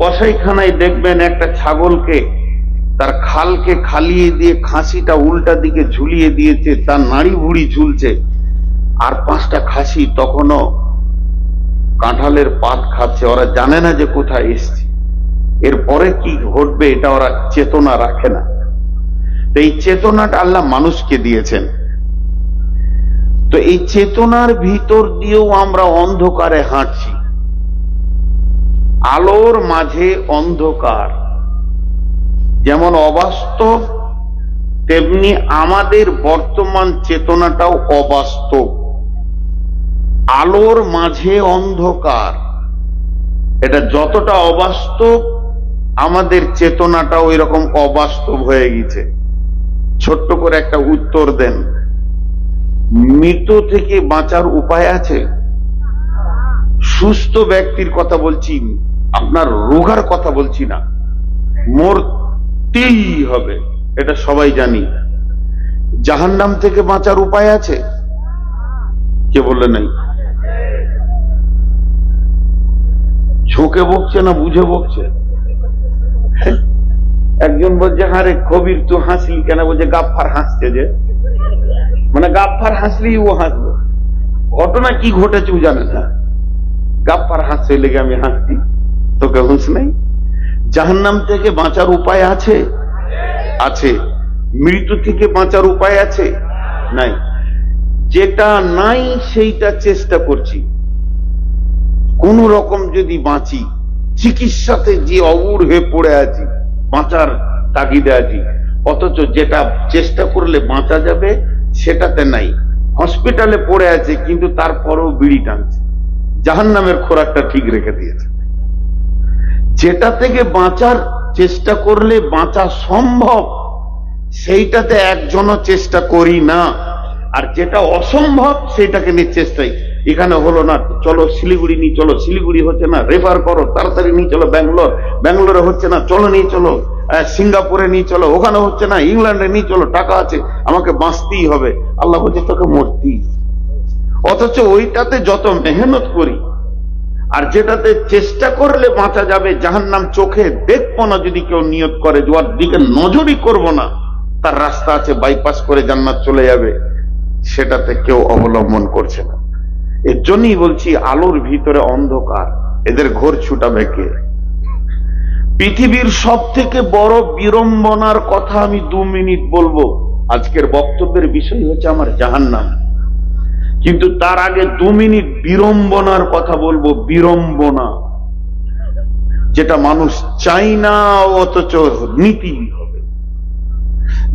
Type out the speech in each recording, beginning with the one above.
কসাইখানায় দেখবেন একটা ছাগলকে তার খালকে খালিয়ে দিয়ে খাসিটা উল্টা দিকে ঝুলিয়ে দিয়েছে, তার নাড়ি ভুড়ি ঝুলছে, আর 5টা খাসি তখনও কাঁঠালের পাত খাচ্ছে। ওরা জানে না যে কোথায় এসছে, এরপরে কি ঘটবে এটা ওরা চেতনা রাখে না। তো এই চেতনাটা আল্লাহ মানুষকে দিয়েছেন। তো এই চেতনার ভিতর দিয়েও আমরা অন্ধকারে হাঁটছি। আলোর মাঝে অন্ধকার যেমন অবাস্তব, তেমনি আমাদের বর্তমান চেতনাটাও অবাস্তব। আলোর মাঝে অন্ধকার, এটা যতটা অবাস্তব আমাদের চেতনাটাও এরকম অবাস্তব হয়ে গেছে। ছোট্ট করে একটা উত্তর দেন, মৃত থেকে বাঁচার উপায় আছে? সুস্থ ব্যক্তির কথা বলছি, আপনার রোগার কথা বলছি না। মরতেই হবে, এটা সবাই জানি। জাহান্নাম থেকে বাঁচার উপায় আছে? কে বললে নাই? ঝোঁকে বকছে না বুঝে বকছে? একজন বলছে, আরে কবির তুই হাসলি কেন? বলছে গাফফার হাসছে যে, মানে গাফফার হাসলি ও হাসবে। ঘটনা কি ঘটেছে ও জানে না, গাফফার হাসছে লেগে আমি হাসছি, তোকে হুঁশ নাই। জাহান্নাম থেকে বাঁচার উপায় আছে? আছে। মৃত্যু থেকে বাঁচার উপায় আছে? নাই। যেটা নাই সেইটা চেষ্টা করছি কোন রকম যদি বাঁচি। চিকিৎসাতে যে অবুর হয়ে পড়ে আছি, বাঁচার তাগিদে আছি, অথচ যেটা চেষ্টা করলে বাঁচা যাবে সেটাতে নাই। হসপিটালে পড়ে আছে কিন্তু তারপরও বিড়ি টানছে, জাহান্নামের খোরাকটা ঠিক রেখে দিয়েছে। যেটা থেকে বাঁচার চেষ্টা করলে বাঁচা সম্ভব সেইটাতে একজনও চেষ্টা করি না, আর যেটা অসম্ভব সেটাকে নিয়ে চেষ্টাই। এখানে হলো না, চলো শিলিগুড়ি নিয়ে চলো, শিলিগুড়ি হচ্ছে না, রেফার করো, তাড়াতাড়ি নিয়ে চলো ব্যাঙ্গালোর, ব্যাঙ্গালোরে হচ্ছে না, চলো নিয়ে চলো সিঙ্গাপুরে নিয়ে চলো, ওখানে হচ্ছে না, ইংল্যান্ডে নিয়ে চলো, টাকা আছে, আমাকে বাঁচতেই হবে। আল্লাহ বলছে তোকে মরতেই। অথচ ওইটাতে যত মেহনত করি আর যেটাতে চেষ্টা করলে বাঁচা যাবে, জাহান্নাম চোখে দেখবো না যদি কেউ নিয়ত করে, ওর দিকে নজরই করব না, তার রাস্তা আছে বাইপাস করে জান্নাত চলে যাবে, সেটাতে কেউ অবলম্বন করছে না। এর জন্যই বলছি আলোর ভিতরে অন্ধকার, এদের ঘোর ছুটাবে কে? পৃথিবীর সব থেকে বড় বিড়ম্বনার কথা আমি 2 মিনিট বলবো। আজকের বক্তব্যের বিষয় হচ্ছে আমার জাহান্নাম, কিন্তু তার আগে 2 মিনিট বিড়ম্বনার কথা বলবো। বিড়ম্বনা যেটা মানুষ চাই না অথচ নীতি হবে,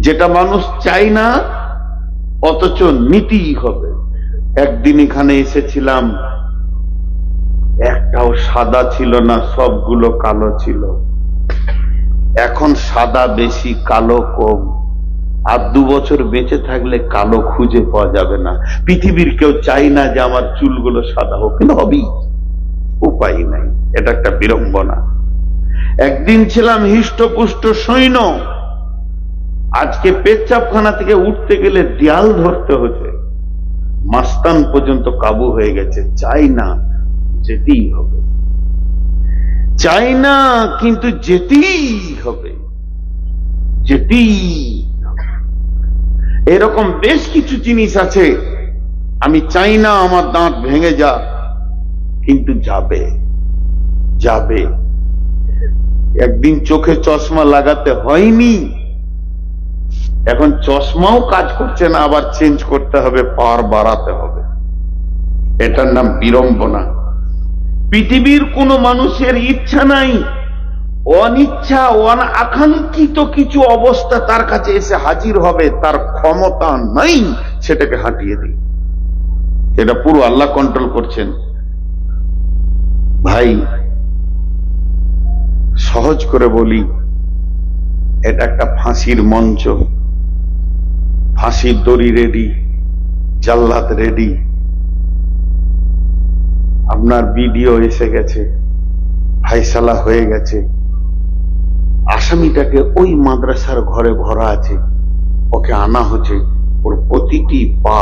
যেটা মানুষ চাই না অথচ নীতি হবে। একদিন এখানে এসেছিলাম, একটাও সাদা ছিল না, সবগুলো কালো ছিল। এখন সাদা বেশি কালো কম, আর 2 বছর বেঁচে থাকলে কালো খুঁজে পাওয়া যাবে না। পৃথিবীর কেউ চাই না যে আমার চুলগুলো সাদা হোক, কিন্তু হবেই, উপায় নাই। এটা একটা বিড়ম্বনা। একদিন ছিলাম হৃষ্টপুষ্ট সৈন্য, আজকে পেচ্ছাপখানা থেকে উঠতে গেলে দেয়াল ধরতে হচ্ছে। মাস্তান পর্যন্ত কাবু হয়ে গেছে, চাই না যেতেই হবে, চাই না কিন্তু যেতেই হবে, যেতেই। এরকম বেশ কিছু জিনিস আছে আমি চাই না আমার দাঁত ভেঙে যা, কিন্তু যাবে, যাবে। একদিন চোখে চশমা লাগাতে হয়নি, এখন চশমাও কাজ করছে না, আবার চেঞ্জ করতে হবে, পাওয়ার বাড়াতে হবে। এটার নাম বিড়ম্বনা। পৃথিবীর কোন মানুষের ইচ্ছা নাই, অনিচ্ছা অনাকাঙ্ক্ষিত কিছু অবস্থা তার কাছে এসে হাজির হবে, তার ক্ষমতা নাই সেটাকে হাঁটিয়ে দিই। এটা পুরো আল্লাহ কন্ট্রোল করছেন। ভাই সহজ করে বলি, এটা একটা ফাঁসির মঞ্চ, ফাঁসির দড়ি রেডি, জাল্লাদ রেডি, আপনার ভিডিও এসে গেছে, ফাইসালা হয়ে গেছে, আসামিটাকে ওই মাদ্রাসার ঘরে ভরা আছে, ওকে আনা হচ্ছে। ওর প্রতিটি পা,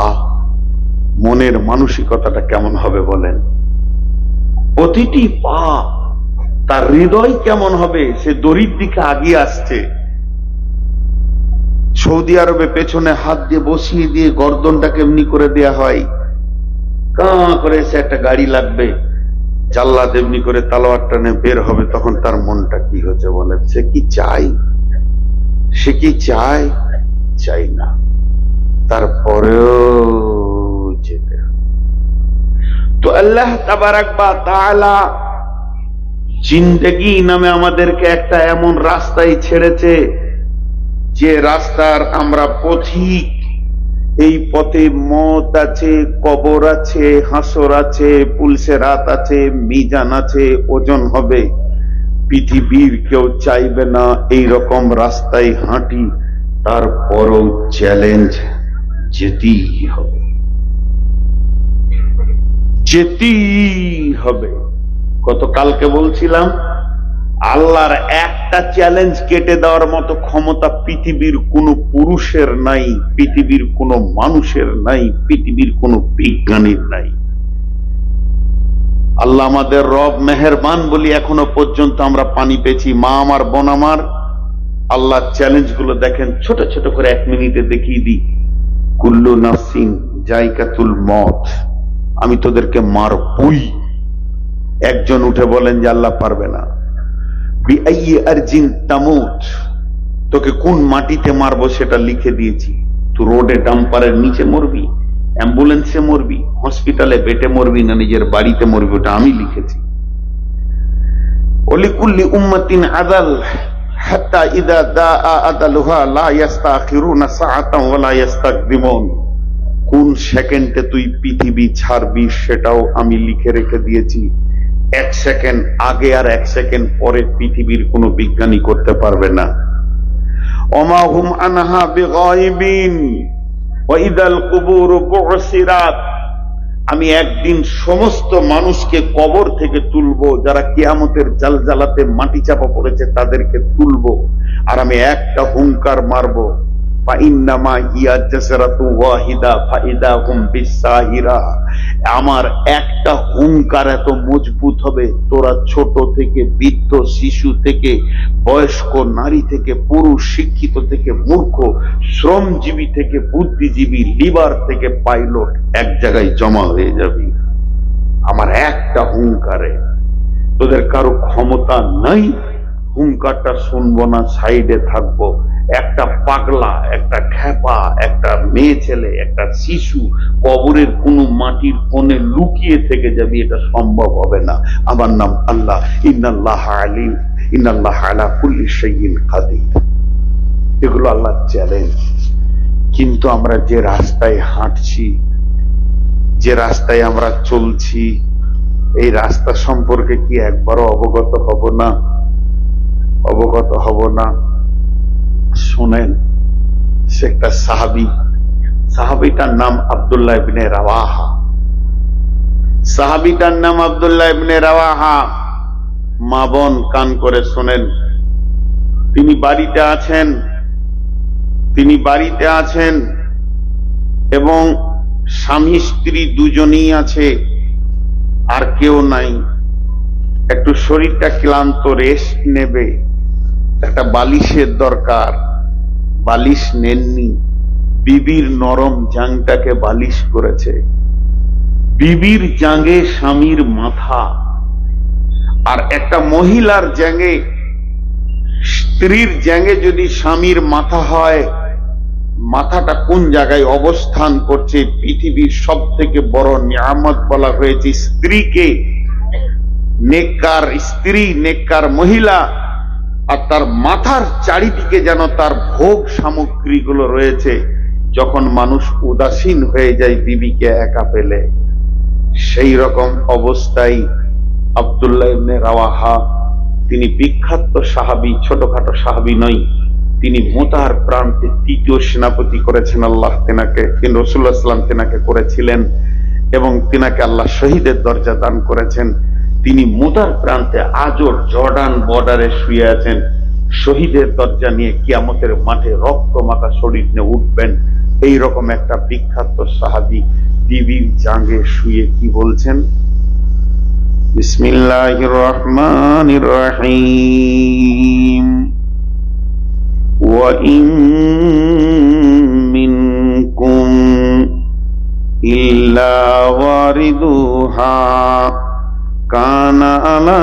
মনের মানসিকতাটা কেমন হবে বলেন? প্রতিটি পা তার হৃদয় কেমন হবে? সে দড়ির দিকে আগিয়ে আসছে। সৌদি আরবে পেছনে হাত দিয়ে বসিয়ে দিয়ে গর্দনটাকে এমনি করে দেয়া হয়, কাঁ করে সে একটা গাড়ি লাগবে, জাল্লাদ এমনি করে তালোয়ার টানে বের হবে, তখন তার মনটা কি হচ্ছে বলে? সে কি চাই? সে কি চায়? চাই না, তারপরেও যেতে হবে। তো আল্লাহ তাবারাক ওয়া তাআলা জিন্দেগি নামে আমাদেরকে একটা এমন রাস্তায় ছেড়েছে, যে রাস্তার আমরা পথিক। এই পথে মওত আছে, কবর আছে, হাসর আছে, পুলসেরাত আছে, মিজান আছে, ওজন হবে। পৃথিবীর কেউ চাইবে না এই রকম রাস্তায় হাঁটি, তারপরও চ্যালেঞ্জ, যেতেই হবে, যেতেই হবে। গতকালকে বলছিলাম, আল্লাহর একটা চ্যালেঞ্জ কেটে দেওয়ার মতো ক্ষমতা পৃথিবীর কোন পুরুষের নাই, পৃথিবীর কোন মানুষের নাই, পৃথিবীর কোন বিজ্ঞানীর নাই। আল্লাহ আমাদের রব মেহেরবান বলি এখনো পর্যন্ত আমরা পানি পেয়েছি। মা আমার, বোন আমার, আল্লাহ চ্যালেঞ্জ গুলো দেখেন, ছোট ছোট করে 1 মিনিটে দেখিয়ে দিই। কুল্লু নাফসিন যায়কাতুল মউত, আমি তোদেরকে মারবই। একজন উঠে বলেন যে আল্লাহ পারবে না। বিআইয়ি আরজিন তামুত, তোকে কোন মাটিতে মারবো সেটা লিখে দিয়েছি। তুই রোডে ডাম্পারের নিচে মরবি, অ্যাম্বুলেন্সে মরবি, হসপিটালে বেটে মরবি, না নিজের বাড়িতে মরবি, ওটা আমি লিখেছি। ওলিকুল্লি উম্মাতিন আদাল হাত্তা ইযা দাআ আদালুহা লা ইস্তাখিরুনা সাআতান ওয়া লা ইস্তাকদিমুন। কোন সেকেন্ডে তুই পৃথিবী ছাড়বি সেটাও আমি লিখে রেখে দিয়েছি। 1 সেকেন্ড আগে আর 1 সেকেন্ড পরে পৃথিবীর কোনো বিজ্ঞানী করতে পারবে না। ওমা হুম আনহা বিগাইবিন ওয়া ইদাল কুবুর বুসিরাত, আমি একদিন সমস্ত মানুষকে কবর থেকে তুলবো, যারা কিয়ামতের জালজালাতে মাটি চাপা পড়েছে তাদেরকে তুলবো, আর আমি একটা হুঙ্কার মারবো, ফাইন্নামা হিয়া জাসরাতু ওয়াহিদা ফাইদা হুম বিসাহিরা। আমার একটা হুঙ্কার এত মজবুত হবে, তোরা ছোট থেকে বৃদ্ধ, শিশু থেকে বয়স্ক, নারী থেকে পুরুষ, শিক্ষিত থেকে মূর্খ, শ্রমজীবী থেকে বুদ্ধিজীবী, লিভার থেকে পাইলট, এক জায়গায় জমা হয়ে যাবি আমার একটা হুঙ্কারে। তোদের কারো ক্ষমতা নাই, হুঙ্কারটা শুনবো না, সাইডে থাকবো। একটা পাগলা, একটা খ্যাপা, একটা মেয়ে ছেলে, একটা শিশু কবরের কোন মাটির কোণে লুকিয়ে থেকে যাবি, এটা সম্ভব হবে না। আমার নাম আল্লাহ, ইন্নাল্লাহ আলিম, ইন্নাল্লাহ আলা কুল্লি শাইইন কাদির। এগুলো আল্লাহর চ্যালেঞ্জ। কিন্তু আমরা যে রাস্তায় হাঁটছি, যে রাস্তায় আমরা চলছি, এই রাস্তা সম্পর্কে কি একবারও অবগত হব না? অবগত হব না। শোনেন, সে একটা সাহাবী, সাহাবীটার নাম আব্দুল্লাহ ইবনে রাওয়াহা। সাহাবীটার নাম আব্দুল্লাহ ইবনে রাওয়াহা। মা বোন কান করে শোনেন, তিনি বাড়িতে আছেন, তিনি বাড়িতে আছেন এবং স্বামী স্ত্রী দুজনেই আছে, আর কেউ নাই। একটু শরীরটা ক্লান্ত, রেস্ট নেবে, একটা বালিশের দরকার, বালিশ নেননি। বিবির নরম জাংটাকে বালিশ করেছে। বিবির জাঙ্গে স্বামীর মাথা, আর একটা মহিলার জাঙ্গে, স্ত্রীর জাঙ্গে যদি স্বামীর মাথা হয়, মাথাটা কোন জায়গায় অবস্থান করছে? পৃথিবীর সব থেকে বড় নিয়ামত বলা হয়েছে স্ত্রীকে। নেককার স্ত্রী, নেককার মহিলা, আর তার মাথার চারিদিকে যেন তার ভোগ সামগ্রীগুলো রয়েছে। যখন মানুষ উদাসীন হয়ে যায় বিবিকে একা পেলে, সেই রকম অবস্থায় আব্দুল্লাহ ইবনে রাওয়াহা, তিনি বিখ্যাত সাহাবী, ছোটখাটো সাহাবী নয়। তিনি মুতার প্রান্তে ৩য় সেনাপতি করেছেন আল্লাহ তেনাকে, তিনি রাসূলুল্লাহ সাল্লাল্লাহু আলাইহি ওয়াসাল্লাম তেনাকে করেছিলেন এবং তিনাকে আল্লাহ শহীদের দরজা দান করেছেন। তিনি মুতার প্রান্তে আজও জর্ডান বর্ডারে শুয়ে আছেন, শহীদের দরজা নিয়ে কিয়ামতের মাঠে রক্ত মাখা শরীর নিয়ে উঠবেন। এইরকম একটা বিখ্যাত সাহাবী বিবির জাঙ্গে শুয়ে কি বলছেন? বিসমিল্লাহির রহমানির রহিম। ওয়া ইন মিনকুম ইল্লা ওয়ারিদুহা কানা আলা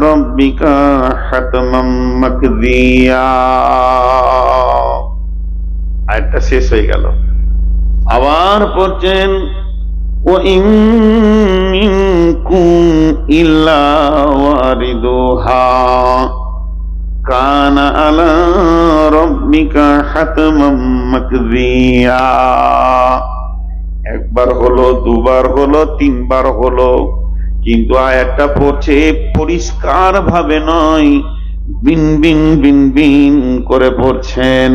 রাব্বিকা হাতমান মাকদিয়া। আয়াতটা শেষ হয়ে গেল। আবার পড়ছেন ওয়া ইন মিনকুম ইল্লা ওয়ারিদুহা কানা আলা রাব্বিকা হাতমান মাকদিয়া। একবার হলো, দুবার হলো, তিনবার হলো, কিন্তু আয়াতটা পড়ছে পরিষ্কার ভাবে নয়, বিন বিন বিন বিন করে পড়ছেন।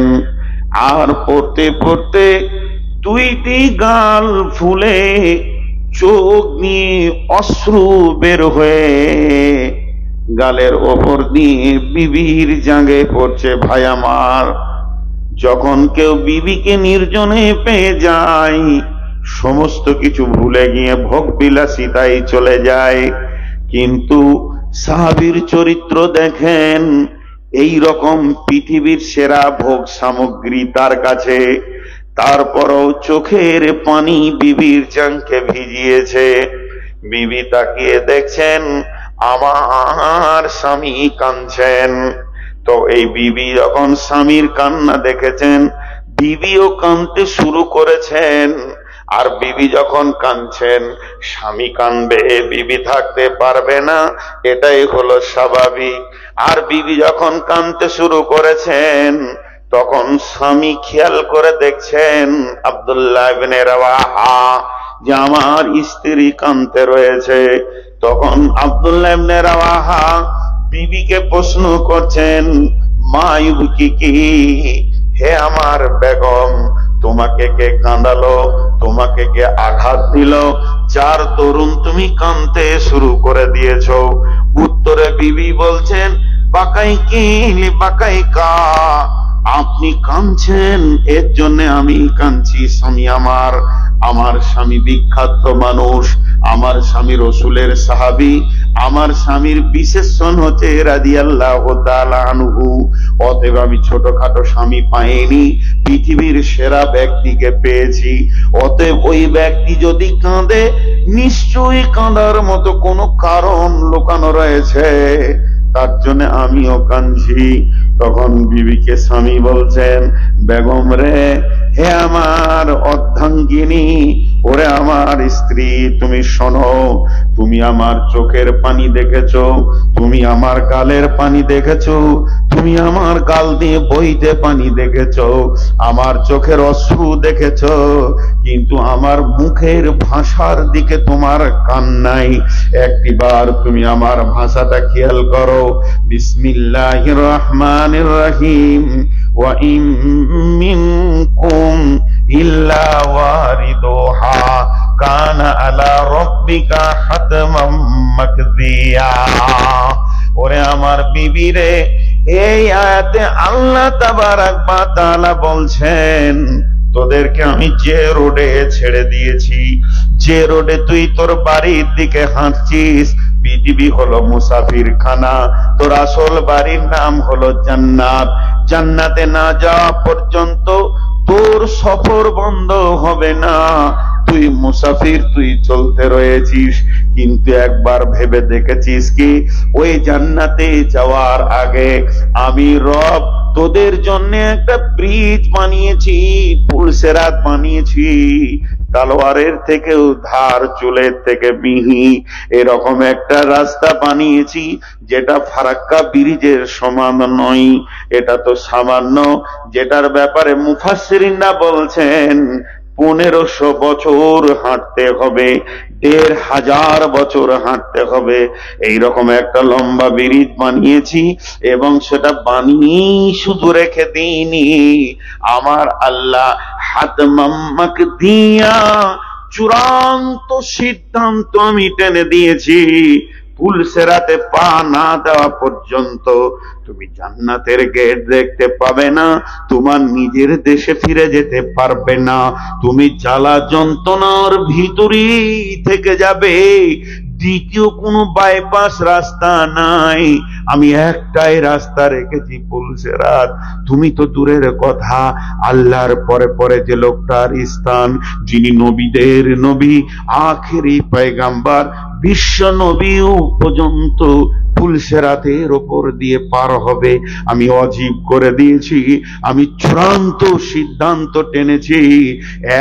আর পড়তে পড়তে দুইটি গাল ফুলে চোখ নিয়ে অশ্রু বের হয়ে গালের ওপর দিয়ে বিবির জাগে পড়ছে। ভাই আমার, যখন কেউ বিবিকে নির্জনে পেয়ে যায়, সমস্ত কিছু ভুলে গিয়ে ভোগ বিলাসিতায় চলে যায়। কিন্তু সাহাবীর চরিত্র দেখেন, এই রকম পৃথিবীর সেরা ভোগ সামগ্রী তার কাছে, তারপরও চোখের পানি বিবির জাঙ্কে ভিজিয়েছে। বিবি তাকিয়ে দেখছেন আমার স্বামী কাঁদছেন। তো এই বিবি যখন স্বামীর কান্না দেখেছেন, বিবিও কাঁদতে শুরু করেছেন। আর বিবি যখন কাঁদছেন, স্বামী কাঁদবে, বিবি থাকতে পারবে না, এটাই হলো স্বাভাবিক। আর বিবি যখন কাঁদতে শুরু করেছেন, তখন স্বামী খেয়াল করে দেখছেন আব্দুল্লাহ ইবনে রাওয়াহা যে আমার স্ত্রী কাঁদতে রয়েছে। তখন আব্দুল্লাহ ইবনে রাওয়াহা বিবিকে প্রশ্ন করছেন, মা ইউবকিকি, হে আমার বেগম, তোমাকে কে কাঁদালো, তোমাকে কে আঘাত দিল, যার দরুন তুমি কাঁদতে শুরু করে দিয়েছো? উত্তরে বিবি বলছেন, বাকাইকি বাকাইকা, আপনি কাঁদছেন এর জন্য আমি কাঁদছি। স্বামী আমার স্বামী বিখ্যাত মানুষ, আমার স্বামী রসুলের সাহাবী, আমার স্বামীর বিশেষণ হচ্ছে রাদিয়াল্লাহু তাআলা আনহু। অতএব আমি ছোটখাটো স্বামী পাইনি, পৃথিবীর সেরা ব্যক্তিকে পেয়েছি। অতএব ওই ব্যক্তি যদি কাঁদে, নিশ্চয়ই কাঁদার মতো কোনো কারণ লুকানো রয়েছে, তার জন্য আমিও কাঁদছি। তখন বিবিকে স্বামী বলছেন, বেগম রে, হে আমার অর্ধাঙ্গিনী, ওরে আমার স্ত্রী, তুমি শোনো, তুমি আমার চোখের পানি দেখেছো, তুমি আমার গালের পানি দেখেছো, তুমি আমার গাল দিয়ে বইতে পানি দেখেছো, আমার চোখের অশ্রু দেখেছো, কিন্তু আমার মুখের ভাষার দিকে তোমার কান নাই। একটিবার তুমি আমার ভাষাটা খেয়াল করো। বিসমিল্লাহির রহমানির রহিম। ওয়া ইন মিনকুম ইল্লা ওয়ারিদুহা কানা আলা রাব্বিকা হাতমান মাকদিয়া। ওরে আমার বিবি রে, এই আয়াতে আল্লাহ তাবারাক ওয়া তাআলা বলছেন, তোদেরকে আমি যে রোডে ছেড়ে দিয়েছি, যে রোডে তুই তোর বাড়ির দিকে হাঁটছিস, পৃথিবী হলো মুসাফির খানা, তোর আসল বাড়ির নাম হলো জান্নাত। জান্নাতে না যাওয়া পর্যন্ত তোর সফর বন্ধ হবে না। তুই মুসাফির, তুই চলতে রয়েছিস, কিন্তু একবার ভেবে দেখেছিস কি, ওই জান্নাতে যাওয়ার আগে আমি রব তোদের জন্য একটা ব্রিজ বানিয়েছি, পুলসেরাত বানিয়েছি, তলোয়ারের থেকেও ধার, চুলের থেকে মিহি, এরকম একটা রাস্তা বানিয়েছি যেটা ফারাক্কা ব্রিজের সমান নয়। এটা তো সামান্য, যেটার ব্যাপারে মুফাসসিরিনরা বলছেন 1500 বছর হাঁটতে হবে, 1500 বছর হাঁটতে হবে। এইরকম একটা লম্বা ব্রিজ বানিয়েছি, এবং সেটা বানিয়ে শুধু রেখে দিইনি, আমার আল্লাহ হাতমান মাকদিয়া, চূড়ান্ত সিদ্ধান্ত আমি টেনে দিয়েছি, পুলসেরাতে পা না দেওয়া পর্যন্ত তুমি জান্নাতের গেট দেখতে পাবে না, তোমার নিজের দেশে ফিরে যেতে পারবে না, তুমি জ্বালা যন্ত্রণার ভিতরেই থেকে যাবে, দ্বিতীয় কোনো বাইপাস রাস্তা নাই, আমি একটাই রাস্তা রেখেছি পুলসেরাত। তুমি তো দূরের কথা, আল্লাহর পরে পরে যে লোকটার স্থান, যিনি নবীদের নবী, আখেরি পয়গাম্বার, বিশ্ব নবীও পর্যন্ত পুলসেরাতের ওপর দিয়ে পার হবে, আমি ওয়াজিব করে দিয়েছি। আমি চূড়ান্ত সিদ্ধান্ত টেনেছি,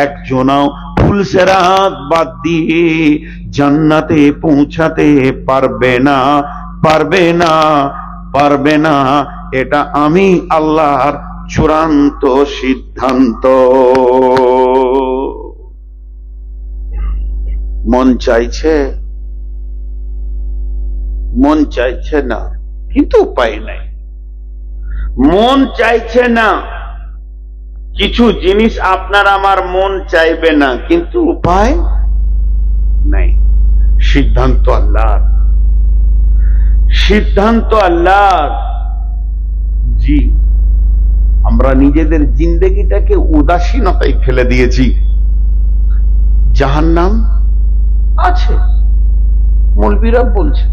একজনাও পুলসেরাত বাদ দিয়ে জান্নাতে পৌঁছাতে পারবে না, পারবে না, পারবে না। এটা আমি আল্লাহর চূড়ান্ত সিদ্ধান্ত। মন চাইছে, মন চাইছে না, কিন্তু উপায় নাই। মন চাইছে না, কিছু জিনিস আপনার আমার মন চাইবে না, কিন্তু উপায় নাই। সিদ্ধান্ত আল্লাহর, সিদ্ধান্ত আল্লাহর। জি, আমরা নিজেদের জিন্দেগিটাকে উদাসীনতায় ফেলে দিয়েছি। জাহান্নাম আছে, মৌলবীরা বলছে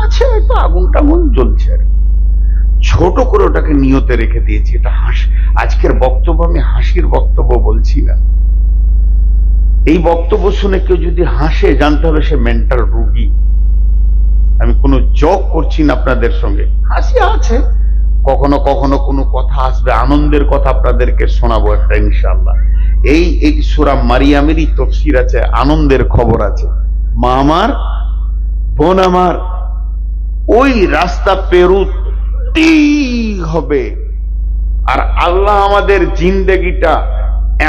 আছে, তো আগুন টাগুন জ্বলছে, ছোট করে ওটাকে নিয়তে রেখে দিয়েছি। এটা আজকের বক্তব্য আমি হাসির বক্তব্য বলছি না। এই বক্তব্য শুনে কেউ যদি হাসে, জানতে হবে সে মেন্টাল রোগী। আমি কোনো জোক করছি না আপনাদের সঙ্গে, হাসি আছে, কখনো কখনো কোনো কথা আসবে, আনন্দের কথা আপনাদেরকে শোনাবো একটা ইনশাআল্লাহ। এই সূরা মারিয়ামেরই তাফসীর আছে, আনন্দের খবর আছে। মা আমার, বোন আমার, ওই রাস্তা পেরোতেই হবে। আর আল্লাহ আমাদের জিন্দেগিটা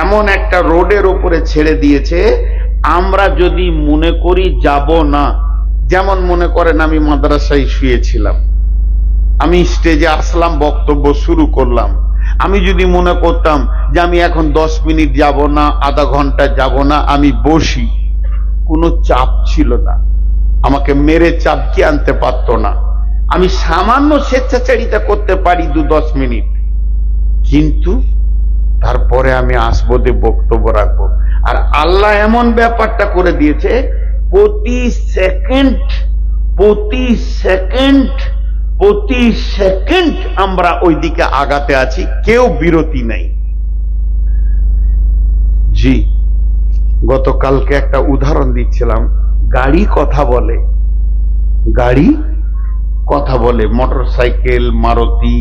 এমন একটা রোডের উপরে ছেড়ে দিয়েছে, আমরা যদি মনে করি যাব না, যেমন মনে করেন আমি মাদ্রাসায় শুয়েছিলাম, আমি স্টেজে আসলাম, বক্তব্য শুরু করলাম, আমি যদি মনে করতাম যে আমি এখন 10 মিনিট যাব না, আধা ঘন্টা যাব না, আমি বসি, কোনো চাপ ছিল না, আমাকে মেরে চাপকে আনতে পারত না। আমি সামান্য স্বেচ্ছাচারিতা করতে পারি 2-10 মিনিট, কিন্তু তারপরে আমি আসবো, দিয়ে বক্তব্য রাখবো। আর আল্লাহ এমন ব্যাপারটা করে দিয়েছে, প্রতি সেকেন্ড প্রতি সেকেন্ড প্রতি সেকেন্ড আমরা ওইদিকে আগাতে আছি, কেউ বিরতি নাই। জি, গতকালকে একটা উদাহরণ দিচ্ছিলাম, গাড়ি কথা বলে, গাড়ি কথা বলে, motorcycle, Maruti,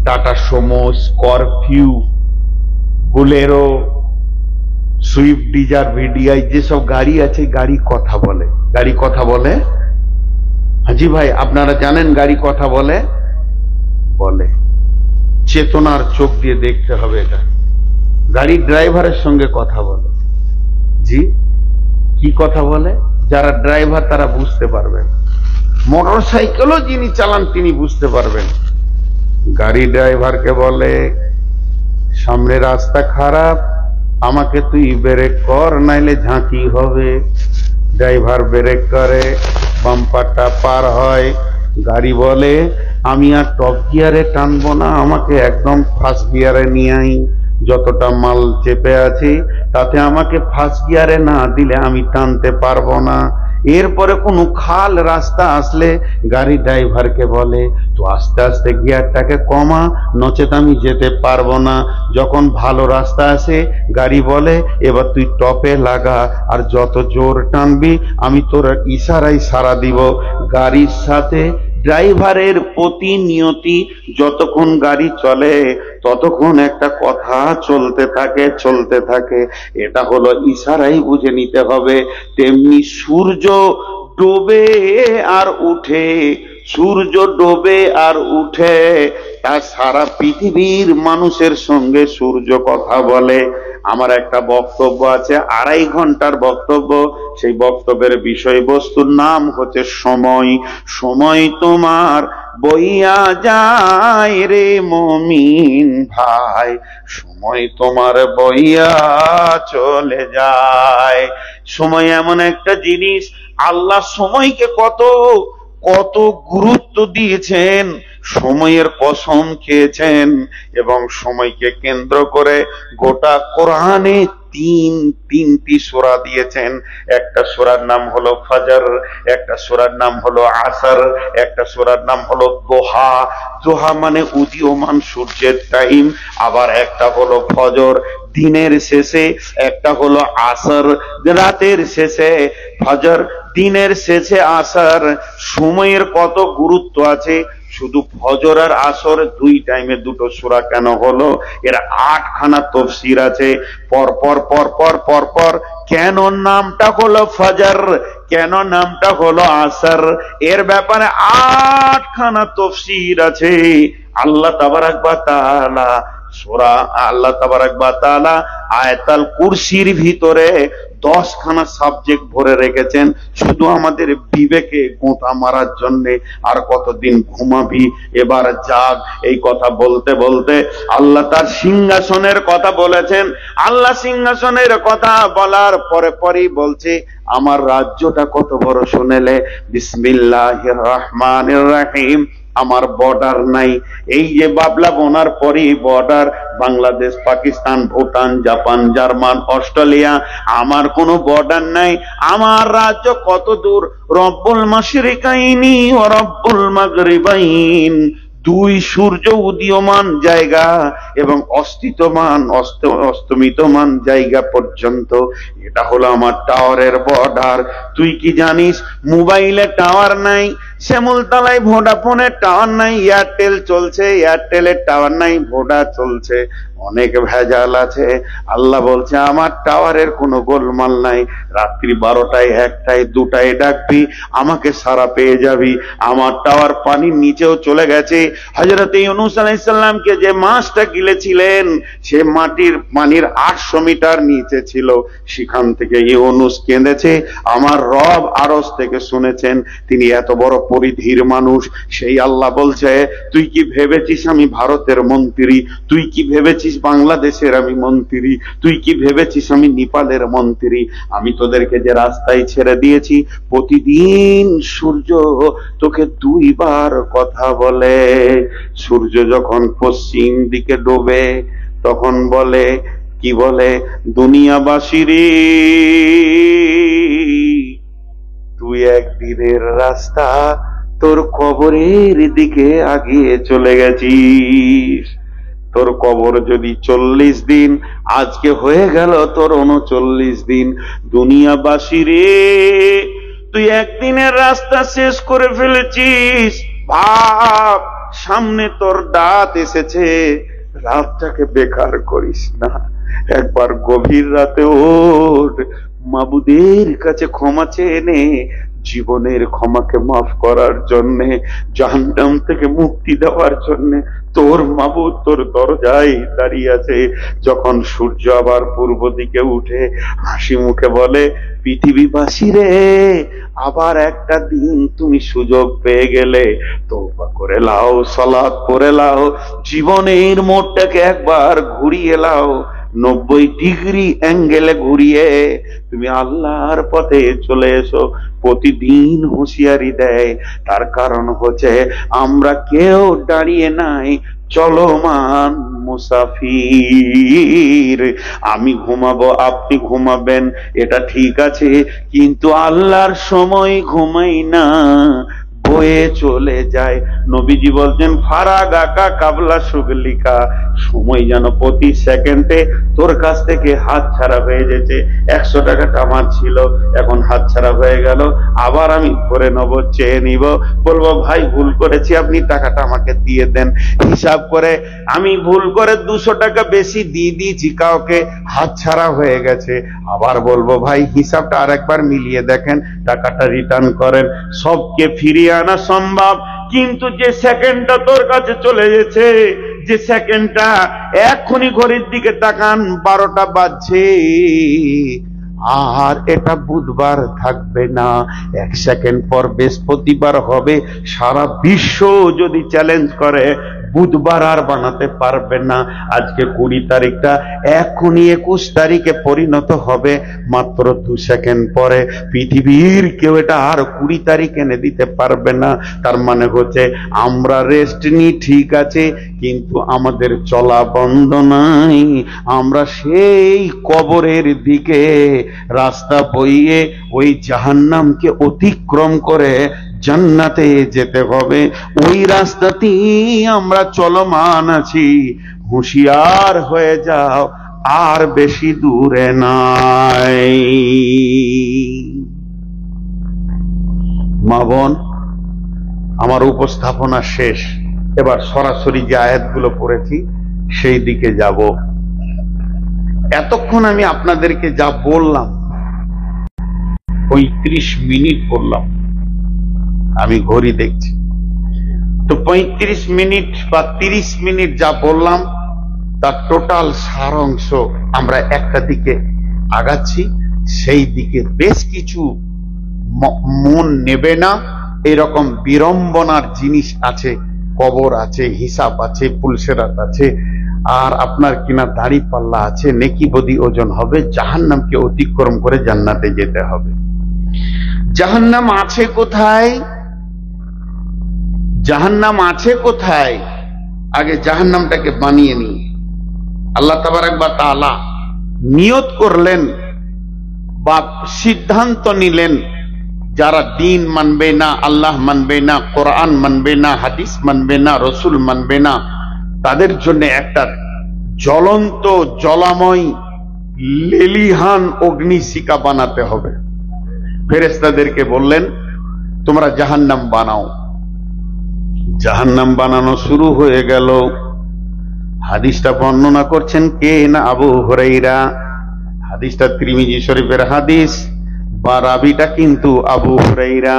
tata Sumo, Scorpio, Bolero, Swift Dzire, VDI, যেসব গাড়ি আছে, গাড়ি কথা বলে। গাড়ি কথা বলে? হাজি ভাই, আপনারা জানেন গাড়ি কথা বলে? বলে। চেতনার চোখ দিয়ে দেখতে হবে এটা। গাড়ি ড্রাইভারের সঙ্গে কথা বলে। জি, কি কথা বলে? যারা ড্রাইভার তারা বুঝতে পারবেন, মোটরসাইকেলও যিনি চালান তিনি বুঝতে পারবেন। গাড়ি ড্রাইভারকে বলে, সামনে রাস্তা খারাপ, আমাকে তুই ব্রেক কর, নাইলে ঝাঁকি হবে। ড্রাইভার ব্রেক করে, বাম্পারটা পার হয়। গাড়ি বলে, আমি আর টপ গিয়ারে টানবো না, আমাকে একদম ফার্স্ট গিয়ারে নিয়ে আই, যতটা মাল চেপে আছি তাতে আমাকে ফার্স্ট গিয়ারে না দিলে আমি টানতে পারবো না। এরপরে কোনো খাল রাস্তা আসলে গাড়ি ড্রাইভারকে বলে, তো আস্তে আস্তে গিয়ারটাকে কমা, নচেত আমি যেতে পারবো না। যখন ভালো রাস্তা আসে গাড়ি বলে, এবার তুই টপে লাগা, আর যত জোর টানবি আমি তোর ইশারায় সাড়া দিব। গাড়ির সাথে ড্রাইভারের প্রতিনিয়তি যতক্ষণ গাড়ি চলে ততক্ষণ একটা কথা চলতে থাকে, চলতে থাকে। এটা হলো ইশারাই বুঝে নিতে হবে। তেমনি সূর্য ডোবে আর উঠে, সূর্য ডোবে আর উঠে, তা সারা পৃথিবীর মানুষের সঙ্গে সূর্য কথা বলে। আমার একটা বক্তব্য আছে, 2.5 ঘন্টার বক্তব্য। সেই বক্তব্যের বিষয়বস্তুর নাম হচ্ছে সময়। সময় তোমার বইয়া যায় রে মুমিন ভাই, সময় তোমার বইয়া চলে যায়। সময় এমন একটা জিনিস, আল্লাহ সময়কে কত কত গুরুত্ব দিয়েছেন, সময়ের কসম খেয়েছেন, এবং সময়কে কেন্দ্র করে গোটা কোরআনে তিনটি সূরা দিয়েছেন। একটা সূরার নাম হলো ফজর, একটা সূরার নাম হলো আসর, একটা সূরার নাম হলো দোহা। দোহা মানে উদীয়মান সূর্যের টাইম, আবার একটা হলো ফজর দিনের শেষে, একটা হলো আসর রাতের শেষে। ফজর দিনের শেষে, আসর। সময়ের কত গুরুত্ব আছে। শুধু ফজর আর আসর দুই টাইমে দুটো সূরা কেন হলো? এর 8খানা তাফসীর আছে। পরপর পরপর পরপর কেন নামটা হলো ফজর, কেন নামটা হলো আসর, এর ব্যাপারে 8খানা তাফসীর আছে। আল্লাহ তাবারাক ওয়া তাআলা সূরা আল্লাহ তাবারাক ওয়া তাআলা আয়াতুল কুরসির ভিতরে 10খানা সাবজেক্ট ভরে রেখেছেন শুধু আমাদের বিবেকে গোঁতা মারার জন্য। আর কতদিন ঘুমাবি, এবার জাগ। এই কথা বলতে বলতে আল্লাহ তার সিংহাসনের কথা বলেছেন। আল্লাহ সিংহাসনের কথা বলার পরে পরেই বলছে আমার রাজ্যটা কত বড় শুনেলে? বিসমিল্লাহির রহমানির রহিম। আমার বর্ডার নাই। এই যে বাবলা বোনার পরই border, Bangladesh, Pakistan, Bhutan, Japan, German, Australia, আমার কোনো বর্ডার নাই। আমার রাজ্য কত দূর? রব্বুল মাশরিকাইনি ওয়া রব্বুল মাগরিবাইন। দুই সূর্য উদীয়মান জায়গা এবং অস্তমিতমান জায়গা পর্যন্ত। এটা হলো আমার টাওয়ারের বর্ডার। তুই কি জানিস মোবাইলে টাওয়ার নাই? শ্যামলতলায় ভোডাফোনের টাওয়ার নাই, এয়ারটেল চলছে, এয়ারটেলের টাওয়ার নাই, ভোডা চলছে। অনেক ভেজাল আছে। আল্লাহ বলছে আমার টাওয়ারের কোনো গোলমাল নাই। রাত্রি 12টায়, 1টায়, 2টায় ডাকবি, আমাকে সারা পেয়ে যাবি। আমার টাওয়ার পানির নিচেও চলে গেছে। হযরত ইউনূস আলাইহিস সালামকে যে মাছটা গিলেছিলেন সে পানির 800 মিটার নিচে ছিল। সেখান থেকে ইউনূস কেঁদেছে, আমার রব আরশ থেকে শুনেছেন। তিনি এত বড় পরিধির মানুষ। সেই আল্লাহ বলছে তুই কি ভেবেছিস আমি ভারতের মন্ত্রী? তুই কি ভেবেছিস বাংলাদেশের আমি মন্ত্রী? তুই কি ভেবেছিস আমি নেপালের মন্ত্রী? আমি তোদেরকে যে রাস্তায় ছেড়ে দিয়েছি, প্রতিদিন সূর্য তোকে 2বার কথা বলে। সূর্য যখন পশ্চিম দিকে ডোবে তখন বলে, কি বলে? দুনিয়াবাসী রে, তুই একদিনের রাস্তা তোর কবরের দিকে আগিয়ে চলে গেছিস। তোর কবর যদি 40 দিন, আজকে হয়ে গেল তোর 39 দিন। দুনিয়াবাসী রে, তুই একদিনের রাস্তা শেষ করে ফেলেছিস। ভাব, সামনে তোর রাত এসেছে। রাতটাকে বেকার করিস না। একবার গভীর রাতে ওঠ, মাবুদের কাছে ক্ষমা চেয়ে নে, জীবনের ক্ষমাকে মাফ করার জন্যে, জাহান্নাম থেকে মুক্তি দেওয়ার জন্যে। তোর মাবুদ তোর দরজায় দাঁড়িয়ে আছে। যখন সূর্য আবার পূর্ব দিকে উঠে হাসি মুখে বলে, পৃথিবীবাসী রে, আবার একটা দিন তুমি সুযোগ পেয়ে গেলে, তওবা করে লাও, সালাত পড়ে লাও, জীবনের মোড়টাকে একবার ঘুরিয়ে লাও। 90 ডিগ্রি অ্যাঙ্গেলে ঘুরিয়ে তুমি আল্লাহর পথে চলে এসো। প্রতিদিন হুঁশিয়ারি দেয়। তার কারণ হচ্ছে আমরা কেউ দাঁড়িয়ে নাই, চলমান মুসাফির। আমি ঘুমাবো, আপনি ঘুমাবেন, এটা ঠিক আছে, কিন্তু আল্লাহর সময় ঘুমাই না, বয়ে চলে যায়। নবীজি বলছেন ফারাগাকা কাবলা সুগলিকা, সময় যেন প্রতি সেকেন্ডে তোর কাছ থেকে হাত ছাড়া হয়ে যেতে। 100 টাকাটা আমার ছিল, এখন হাত ছাড়া হয়ে গেল, আবার আমি ধরে নেবো, চেয়ে নিব, বলবো ভাই ভুল করেছি, আপনি টাকাটা আমাকে দিয়ে দেন। হিসাব করে আমি ভুল করে 200 টাকা বেশি দিয়ে দিয়েছি কাউকে, হাত ছাড়া হয়ে গেছে। আবার বলবো ভাই হিসাবটা আরেকবার মিলিয়ে দেখেন, টাকাটা রিটার্ন করেন। সবকে ফিরিয়ে আনা সম্ভব, কিন্তু যে সেকেন্ডটা তোর কাছে চলে গেছে, যে সেকেন্ডটা, এক্ষুনি ঘড়ির দিকে তাকান, 12টা বাজছে, আর এটা বুধবার থাকবে না, 1 সেকেন্ড পর বৃহস্পতিবার হবে। সারা বিশ্ব যদি চ্যালেঞ্জ করে বুধবার আর বানাতে পারবেন না। আজকে 20 তারিখটা এখনই 21 তারিখে পরিণত হবে মাত্র 2 সেকেন্ড পরে। পৃথিবীর কেউ এটা আর 20 তারিখ এনে দিতে পারবে না। তার মানে হচ্ছে আমরা রেস্ট নিই ঠিক আছে, কিন্তু আমাদের চলা বন্ধ নাই। আমরা সেই কবরের দিকে রাস্তা বইয়ে ওই জাহান্নামকে অতিক্রম করে জান্নাতে যেতে হবে। ওই রাস্তাতেই আমরা চলমান আছি। হুঁশিয়ার হয়ে যাও, আর বেশি দূরে নাই। মা বোন, আমার উপস্থাপনা শেষ। এবার সরাসরি যে আয়াতগুলো পড়েছি সেই দিকে যাব। এতক্ষণ আমি আপনাদেরকে যা বললাম 35 মিনিট বললাম, আমি ঘড়ি দেখছি তো 35 মিনিট বা 30 মিনিট যা বললাম তার টোটাল সারাংশ আমরা একটা দিকে আগাচ্ছি। সেই দিকে বেশ কিছু মন নেবে না এরকম বিড়ম্বনার জিনিস আছে, কবর আছে, হিসাব আছে, পুলসেরাত আছে, আর আপনার কিনা দাড়ি পাল্লা আছে, নেকি বদি ওজন হবে, জাহান্নামকে অতিক্রম করে জান্নাতে যেতে হবে। জাহান্নাম আছে কোথায়? জাহান্নাম আছে কোথায়? আগে জাহান্নামটাকে বানিয়ে নি। আল্লাহ তাবারাক ওয়া তাআলা নিয়ত করলেন বা সিদ্ধান্ত নিলেন, যারা দিন মানবে না, আল্লাহ মানবে না, কোরআন মানবে না, হাদিস মানবে না, রসুল মানবে না, তাদের জন্য একটা জ্বলন্ত জ্বলাময় লেলিহান অগ্নিশিখা বানাতে হবে। ফেরেশতাদেরকে বললেন তোমরা জাহান্নাম বানাও। জাহান্নাম বানানো শুরু হয়ে গেল। হাদিসটা বর্ণনা করছেন কে না? আবু হুরায়রা। হাদিসটা তিরমিজি শরীফের হাদিস, বা রাবিটা কিন্তু আবু হুরায়রা।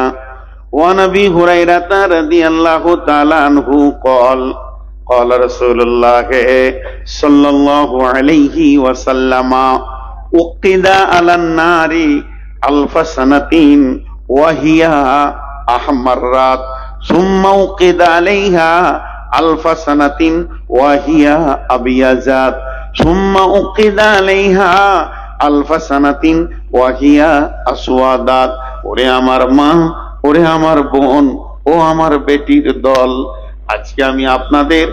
ওয়া নবী হুরায়রা রাদিয়াল্লাহু তাআলা আনহু قال قال رسول الله صلى الله عليه وسلم اقتد على النار الف سنة وهي احمرت ثم اقتد عليها الف سنة وهي ابيضت ثم اقتد عليها الف سنة وهي اسودت। ওরে আমার মা, ওরে আমার বোন, ও আমার বেটির দল, আজকে আমি আপনাদের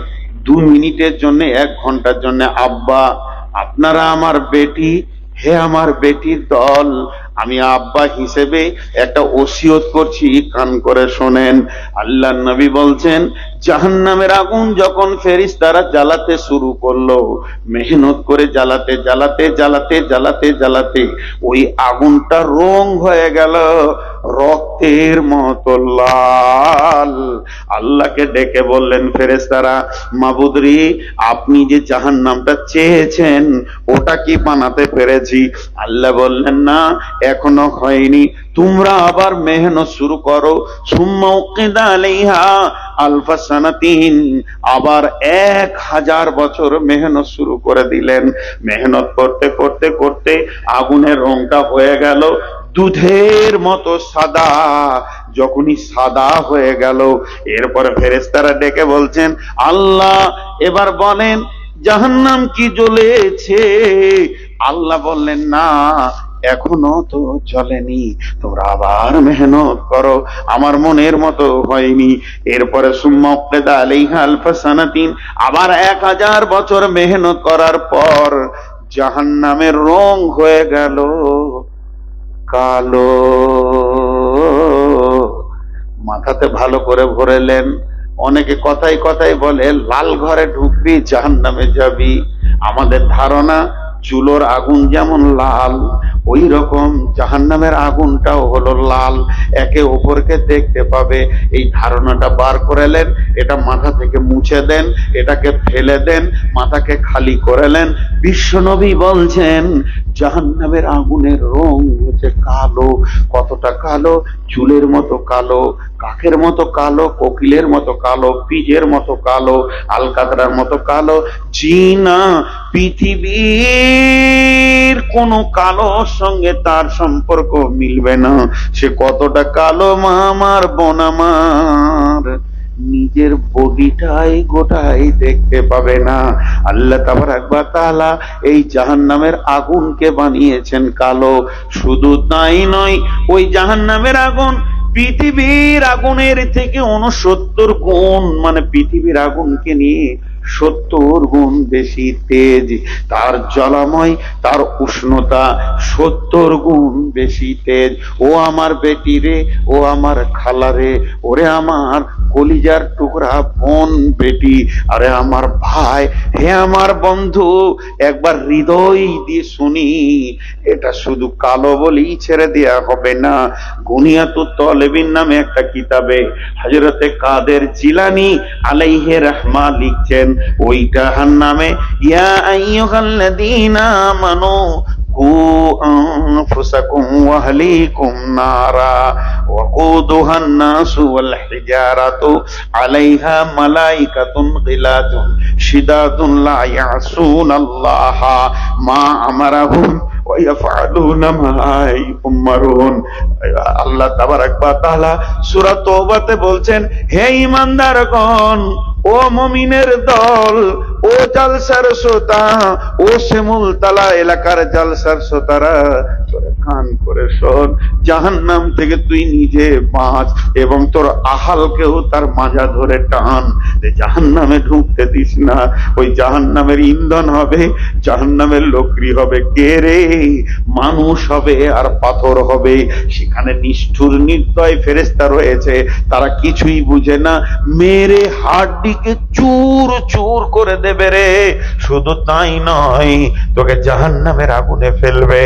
2 মিনিটের জন্য 1 ঘন্টার জন্য আব্বা, আপনারা আমার বেটি। হে আমার বেটির দল, আমি আব্বা হিসেবে একটা ওসিয়ত করছি, কান করে শোনেন। আল্লাহর নবী বলছেন জাহান্নামের আগুন যখন ফেরেশতারা জ্বালাতে শুরু করলো, মেহনত করে জ্বালাতে জ্বালাতে জ্বালাতে জ্বালাতে জ্বালাতে ওই আগুনটা রং হয়ে গেল রক্তের মতো লাল। আল্লাহকে ডেকে বললেন ফেরেশতারা, মাবুদ রে, আপনি যে জাহান্নামটা চেয়েছেন ওটা কি বানাতে পেরেছি? আল্লাহ বললেন না, এখনো হয়নি, তোমরা আবার মেহনত শুরু করো। সুম্মা উকিদা আলাইহা আলফা সানাতিন, আবার 1000 বছর মেহনত শুরু করে দিলেন। মেহনত করতে করতে করতে আগুনের রংটা হয়ে গেল দুধের মতো সাদা। যখনই সাদা হয়ে গেল, এরপরে ফেরেশতারা ডেকে বলছেন, আল্লাহ এবার বলেন জাহান্নাম কি জ্বলেছে? আল্লাহ বললেন না, এখনো তো জ্বলেনি, তোমরা আবার মেহনত করো, আমার মনের মতো হয়নি। এরপরে সুম্মা উকিদা আলাইহা আলফা সানাতিন, আবার 1000 বছর মেহনত করার পর জাহান্নামের রং হয়ে গেল কালো। মাথাতে ভালো করে ভরেলেন। অনেকে কথাই কথাই বলে লাল ঘরে ঢুকবি জাহান্নামে যাবি। আমাদের ধারণা চুলোর আগুন যেমন লাল, ওই রকম জাহান্নামের আগুনটাও হলো লাল, একে অপরকে দেখতে পাবে। এই ধারণাটা বার করেলেন, এটা মাথা থেকে মুছে দেন, এটাকে ফেলে দেন, মাথাকে খালি করেলেন। বিশ্বনবী বলছেন জাহান্নামের আগুনের রং হচ্ছে কালো। কতটা কালো? চুলের মতো কালো, কাকের মতো কালো, কোকিলের মতো কালো, পিজের মতো কালো, আলকাতরার মতো কালো। জিনা পৃথিবীর কোন কালোর সঙ্গে তার সম্পর্ক মিলবে না। সে কতটা কালো মা আমার, বোন আমার, নিজের বডিটাই গোটাই দেখতে পাবে না। আল্লাহ তাবারক ওয়া তাআলা এই জাহান্নামের আগুনকে বানিয়েছেন কালো। শুধু তাই নয়, ওই জাহান্নামের আগুন পৃথিবীর আগুনের থেকে 69 গুণ, মানে পৃথিবীর আগুনকে নিয়ে 70 গুণ বেশি তেজ। তার জ্বালাময়, তার উষ্ণতা 70 গুণ বেশি তেজ। ও আমার বেটি রে, ও আমার খালা রে, ওরে আমার কলিজার টুকরা বোন বেটি, আরে আমার ভাই, হে আমার বন্ধু, একবার হৃদয় দিয়ে শুনি, এটা শুধু কালো বলেই ছেড়ে দেয়া হবে না। গুনিয়াতুত তলেবিন নামে একটা কিতাবে হযরতে কাদের জিলানী আলাইহি রাহমা লিখছেন, ওই জাহান্নামে ইয়া আইয়ুহাল্লাযীনা আমানু কু আনফুসাকুম ওয়া আহলিকুম নারা ওয়াকুদুহান নাসু ওয়াল হিজারাতু আলাইহা মালাইকাতুন গিলাদুন শিদাদুন লা ইয়াসুনাল্লাহা মা আমারাহুম ওয়া ইয়াফআলুনা মা ইউমারুন। আল্লাহ তাবারক ওয়া তাআলা সূরা তওবাতে বলছেন, হে ঈমানদারগণ, ও মুমিনের দল, ও জালসার শ্রোতা, ও শিমুলতলা এলাকার জালসার শ্রোতারা, তোরা কান করে শোন, জাহান্নাম থেকে তুই নিজে বাঁচ এবং তোর আহালকেও তার মাজা ধরে টান, জাহান্নামে ঢুকতে দিস না। ওই জাহান্নামের ইন্ধন হবে, জাহান্নামের লকড়ি হবে কে রে? মানুষ হবে আর পাথর হবে। সেখানে নিষ্ঠুর নির্দয় ফেরেশতা রয়েছে, তারা কিছুই বুঝে না, মেরে হাড়িকে চুর চুর করে দেবে রে। শুধু তাই নয়, তোকে জাহান্নামের আগুনে ফেলবে।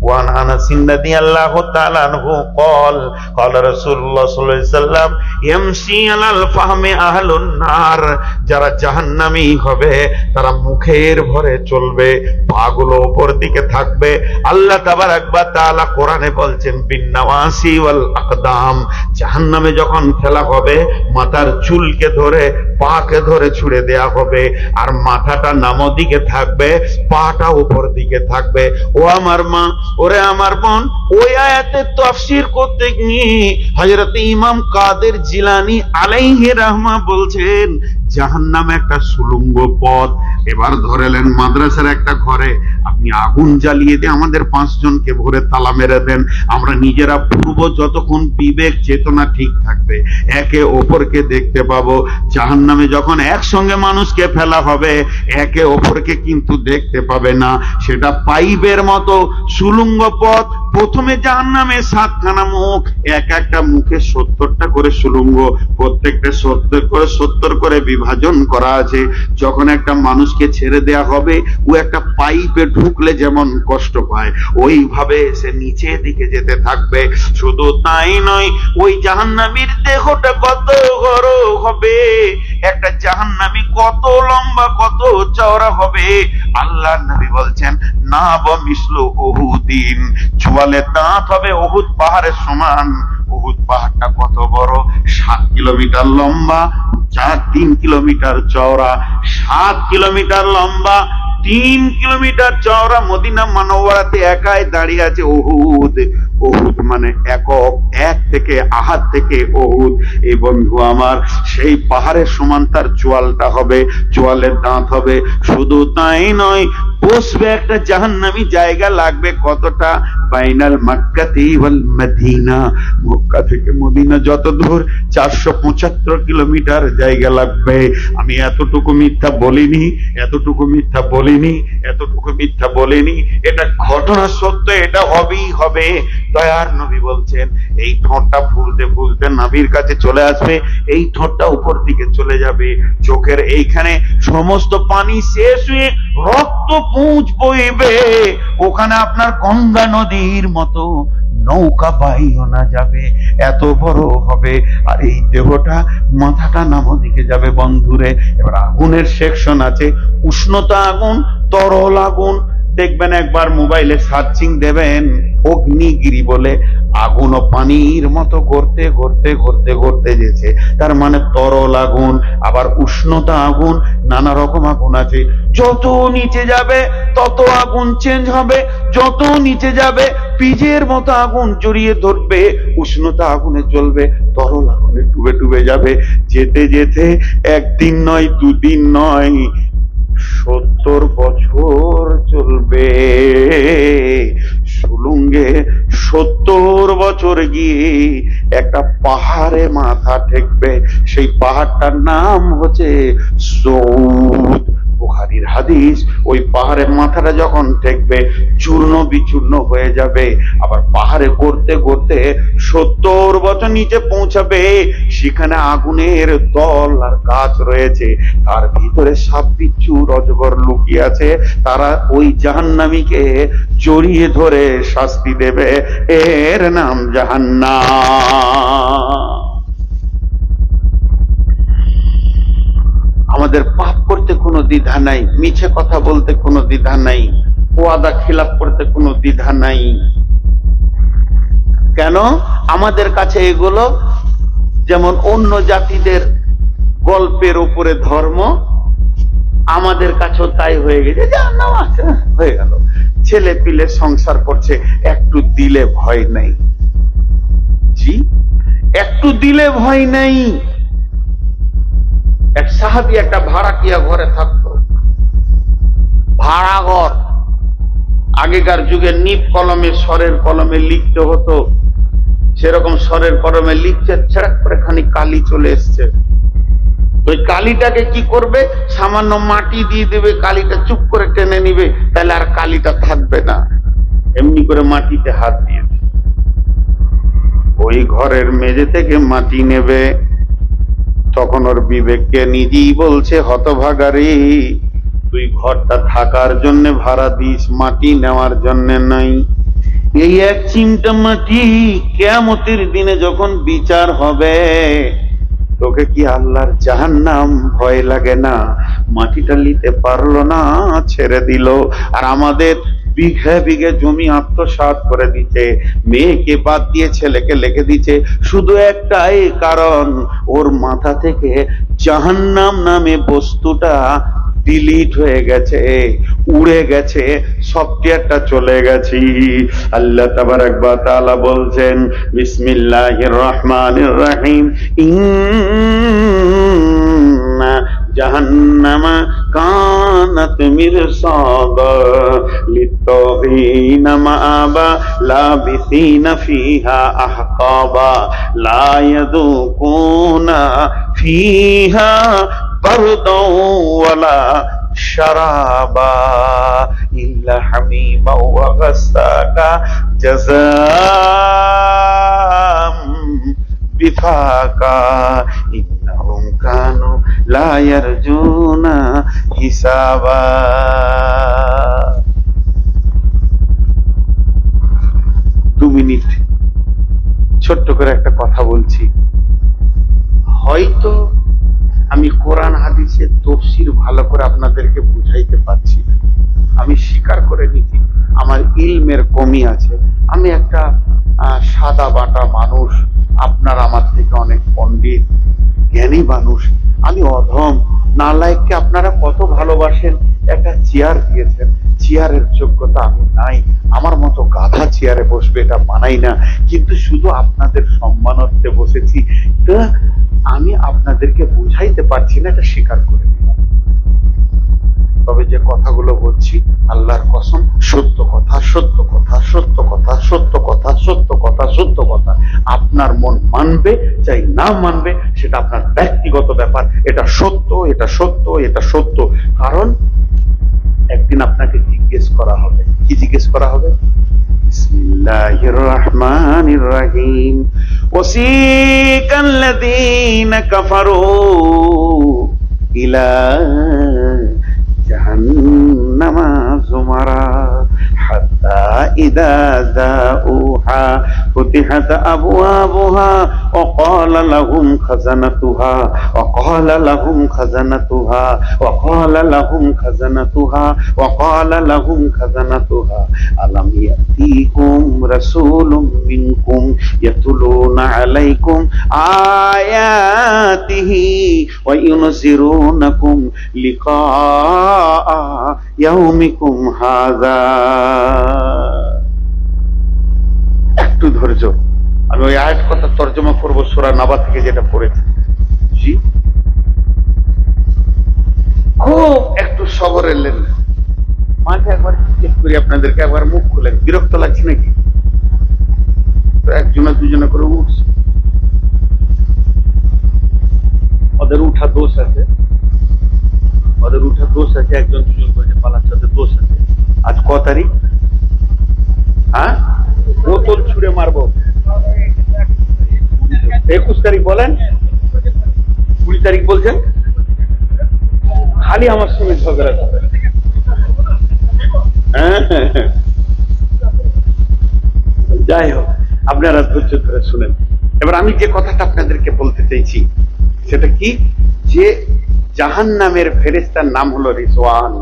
ওয়ান আনাস রাদিয়াল্লাহু তাআলা আনহু قال قال رسول الله صلى الله عليه وسلم يمشي على الفهم اهل النار, যারা জাহান্নামী হবে তারা মুখের ভরে চলবে, পাগুলো উপর দিকে থাকবে। আল্লাহ তাবারক ওয়া তাআলা কোরআনে বলছেন বিন্নাওয়াসি ওয়াল আকদাম, জাহান্নামে যখন ফেলা হবে মাথার চুলকে ধরে পাকে ধরে ছুড়ে দেয়া হবে, আর মাথাটা নামো দিকে থাকবে, পাটা উপর দিকে থাকবে। ও আমার মা, ওরে আমার বোন, ওই আয়াতের তাফসীর করতে গিয়ে হযরত ইমাম কাদের জিলানী আলাইহি রাহমা বলছেন, জাহান্নাম একটা সুলঙ্গ পথ। এবার ধরেলেন মাদ্রাসার একটা ঘরে আপনি আগুন জ্বালিয়ে দিয়ে আমাদের 5 জনকে ভরে তালা মেরে দেন, আমরা নিজেরা পূর্ব যতক্ষণ বিবেক চেতনা ঠিক থাকবে একে অপরকে দেখতে পাবো। জাহান্নামে যখন একসঙ্গে মানুষকে ফেলা হবে একে অপরকে কিন্তু দেখতে পাবে না, সেটা পাইপের মতো সুলঙ্গ পথ। প্রথমে জাহান্নামে 7খানা মুখ, এক একটা মুখে 70টা করে সুলঙ্গ, প্রত্যেকটা 70 করে বিভাজন করা আছে। যখন একটা মানুষকে ছেড়ে দেয়া হবে, ও একটা পাইপে ঢুকলে যেমন কষ্ট পায়, ওইভাবে সে নিচের দিকে যেতে থাকবে। শুধু তাই নয়, ওই জাহান্নামীর দেহটা কত বড় হবে, একটা জাহান্নামী কত লম্বা কত চওড়া হবে। আল্লাহর নবী বলছেন, না বা মিসলু উহুদিন, চোয়ালে দাঁত হবে উহুদ পাহাড়ের সমান। উহুদ পাহাড়টা কত বড়? 7 কিলোমিটার লম্বা, 3 কিলোমিটার চওড়া, 7 কিলোমিটার লম্বা, 3 কিলোমিটার চওড়া। মদিনা মুনাওয়ারাতে একাই দাঁড়িয়ে আছে উহুদ। উহুদ মানে একক, এক থেকে আহাত থেকে উহুদ। এই বন্ধু আমার, সেই পাহাড়ের সমান তার চোয়ালটা হবে, চোয়ালের দাঁত হবে। শুধু তাই নয়, বসবে একটা জাহান্নামী জায়গা লাগবে কতটা? বাইনাল মক্কাতি ওয়াল মদিনা, মক্কা থেকে মদিনা যত দূর 475 কিলোমিটার জায়গা লাগবে। আমি এতটুকু মিথ্যা বলিনি, এতটুকু মিথ্যা বলিনি, এতটুকু মিথ্যা বলিনি, এটা ঘটনা সত্য, এটা হবেই হবে। দয়ার নবী বলছেন, এই ঠোঁটটা ফুলতে ফুলতে নাভির কাছে চলে আসবে, এই ঠোঁটটা উপর দিকে চলে যাবে, চোখের এইখানে সমস্ত পানি শেষ হয়ে রক্ত পুঁজ বইবে, ওখানে আপনার গঙ্গা নদীর মতো নৌকা বাইও না যাবে, এত বড় হবে। আর এই দেহটা, মাথাটা নামো দিকে যাবে বন্ধুরে। এবার আগুনের সেকশন আছে, উষ্ণতা আগুন, তরল আগুন। দেখবেন একবার মোবাইলে সার্চিং দেবেন, অগ্নিগিরি বলে, আগুন ও পানির মতো গড়তে গড়তে গড়তে গড়তে যেছে, তার মানে তরল আগুন। আবার উষ্ণতা আগুন, নানা রকম আগুন আছে। যত নিচে যাবে তত আগুন চেঞ্জ হবে, যত নিচে যাবে পিজের মতো আগুন জড়িয়ে ধরবে, উষ্ণতা আগুনে জ্বলবে, তরল আগুনে ডুবে ডুবে যাবে। যেতে যেতে একদিন নয়, দুদিন নয়, 70 বছর চলবে। সুলুঙ্গে 70 বছর গিয়ে একটা পাহাড়ে মাথা ঠেকবে। সেই পাহাড়টার নাম হচ্ছে সৌদ। বুখারীর হাদিস। ওই পাহাড়ের মাথাটা যখন ঠেকবে চূর্ণ বিচূর্ণ হয়ে যাবে। আবার পাহাড়ে করতে করতে 70 বছর নিচে পৌঁছাবে। সেখানে আগুনের দল আর গাছ রয়েছে, তার ভিতরে সাপ বিচ্ছু অজগর লুকিয়ে আছে। তারা ওই জাহান্নামীকে জড়িয়ে ধরে শাস্তি দেবে। এর নাম জাহান্নাম। আমাদের পাপ করতে কোনো দ্বিধা নাই, মিছে কথা বলতে কোনো দ্বিধা নাই, ওয়াদা খিলাফ করতে কোনো দ্বিধা নাই। কেন? আমাদের কাছে এগুলো যেমন অন্য জাতিদের গল্পের উপরে ধর্ম, আমাদের কাছেও তাই হয়ে গেছে। জাহান্নাম আছে, হয়ে গেল। ছেলে পিলে সংসার করছে, একটু দিলে ভয় নাই। জি, একটু দিলে ভয় নাই। এক সাহাবী একটা ভাড়াটিয়া ঘরে থাকতো, ভাড়া ঘর। আগেকার যুগে নিপ কলমে, স্বরের কলমে লিখতে হতো, সেরকম স্বরের কলমে লিখছে, ছেড়াক করে খানি কালি চলে এসছে। ওই কালিটাকে কি করবে? সামান্য মাটি দিয়ে দেবে, কালিটা চুপ করে টেনে নিবে, তাহলে আর কালিটা থাকবে না। এমনি করে মাটিতে হাত দিয়ে ওই ঘরের মেঝে থেকে মাটি নেবে। তখন ওর বিবেককে নিজেই বলছে, হতভাগারে, তুই ঘরটা থাকার জন্য ভাড়া দিস, মাটি নেওয়ার জন্য নাই। এই এক চিমটা মাটি কিয়ামতের দিনে যখন বিচার হবে, তোকে কি আল্লাহর জাহান্নাম ভয় লাগে না? মাটিটা নিতে পারলো না, ছেড়ে দিল। আর আমাদের বিঘে বিঘে জমি আত্মসাৎ করে দিচ্ছে, মেয়েকে বাদ দিয়ে ছেলেকে লিখে দিচ্ছে, শুধু একটাই কারণ, ওর মাথা থেকে জাহান্নাম নামে বস্তুটা ডিলিট হয়ে গেছে, উড়ে গেছে, সফটওয়্যারটা চলে গেছে। আল্লাহ তাবারাক ওয়া তাআলা বলছেন, বিসমিল্লাহির রহমানির রহিম, ইন্না জাহান্নামা কানাত মিরসাদা লিত্তাগিনা মাআবা লাবিসিনা ফিহা আহকাবা লা ইয়াযুকুনা ফিহা বারদাও ওয়ালা শারাবা ইল্লা হামিমা ওয়া গাসসাকা জাযাম বিফাকা ইন্নাহুম কানু লা ইয়ারজুনা হিসাবা। 2 মিনিট ছোট্ট করে একটা কথা বলছি। হয়তো আমি কোরআন হাদিসের তাফসীর ভালো করে আপনাদেরকে বুঝাইতে পারছি না, আমি স্বীকার করে নিচ্ছি আমার ইলমের কমি আছে। আমি একটা সাদা বাটা মানুষ, আপনার আমার থেকে অনেক পণ্ডিত জ্ঞানী মানুষ। আমি অধম নালায়েককে আপনারা কত ভালোবাসেন, একটা চেয়ার দিয়েছেন, চেয়ারের যোগ্যতা আমি নাই, আমার মতো গাধা চেয়ারে বসবে এটা মানাই না, কিন্তু শুধু আপনাদের সম্মানার্থে বসেছি। তা আমি আপনাদেরকে বুঝাইতে পারছি না, এটা স্বীকার করে নিলাম। তবে যে কথাগুলো বলছি আল্লাহর কসম, সত্য কথা, সত্য কথা, সত্য কথা, সত্য কথা, সত্য কথা, সত্য কথা। আপনার মন মানবে চাই না মানবে সেটা আপনার ব্যক্তিগত ব্যাপার। এটা সত্য, এটা সত্য, এটা সত্য। কারণ একদিন আপনাকে জিজ্ঞেস করা হবে। কি জিজ্ঞেস করা হবে? বিসমিল্লাহির রহমানির রহিম, ওয়াসিকাল্লাযীনা কাফারু ইলা জাহান্নামা যুমারা হাত্তা ইযা যাউহা ফুতিহাত আবওয়াবুহা ওয়া ক্বালা লাহুম খাযানাতুহা ওয়া ক্বালা লাহুম খাযানাতুহা ওয়া ক্বালা লাহুম খাযানাতুহা ওয়া ক্বালা লাহুম খাযানাতুহা আলাম ইয়াতিকুম রাসূলুম মিনকুম ইয়াতুলুনা আলাইকুম আয়াতিহি ওয়া ইউনজিরুনাকুম লিকা ইয়াউমিকুম হাযা। একটু ধৈর্য, আমি ওই আয়াত কথা তর্জমা করবো সূরা নাবা থেকে যেটা পড়েছি। জি, খুব একটু সবরের লেন, মাঠে একবার জিজ্ঞেস করি আপনাদেরকে, একবার মুখ খুলেন, বিরক্ত লাগছে নাকি? একজনে দুজনে করে উঠছে, ওদের উঠা দোষ আছে, ওদের উঠা দোষ আছে, একজন দুজন করে পালাচ্ছে, ওদের দোষ আছে। আজ ক তারিখ? হ্যাঁ, বোতল ছুড়ে মারবো। 21 তারিখ বলেন, 20 তারিখ বলছেন, খালি আমার সঙ্গে ঝগড়া করে। যাই হোক, আপনারা ধৈর্য ধরে শুনেন। এবার আমি যে কথাটা আপনাদেরকে বলতে চাইছি সেটা কি, যে জাহান্নামের ফেরেশতার নাম হলো রিজওয়ান।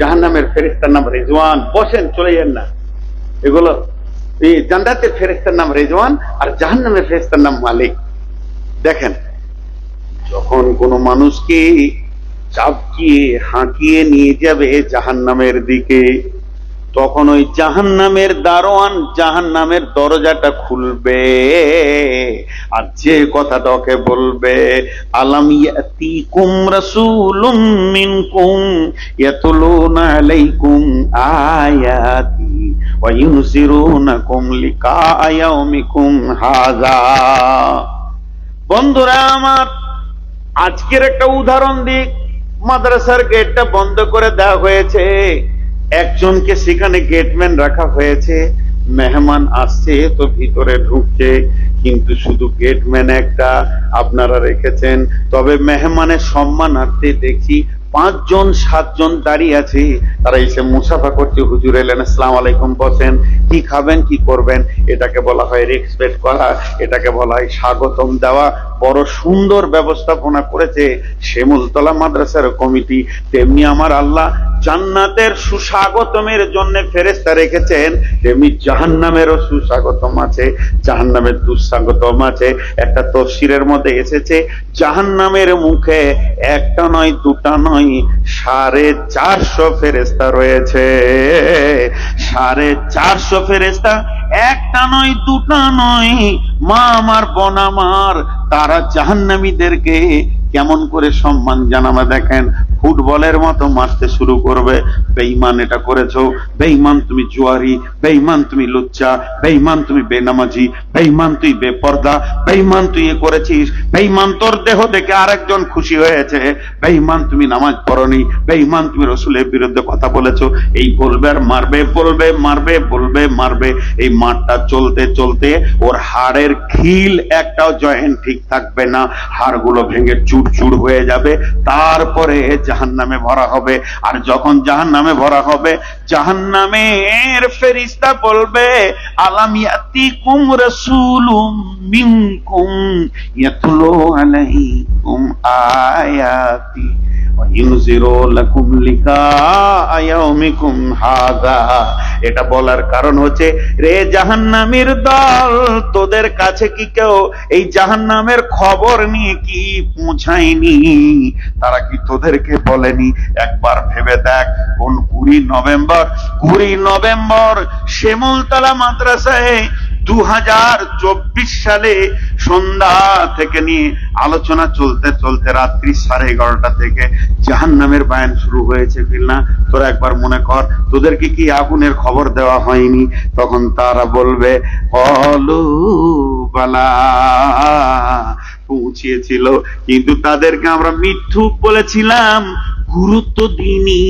জাহান্নামের ফেরেশতার নাম রিজওয়ান। বসেন, চলে যান না। এগুলো এই জান্নাতের ফেরেশতার নাম রিজওয়ান আর জাহান্নামের ফেরেশতার নাম মালিক। দেখেন, যখন কোন মানুষকে চাপকিয়ে হাঁকিয়ে নিয়ে যাবে জাহান্নামের দিকে, তখন ওই জাহান্নামের দারোয়ান জাহান্নামের দরজাটা খুলবে আর যে কথাটা ওকে বলবে, আলাম ইয়াতিকুম রাসূলুম মিনকুম ইয়াতলুনা আলাইকুম আয়াতি ওয়া ইউনজিরুনাকুম লিকা ইয়াউমিকুম হাযা। বন্ধুরা আমার, আজকের একটা উদাহরণ দিক। মাদ্রাসার গেটটা বন্ধ করে দেওয়া হয়েছে, একজনকে সেখানে গেটম্যান রাখা হয়েছে। মেহমান আসছে তো ভিতরে ঢুকছে, কিন্তু শুধু গেটম্যান একটা আপনারা রেখেছেন। তবে মেহমানের সম্মানার্থে দেখছি 5 জন 7 জন দাঁড়িয়ে আছে, তারা এসে মুসাফা করছে। হুজুর এলেন, আসসালামু আলাইকুম, বসেন, কি খাবেন, কি করবেন। এটাকে বলা হয় রেসপেক্ট করা, এটাকে বলা হয় স্বাগতম দেওয়া। বড় সুন্দর ব্যবস্থাপনা করেছে শিমুলতলা মাদ্রাসার কমিটি। তেমনি আমার আল্লাহ জান্নাতের সুস্বাগতমের জন্য ফেরেশতা রেখেছেন, তেমনি জাহান্নামেরও সুস্বাগতম আছে, জাহান্নামের দুঃস্বাগতম আছে। একটা তাফসীরের মধ্যে এসেছে, জাহান্নামের মুখে একটা নয়, দুটা নয়, 450 ফেরেশতা রয়েছে। 450 ফেরেশতা, একটা নয়, দুটা নয়। মা আমার, বোন আমার, তারা জাহান্নামীদেরকে কেমন করে সম্মান জানাবে দেখেন। ফুটবলের মতো মারতে শুরু করবে, বেঈমান এটা করেছো, বেঈমান তুমি জুয়ারি, বেঈমান তুমি লুচ্চা, বেঈমান তুমি বেনামাজি, বেঈমান তুই বেপর্দা, বেঈমান তুই এ করেছিস, বেঈমান তোর দেহ দেখে আরেকজন খুশি হয়েছে, বেঈমান তুমি নামাজ পড়নি, বেঈমান তুমি রাসূলের বিরুদ্ধে কথা বলেছো। এই বলবে আর মারবে, বলবে মারবে, বলবে মারবে। এই মারটা চলতে চলতে ওর হাড়ের খিল একটাও জয়েন্ট ঠিক থাকবে না, হাড়গুলো ভেঙে চুরচুর হয়ে যাবে। তারপরে জাহান্নামে ভরা হবে। আর যখন জাহান্নামে ভরা হবে, জাহান্নামের ফেরেশতা বলবে, আলাম ইয়াতিকুম রাসূলুম মিনকুম ইয়াতলু আলাইকুম আয়াতি ওয়া ইউনজিরু লাকুম লিকা ইয়াউমিকুম হাযা। এটা বলার কারণ হচ্ছে, রে জাহান্নামের দল, তোদের কাছে কি কেউ এই জাহান্নামের খবর নিয়ে কি পৌঁছায়নি? তারা কি তোদেরকে বলেনি? একবার ভেবে দেখ, কোন 20 নভেম্বর শিমুলতলা মাদ্রাসায় 2024 সালে সন্ধ্যা থেকে নিয়ে আলোচনা চলতে চলতে রাত্রি 11:30 থেকে জাহান্নামের বায়ান শুরু হয়েছে কিনা তোরা একবার মনে কর। তোদেরকে কি আগুনের খবর দেওয়া হয়নি? তখন তারা বলবে, অলু বালা, পৌঁছিয়েছিল, কিন্তু তাদেরকে আমরা মিথ্যুক বলেছিলাম, গুরুত্ব দিইনি।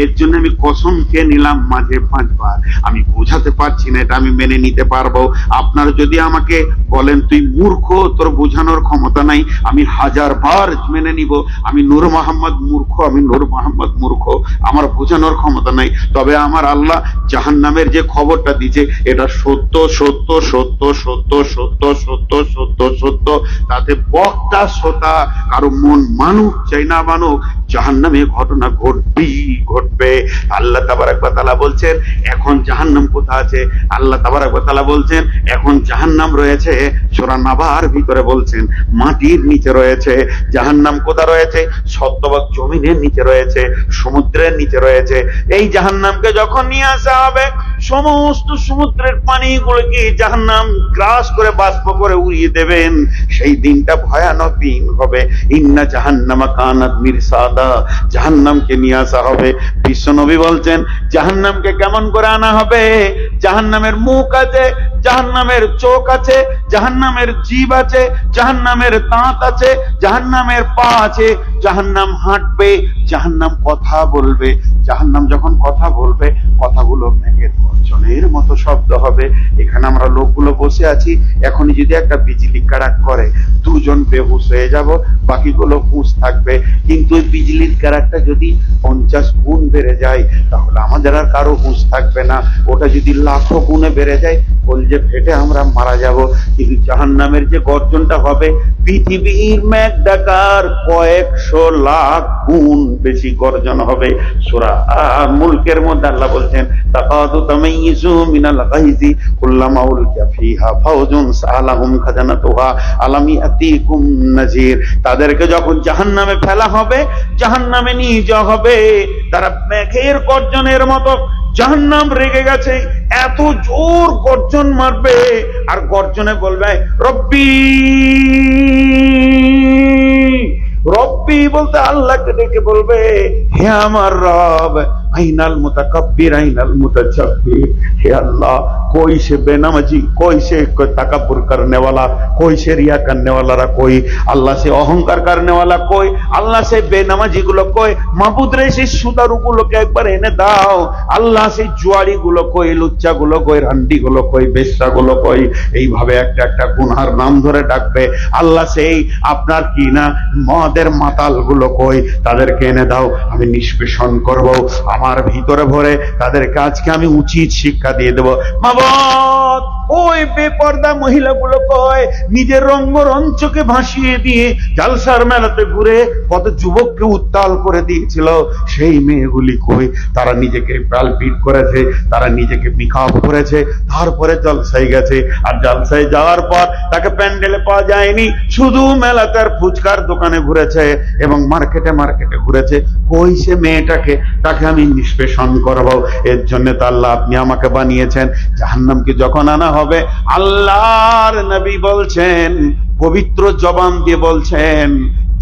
এর জন্য আমি কসম খেয়ে নিলাম মাঝে 5 বার। আমি বোঝাতে পারছি না, এটা আমি মেনে নিতে পারবো। আপনারা যদি আমাকে বলেন তুই মূর্খ, তোর বোঝানোর ক্ষমতা নাই, আমি 1000 বার মেনে নিব। আমি নূর মোহাম্মদ মূর্খ, আমি নূর মোহাম্মদ মূর্খ, আমার বোঝানোর ক্ষমতা নাই। তবে আমার আল্লাহ জাহান্নামের যে খবরটা দিয়েছে এটা সত্য সত্য সত্য সত্য সত্য সত্য সত্য সত্য। তাতে বক্তা শ্রোতা কারো মন মানুক চাই না মানুক, জাহান্নামে ঘটনা ঘটবে। আল্লাহ তাবারক ওয়া তাআলা বলছেন এখন জাহান্নাম কোথায় আছে? আল্লাহ তাবারক ওয়া তাআলা বলছেন এখন জাহান্নাম রয়েছে সূরা নাবার ভিতরে, বলছেন মাটির নিচে রয়েছে। জাহান্নাম কোথায় রয়েছে? শতভাগ জমিনের নিচে রয়েছে, সমুদ্রের নিচে রয়েছে। এই জাহান্নামকে যখন নিয়ে আসা হবে, সমস্ত সমুদ্রের পানিগুলোকে জাহান্নাম গ্রাস করে বাষ্প করে উড়িয়ে দেবেন। সেই দিনটা ভয়ানক দিন হবে। ইন্না জাহান্নামা কানাত মিরসাদা, জাহান্নামকে নিয়ে আসা হবে। বিশ্বনবী বলছেন জাহান্নামকে কেমন করে আনা হবে? জাহান্নামের মুখ আছে, জাহান্নামের চোখ আছে, জাহান্নামের জিভ আছে, জাহান্নামের দাঁত আছে, জাহান্নামের পা আছে। জাহান্নাম হাঁটবে, জাহান্নাম কথা বলবে। জাহান্নাম যখন কথা বলবে, কথাগুলো মেঘের গর্জনের মতো শব্দ হবে। এখানে আমরা লোকগুলো বসে আছি, এখনই যদি একটা বিজলি কাড়াক করে, দুজন বেহুশ হয়ে যাব, বাকিগুলো হুঁশ থাকবে। কিন্তু ওই বিজলির কাড়াকটা যদি 50 গুণ বেড়ে যায়, তাহলে আমাদের আর কারো হুঁশ থাকবে না। ওটা যদি লাখো গুণে বেড়ে যায়, কলজে ফেটে আমরা মারা যাব। কিন্তু জাহান্নামের যে গর্জনটা হবে, পৃথিবীর মেঘ ডাকার কয়েকশো লাখ গুণ বেশি গর্জন হবে। সূরা মুলকের মধ্যে আল্লাহ বলছেন তাকাদু তামাইয়িজু মিনাল গাইজি কুল্লামা উলকিয়া ফিহা ফাওজুন সালাহুম খাজানাতুহা আলাম ইয়াতিকুম নাযির। তাদেরকে যখন জাহান্নামে ফেলা হবে, জাহান্নামে নিয়ে যাওয়া হবে, তারা মেঘের গর্জনের মতো, জাহান্নাম রেগে গেছে, এত জোর গর্জন মারবে আর গর্জনে বলবে রব্বি রব্বি, বলতে আল্লাহকে ডেকে বলবে হে আমার রব, আইনাল মুতাকাব্বির আইনাল মুতাজাব্বির। हे अल्लाह, कोई से बेनमाजी, कोई से तकब्बुर करने वाला, कोई से रिया करने वाला, कोई अल्लाह से अहंकार करने वाला, कोई अल्लाह से बेनमाजी गुलो, कोई माबूद रे से सुदारु गुलो के एक बार एने दाओ। अल्लाह से जुआड़ी गुलो कोई, लुच्चा गुलो कोई, रंडी गुलो कोई, बेश्या गुलो कोई, এইভাবে একটা একটা গুনার নাম ধরে ডাকবে। আল্লাহ সেই আপনার কি না মদের মাতাল গুলো কই, তাদেরকে এনে দাও, আমি নিষ্পেষণ করব, আমার ভিতরে ভরে তাদেরকে আজকে আমি উচিত শিক্ষা দিয়ে দেব। মাবদ, ওই বেপর্দা মহিলাগুলো কয়, নিজের রঙ্গরঞ্চকে ভাসিয়ে দিয়ে জালসার মেলাতে ঘুরে কত যুবককে উত্তাল করে দিয়েছিল, সেই মেয়েগুলি কই? তারা নিজেকে ব্রালপিট করেছে, তারা নিজেকে মেকআপ করেছে, তারপরে জলসায় গেছে। আর জলসায় যাওয়ার পর তাকে প্যান্ডেলে পাওয়া যায়নি, শুধু মেলাতে আর ফুচকার দোকানে ঘুরেছে এবং মার্কেটে মার্কেটে ঘুরেছে। কই সে মেয়েটাকে? তাকে আমি নিষ্পেষণ করব। এর জন্য তো আল্লাহ আপনি আমাকে বানিয়েছেন। জাহান্নামকে যখন আনা হবে, আল্লাহর নবী বলছেন, পবিত্র জবান দিয়ে বলছেন,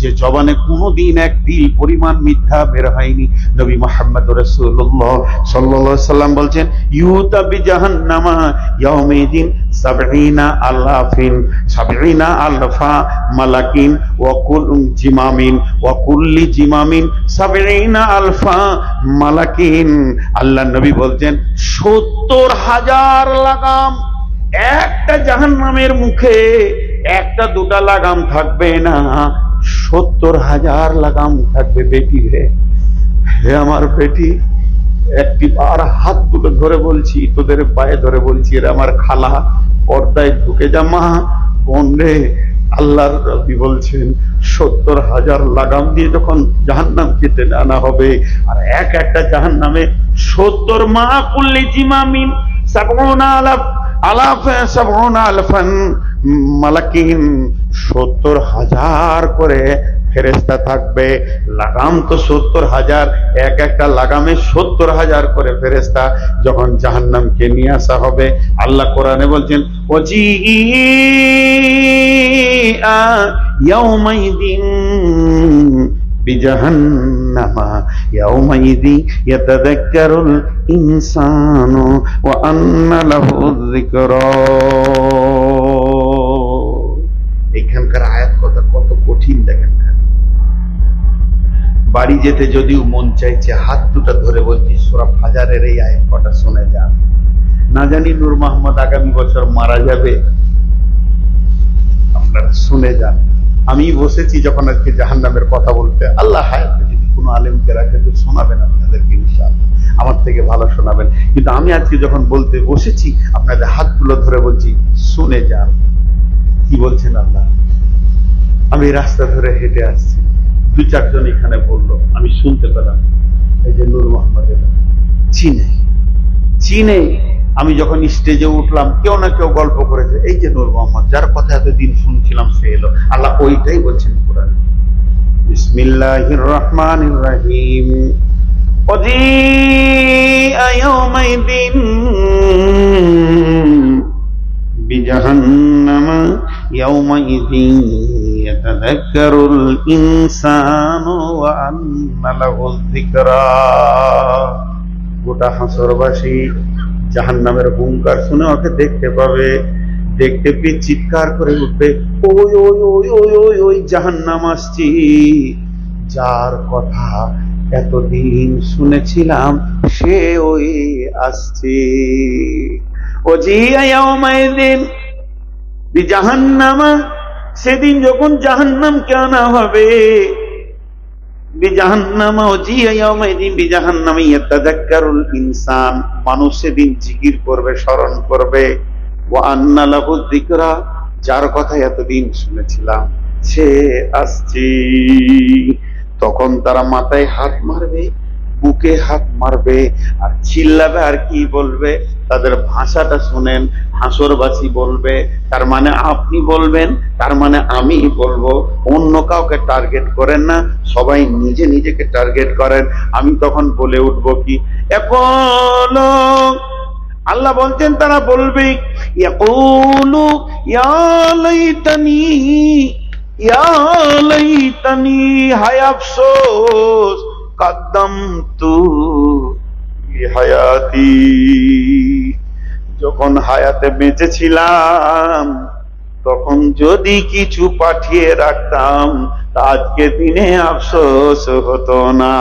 যে জবানে কোনোদিন এক তিল পরিমাণ মিথ্যা বের হয়নি। নবী মুহাম্মদ রাসূলুল্লাহ সাল্লাল্লাহু আলাইহি সাল্লাম বলছেন ইউতা বিজাহান্নামা ইয়াউমিদিন 70 আলফা মালাকিন ওয়া কুল জিমামিন ওয়া কুল্লি জিমামিন 70 আলফা মালাকিন। আল্লাহ নবী বলছেন 70,000 লাগাম একটা জাহান্নামের মুখে, একটা দুটা লাগাম থাকবে না, 70,000 লাগাম থাকবে। বেটি রে, হে আমার বেটি, একটি বার হাত দুটো ধরে বলছি, তোদের পায়ে ধরে বলছি, এরা আমার খালা, পর্দায় ঢুকে যা মা। বোন রে, আল্লাহর নবী বলছেন 70,000 লাগাম দিয়ে যখন জাহান্নামকে টেনে আনা হবে, আর এক একটা জাহান্নামে 70 মা কুল্লি জিমামিন 70 আলফান মালাকিন, 70,000 করে ফেরেশতা থাকবে। লাগাম তো 70,000, এক একটা লাগামে 70,000 করে ফেরেশতা। যখন জাহান্নামকে নিয়ে আসা হবে, আল্লাহ কোরআনে বলছেন ওয়াজিআ ইয়াউমাইদিন বিজাহান্নামা ইয়াউমাইদি ইয়াতাযাক্কারুল ইনসানু ওয়া আন্না লাহু যিকরা। এখানকার আয়াত কথা কত কঠিন দেখেন। বাড়ি যেতে যদিও মন চাইছে, হাত দুটা ধরে বলছি সূরা ফাজারের এই আয়াত কটা শুনে যান। না জানি নূর মোহাম্মদ আগামী বছর মারা যাবে, আপনারা শুনে যান। আমি বসেছি যখন আজকে জাহান্নামের কথা বলতে, আল্লাহ হায়াতে যদি কোনো আলেমকে রাখে তো শোনাবেন আপনাদেরকে ইনশাআল্লাহ, আমার থেকে ভালো শোনাবেন। কিন্তু আমি আজকে যখন বলতে বসেছি, আপনাদের হাতগুলো ধরে বলছি শুনে যান কি বলছেন আল্লাহ। আমি রাস্তা ধরে হেঁটে আসছি, দু চারজন এখানে বলল, আমি শুনতে পেলাম, এই যে নূর মোহাম্মদের চিনে চিনে। আমি যখন স্টেজে উঠলাম, কেউ না কেউ গল্প করেছে, এই যে নূর মোহাম্মদ, যার কথা এতদিন শুনছিলাম সে এলো। আল্লাহ ওইটাই বলছেন কোরআনে, বিসমিল্লাহির রহমানির রহিম। وجيء يومئذ بجهنم يومئذ يتذكر الإنسان وأنى له الذكرى। গোটা হাসরবাসী জাহান্নামের হুঙ্কার শুনে ওকে দেখতে পাবে, দেখতে পেয়ে চিৎকার করে উঠবে, ওই ওই ওই ওই ওই ওই জাহান্নাম আসছি, যার কথা এতদিন শুনেছিলাম সে ওই আসছে। ওজিয়া ইয়াউমাইযিন বিজাহান্নামা, সেদিন যখন জাহান্নামকে আনা হবে, বিজাহান্নামা ওজিয়া ইয়াউমাইযিন বিজাহান্নামা ইয়াতাযাক্কারুল ইনসান, মানুষ সেদিন জিকির করবে, স্মরণ করবে, ওয়া আন্না লাহু যিকরা, যার কথা এতদিন শুনেছিলাম সে আসছে। তখন তারা মাথায় হাত মারবে, বুকে হাত মারবে, আর চিল্লাবে, আর কি বলবে, তাদের ভাষাটা শুনেন। হাসরবাসী বলবে, তার মানে আপনি বলবেন, তার মানে আমি বলবো, অন্য কাউকে টার্গেট করেন না, সবাই নিজে নিজেকে টার্গেট করেন। আমি তখন বলে উঠবো কি, একালো, আল্লাহ বলছেন তারা বলবে, ইয়াকুলু ইয়া লাইতানি, ইয়া লাইতানি, হায় আফসোস, কদ্দামতু লিহায়াতি, যখন হায়াতে বেঁচে ছিলাম তখন যদি কিছু পাঠিয়ে রাখতাম আজকে দিনে আফসোস হতো না।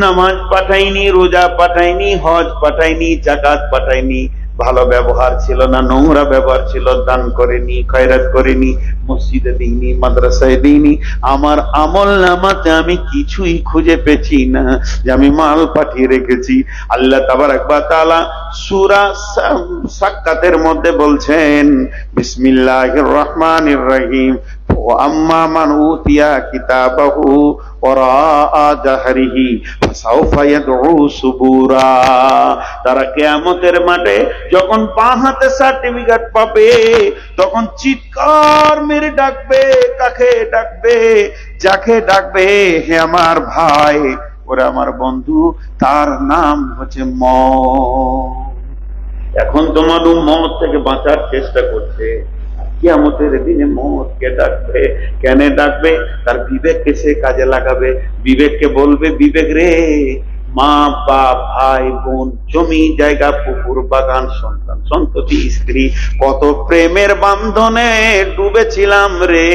নামাজ পাঠাইনি, রোজা পাঠাইনি, হজ পাঠাইনি, যাকাত পাঠাইনি, ভালো ব্যবহার ছিল না, নোংরা ব্যবহার ছিল, দান করেনি, খয়রাত করেনি, মসজিদে দিইনি, মাদ্রাসায় দিইনি, আমার আমল নামাতে আমি কিছুই খুঁজে পেছি না যে আমি মাল পাঠিয়ে রেখেছি। আল্লাহ তাবারাক ওয়া তাআলা সূরা সাক্কাতের মধ্যে বলছেন, বিসমিল্লাহির রহমানির রহিম, ওয়া আম্মা মান উতিয়া কিতাবাহু ওয়ারাআ যাহরিহি ফাসাউফা ইয়াদউ সুবুরা। তারা কিয়ামতের মাঠে যখন বাঁ হাতে সার্টিফিকেট পাবে তখন চিৎকার মেরে ডাকবে, কাকে ডাকবে, যাকে ডাকবে, হে আমার ভাই, ওরে আমার বন্ধু, তার নাম হচ্ছে মওত। এখন তোমার মওত থেকে বাঁচার চেষ্টা করছে। কিয়ামতের দিনে মওতকে ডাকবে, কেন ডাকবে? তার বিবেককে সে কাজে লাগাবে। বিবেককে বলবে, বিবেক রে, মা বাপ, ভাই বোন, জমি জায়গা, পুকুর বাগান, সন্তান সন্ততি, স্ত্রী, কত প্রেমের বান্ধনে ডুবেছিলাম রে।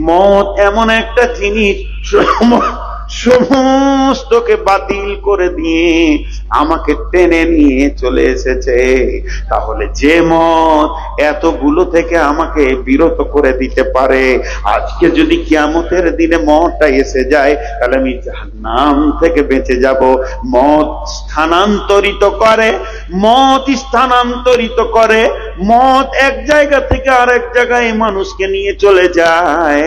মওত এমন একটা জিনিস সমস্তকে বাতিল করে দিয়ে আমাকে টেনে নিয়ে চলে এসেছে। তাহলে যে মত এতগুলো থেকে আমাকে বিরত করে দিতে পারে, আজকে যদি কিয়ামতের দিনে মতটা এসে যায় তাহলে আমি জাহান্নাম থেকে বেঁচে যাব। মত স্থানান্তরিত করে, মত স্থানান্তরিত করে, মত এক জায়গা থেকে আরেক জায়গায় মানুষকে নিয়ে চলে যায়।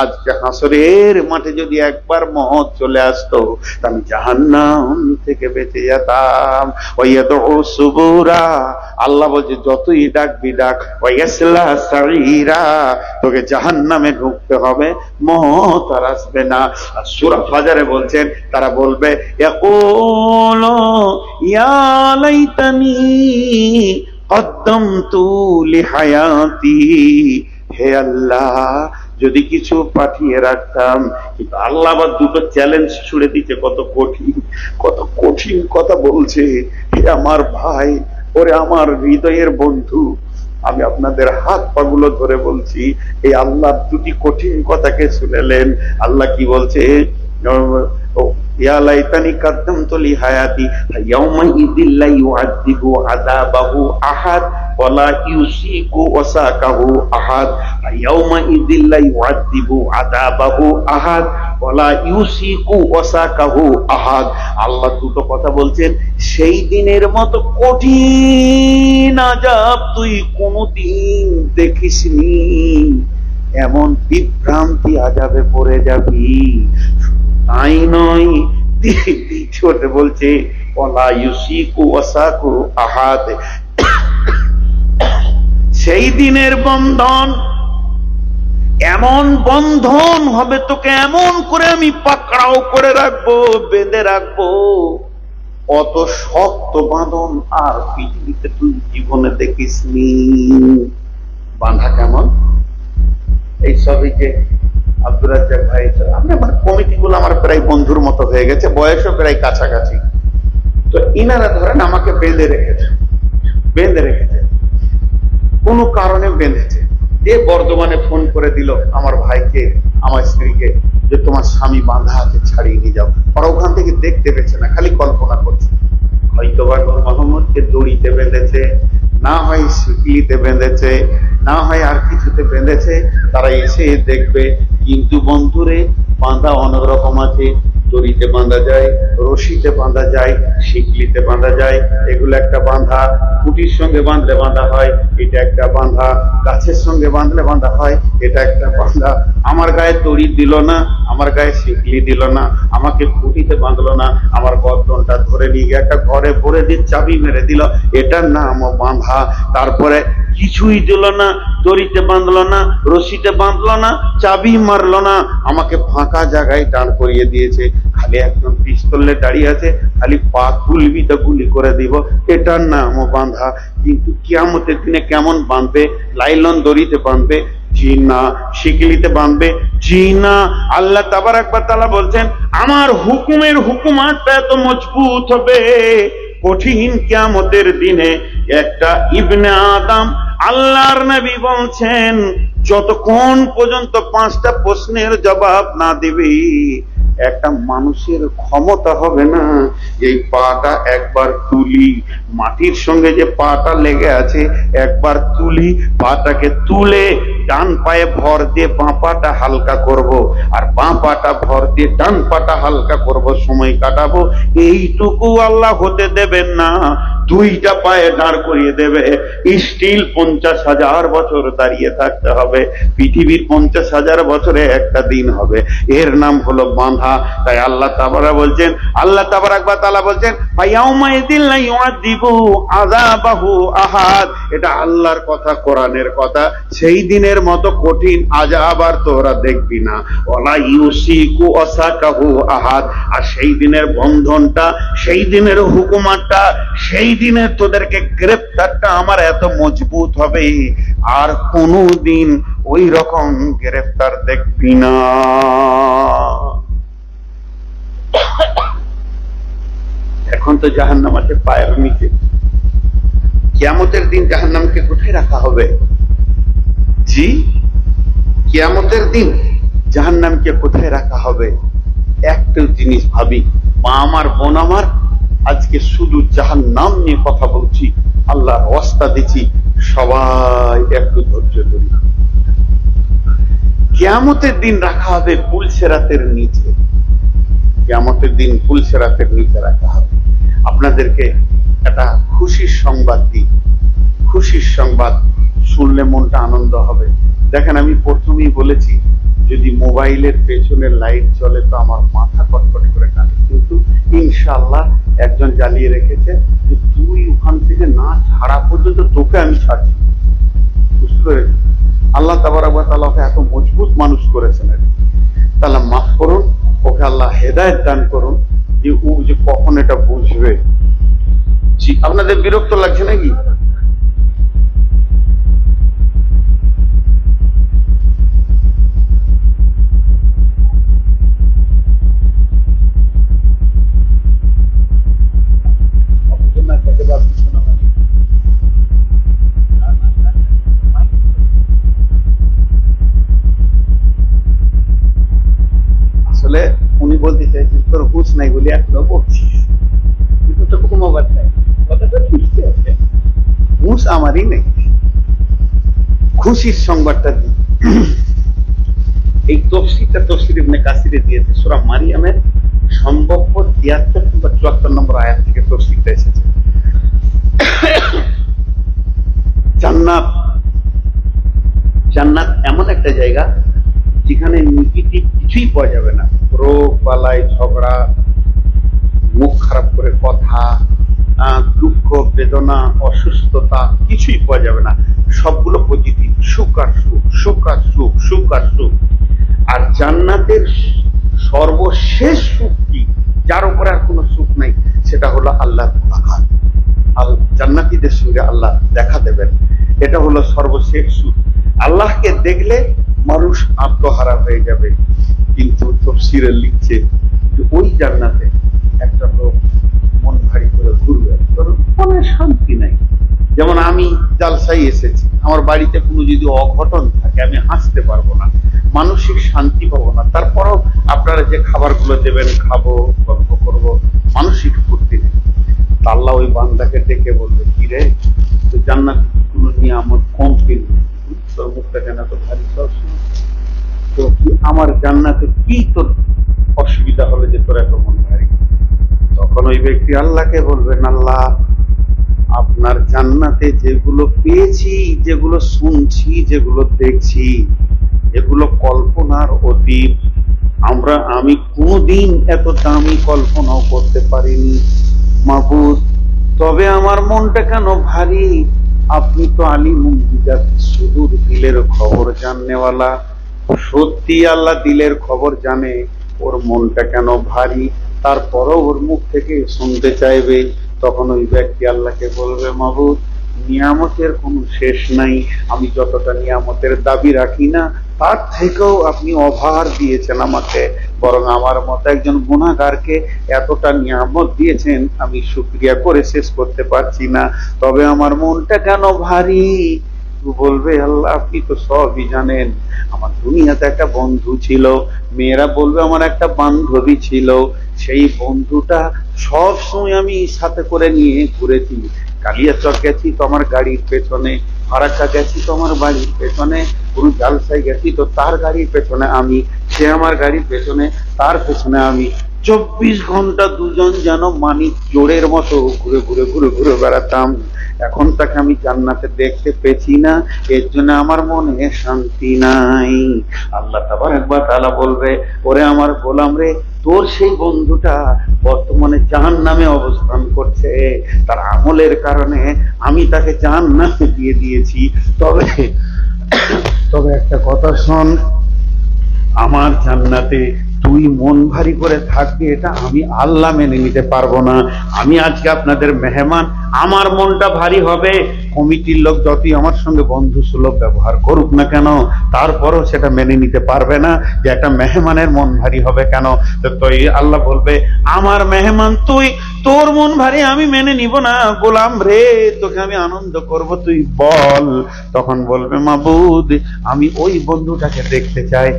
আজকে হাসরের মাঠে যদি একবার মওত চলে আসতো আমি জাহান্নাম থেকে বেঁচে যেতাম। ওয়াইয়াদউ সুবুরা, আল্লাহ বলছে যতই ডাকবি ডাক, ওয়াইয়াসলা সাঈরা, তোকে জাহান্নামে ঢুকতে হবে, মওত আর আসবে না। আর সূরা ফাজরে বলছেন তারা বলবে, ইয়াকুলু ইয়া লাইতানি কদ্দামতু লিহায়াতি, হে আল্লাহ যদি কিছু পাঠিয়ে রাখতাম। কিন্তু আল্লাহ আবার দুটো চ্যালেঞ্জ ছুড়ে দিচ্ছে, কত কঠিন, কত কঠিন কথা বলছে। হে আমার ভাই, ওরে আমার হৃদয়ের বন্ধু, আমি আপনাদের হাত পাগুলো ধরে বলছি, এই আল্লাহর দুটি কঠিন কথাকে শুনেলেন। আল্লাহ কি বলছে, ইয়া লাইতানি কদ্দামতু লিহায়াতি ইয়াউমাইযিল লা ইউআযযিবু আযাবাহু আহাদ ওয়া লা ইউসিকু ওয়াসাকাহু আহাদ, ইয়াউমাইযিল লা ইউআযযিবু আযাবাহু আহাদ ওয়া লা ইউসিকু ওয়াসাকাহু আহাদ। আল্লাহ দুটো কথা বলছেন, সেই দিনের মতো কঠিন আযাব তুই কোনদিন দেখিসনি। এমন বিভ্রান্তি আযাবে পড়ে যাবি। তাই নয়, দ্বিতীয়তে বলছে ওয়ালা ইউসিকু ওয়াসাকু আহাদ, সেই দিনের বন্ধন এমন বন্ধন হবে, তোকে এমন করে আমি পাকড়াও করে রাখবো, বেঁধে রাখবো, অত শক্ত বাঁধন আর পৃথিবীতে তুই জীবনে দেখিসনি। বাঁধা কেমন? এই সবই যে আব্দুর রাজ্জাক ভাই, আমরা কমিটি গুলো আমার প্রায় বন্ধুর মতো হয়ে গেছে, বয়সও প্রায় কাছাকাছি। তো ইনারা ধরেন আমাকে বেঁধে রেখেছে, কোনো কারণে বেঁধেছে। এ বর্ধমানে ফোন করে দিল আমার ভাইকে, আমার স্ত্রীকে, যে তোমার স্বামী বাঁধা আছে, ছাড়িয়ে নিয়ে যাও। ওরা ওখান থেকে দেখতে পেয়েছে না, খালি কল্পনা করছে। হয়তো বা নূর মোহাম্মদকে দড়িতে বেঁধেছে, না হয় শিকলিতে বেঁধেছে, না হয় আর কিছুতে বেঁধেছে, তারা এসে দেখবে। কিন্তু বন্ধুরে, বাঁধা অনেক রকম আছে। দড়িতে বাঁধা যায়, রশিতে বাঁধা যায়, শিকলিতে বাঁধা যায়, এগুলো একটা বাঁধা। খুঁটির সঙ্গে বাঁধলে বাঁধা হয়, এটা একটা বাঁধা। গাছের সঙ্গে বাঁধলে বাঁধা হয়, এটা একটা বাঁধা। আমার গায়ে দড়ি দিল না, আমার গায়ে শিকলি দিল না, আমাকে খুঁটিতে বাঁধলো না, আমার গর্দনটা ধরে নিয়ে গিয়ে একটা ঘরে ভরে দিয়ে চাবি মেরে দিল, এটার নাম বাঁধা। তারপরে কিছুই দিল না, দড়িতে বাঁধলো না, রশিতে বাঁধলো না, চাবি মারলো না, আমাকে ফাঁকা জায়গায় দাঁড় করিয়ে দিয়েছে। খালি একজন পিস্তলে দাঁড়িয়ে আছে, খালি পা তুলবি তো গুলি করে দিব, এটার নাম বাঁধা। কিন্তু কিয়ামতের দিনে কেমন বাঁধবে? লাইলন দড়িতে বাঁধবে? জি না। শিকলিতে বাঁধবে? জি না। আল্লাহ তাবারাক ওয়া তাআলা বলছেন, আমার হুকুমের হুকুমাতটা এত মজবুত হবে, কঠিন কিয়ামতের দিনে একটা ইবনে আদম, আল্লাহর নবী বলছেন, যতক্ষণ পর্যন্ত 5টা প্রশ্নের জবাব না দিবি, একটা মানুষের ক্ষমতা হবে না এই পাটা একবার তুলি, মাটির সঙ্গে যে পাটা লেগে আছে একবার তুলি, পাটাকে তুলে ডান পায়ে ভর দিয়ে বাঁ পাটা হালকা করব, আর বাঁ পাটা ভর দিয়ে ডান পাটা হালকা করব, সময় কাটাবো, এইটুকু আল্লাহ হতে দেবেন না। 2টা পায়ে দাঁড় করিয়ে দেবে। স্টিল 50,000 বছর দাঁড়িয়ে থাকতে হবে। পৃথিবীর 50,000 বছরে একটা দিন হবে, এর নাম হলো বাঁধা। তাই আল্লাহ তাবারা বলছেন, আল্লাহ তাবারাক ওয়া তাআলা বলছেন, ফায়াউমা ইযিল লা ইউআযিবু আযাবাহু আহাদ। এটা আল্লাহর কথা, কোরআনের কথা। সেই দিনের মতো কঠিন আযাব আর তোরা দেখবি না। ওয়ালা ইউসিকু ওয়াসাকাহু আহাদ। আর সেই দিনের বন্ধনটা, সেই দিনের হুকুমাতটা, সেই দিনে তোদেরকে গ্রেফতারটা আমার এত মজবুত হবে, আর কোনদিন ওই রকম গ্রেফতার দেখবি না। এখন তো জাহান্নাম আছে পায়ের নিচে। কিয়ামতের দিন জাহান্নামকে কোথায় রাখা হবে? জি, কিয়ামতের দিন জাহান্নামকে কোথায় রাখা হবে? একটা জিনিস ভাবি, মা আমার, বোন আমার, আজকে শুধু জাহান্নাম নিয়ে কথা বলছি, আল্লাহর ওয়াস্তা দিচ্ছি, সবাই একটু ধৈর্য ধরি। কিয়ামতের দিন রাখা হবে পুলসেরাতের নিচে। কিয়ামতের দিন পুলসেরাতের নিচে রাখা হবে। আপনাদেরকে একটা খুশির সংবাদ দিই। খুশির সংবাদ শুনলে মনটা আনন্দ হবে। দেখেন, আমি প্রথমেই বলেছি, যদি মোবাইলের পেছনের লাইট জ্বলে তো আমার মাথা কটকট করে কাটে, কিন্তু ইনশাআল্লাহ একজন জ্বালিয়ে রেখেছে যে তুই ওখান থেকে না ছাড়া পর্যন্ত তোকে আমি ছাড়ছি। বুঝতে পেরেছি? আল্লাহ তাবারাক ওয়া তাআলা ওকে এত মজবুত মানুষ করেছেন, তাহলে মাফ করুন, ওকে আল্লাহ হেদায়েত দান করুন যে ও যে কখন এটা বুঝবে। জি, আপনাদের বিরক্ত লাগছে নাকি? আসলে উনি বলতে চাইছেন তোর হুঁশ নাই বলে এখনো বলছিস, কিন্তু তো ঘুমাবার চাই, কথাটা বুঝতে হবে, হুঁশ আমারই নেই। খুশির সংবাদটা দিই। এই তফসিরটা তাফসীর ইবনে কাসিরে দিয়েছে, সূরা মারিয়ামের সম্ভবত 73 কিংবা 74 নম্বর আয়াত থেকে তফসিরটা এসেছে। জান্নাত, জান্নাত এমন একটা জায়গা যেখানে নেগেটিভ কিছুই পাওয়া যাবে না, রোগ বালাই ঝগড়া, মুখ খারাপ করে কথা, দুঃখ বেদনা অসুস্থতা কিছুই পাওয়া যাবে না, সবগুলো পজিটিভ, সুখ আর সুখ, সুখ আর সুখ, সুখ আর সুখ। আর জান্নাতের সর্বশেষ সুখ কি, যার উপরে আর কোনো সুখ নাই, সেটা হলো আল্লাহর মুলাকাত। জান্নাতীদের সঙ্গে আল্লাহ দেখা দেবেন, এটা হলো সর্বশেষ সুখ। আল্লাহকে দেখলে মানুষ আত্মহারা হয়ে যাবে। কিন্তু তাফসীরে লিখছে যে ওই জান্নাতে একটা লোক মন ভারী করে ঘুরবে, মনে শান্তি নাই। যেমন আমি জালসায় এসেছি, আমার বাড়িতে কোনো যদি অঘটন থাকে আমি হাসতে পারবো না, মানসিক শান্তি পাবো না। তারপরও আপনারা যে খাবারগুলো দেবেন খাবো, গল্প করবো, মানসিক ফুর্তি নেই। আল্লাহ ওই বান্দাকে ডেকে বলবে, কি রে জান্নাত কোনো নিয়ামত কম কিনবে, তোর মুখটা কেন তো ভারী, তো কি আমার জান্নাতে কি তোর অসুবিধা হলো যে তোর এত মন ভারী? তখন ওই ব্যক্তি আল্লাহকে বলবেন, আল্লাহ আপনার জান্নাতে যেগুলো পেয়েছি, যেগুলো শুনছি, যেগুলো দেখছি, এগুলো কল্পনার অতীত। আমি কোনদিন এত দামি কল্পনাও করতে পারিনি মাবুদ। তবে আমার মনটা কেন ভারী? আপনি তো আলিমুন বিযাতি সুদূর, দিলের খবর জাননেওয়ালা। সত্যি আল্লাহ দিলের খবর জানে, ওর মনটা কেন ভারী, তারপরও ওর মুখ থেকে শুনতে চাইবে। তখন ওই ব্যক্তি আল্লাহকে বলবে, মাবুদ নিয়ামতের কোনো শেষ নাই, আমি যতটা নিয়ামতের দাবি রাখি না তার থেকেও আপনি ওভার দিয়েছেন আমাকে, বরং আমার মতো একজন গুনাহগারকে এতটা নিয়ামত দিয়েছেন আমি শুকরিয়া করে শেষ করতে পারছি না, তবে আমার মনটা কেন ভারী? বলবে, আল্লাহ আপনি তো সবই জানেন, আমার দুনিয়াতে একটা বন্ধু ছিল, মেয়েরা বলবে আমার একটা বান্ধবী ছিল, সেই বন্ধুটা সব সময় আমি সাথে করে নিয়ে ঘুরেছি। কালিয়াচক গেছি তো আমার গাড়ির পেছনে, ফারাক্কা গেছি তো আমার বাড়ির পেছনে, পুরো জালসায় গেছি তো তার গাড়ির পেছনে আমি, সে আমার গাড়ির পেছনে, তার পেছনে আমি। 24 ঘন্টা দুজন যেন মানিক জোড়ের মতো ঘুরে ঘুরে ঘুরে ঘুরে বেড়াতাম। এখন তাকে আমি জান্নাতে দেখতে পেছি না, এর জন্য আমার মনে শান্তি নাই। আল্লাহ তাবারক ওয়া তাআলা বলবে, ওরে আমার গোলাম রে, তোর সেই বন্ধুটা বর্তমানে জাহান্নামে অবস্থান করছে, তার আমলের কারণে আমি তাকে জাহান্নামে দিয়ে দিয়েছি। তবে একটা কথা শোন, আমার জান্নাতে তুই মন ভারী করে থাকবি, এটা আমি আল্লাহ মেনে নিতে পারবো না। আমি আজকে আপনাদের মেহমান, আমার মনটা ভারী হবে। কমিটির লোক যতই আমার সঙ্গে বন্ধু সুলভ ব্যবহার করুক না কেন, তারপরও সেটা মেনে নিতে পারবে না যে একটা মেহমানের মন ভারী হবে কেন। তো আল্লাহ বলবে, আমার মেহমান তুই, তোর মন ভারী আমি মেনে নিব না। গোলাম রে, তোকে আমি আনন্দ করব, তুই বল। তখন বলবে, মাবুদ আমি ওই বন্ধুটাকে দেখতে চাই।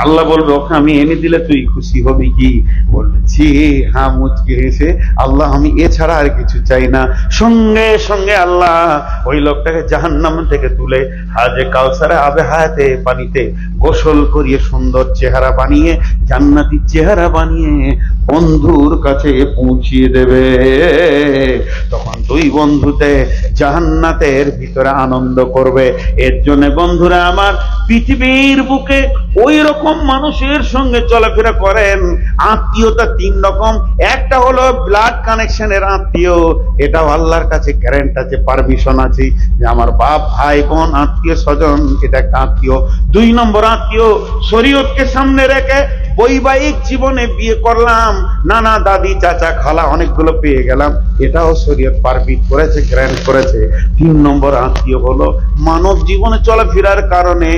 আল্লাহ বলবে, ওকে আমি এনে দিলে তুই খুশি হবি কি? বলছি হ্যাঁ মুচকি হেসে, আল্লাহ আমি এছাড়া আর কিছু চাই না। সঙ্গে সঙ্গে আল্লাহ ওই লোকটাকে জাহান্নাম থেকে তুলে হাজে কাউসারে আবে হায়াতে পানিতে গোসল করিয়ে সুন্দর চেহারা বানিয়ে, জান্নাতি চেহারা বানিয়ে বন্ধুর কাছে পৌঁছিয়ে দেবে। তখন দুই বন্ধুতে জান্নাতের ভিতরে আনন্দ করবে। এর জন্য বন্ধুরা আমার, পৃথিবীর বুকে ওই রকম মানুষের সঙ্গে চলাফেরা করেন। আত্মীয়তা 3 রকম, একটা হলো ব্লাড কানেকশনের আত্মীয়, এটাও আল্লাহর কাছে গ্যারান্টি আছে, পারমিশন আছে যে আমার বাপ ভাই বোন আত্মীয় স্বজন, এটা একটা আত্মীয়। 2 নম্বর আত্মীয় শরীয়তকে সামনে রেখে বৈবাহিক জীবনে বিয়ে করলাম, নানা দাদি চাচা খালা অনেকগুলো পেয়ে গেলাম, এটাও শরীয়ত পারমিট করেছে, গ্র্যান্ট করেছে। 3 নম্বর আত্মীয় হলো মানব জীবনে চলাফেরার কারণে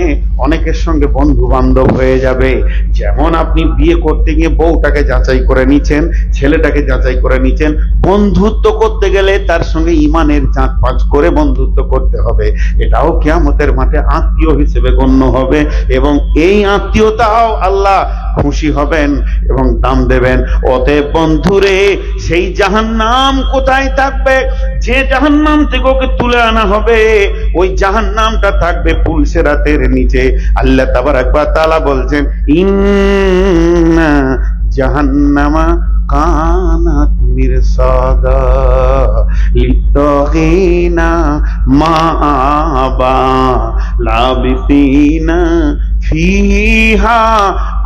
অনেকের সঙ্গে বন্ধু বান্ধব হয়ে যাবে। যেমন আপনি বিয়ে করতে গিয়ে বউটাকে যাচাই করে নিচ্ছেন, ছেলেটাকে যাচাই করে নিচ্ছেন, বন্ধুত্ব করতে গেলে তার সঙ্গে ইমানের যাঁচ পাঁচ করে বন্ধুত্ব করতে হবে। এটাও কিয়ামতের মাঠে আত্মীয় হিসেবে গণ্য হবে, এবং এই আত্মীয়তাও আল্লাহ খুশি হবেন এবং দাম দেবেন। অতএব বন্ধুরে, সেই জাহান্নাম কোথায় থাকবে? যে জাহান্নাম থেকে ওকে তুলে আনা হবে, ওই জাহান্নামটা থাকবে পুলসিরাতের নিচে। আল্লাহ তাবারক ওয়া তাআলা বলছেন, ইন্না জাহান্নামা কানাত মিরসাদা লিত্তাগিনা মাআবা লাবিসিনা ফিহা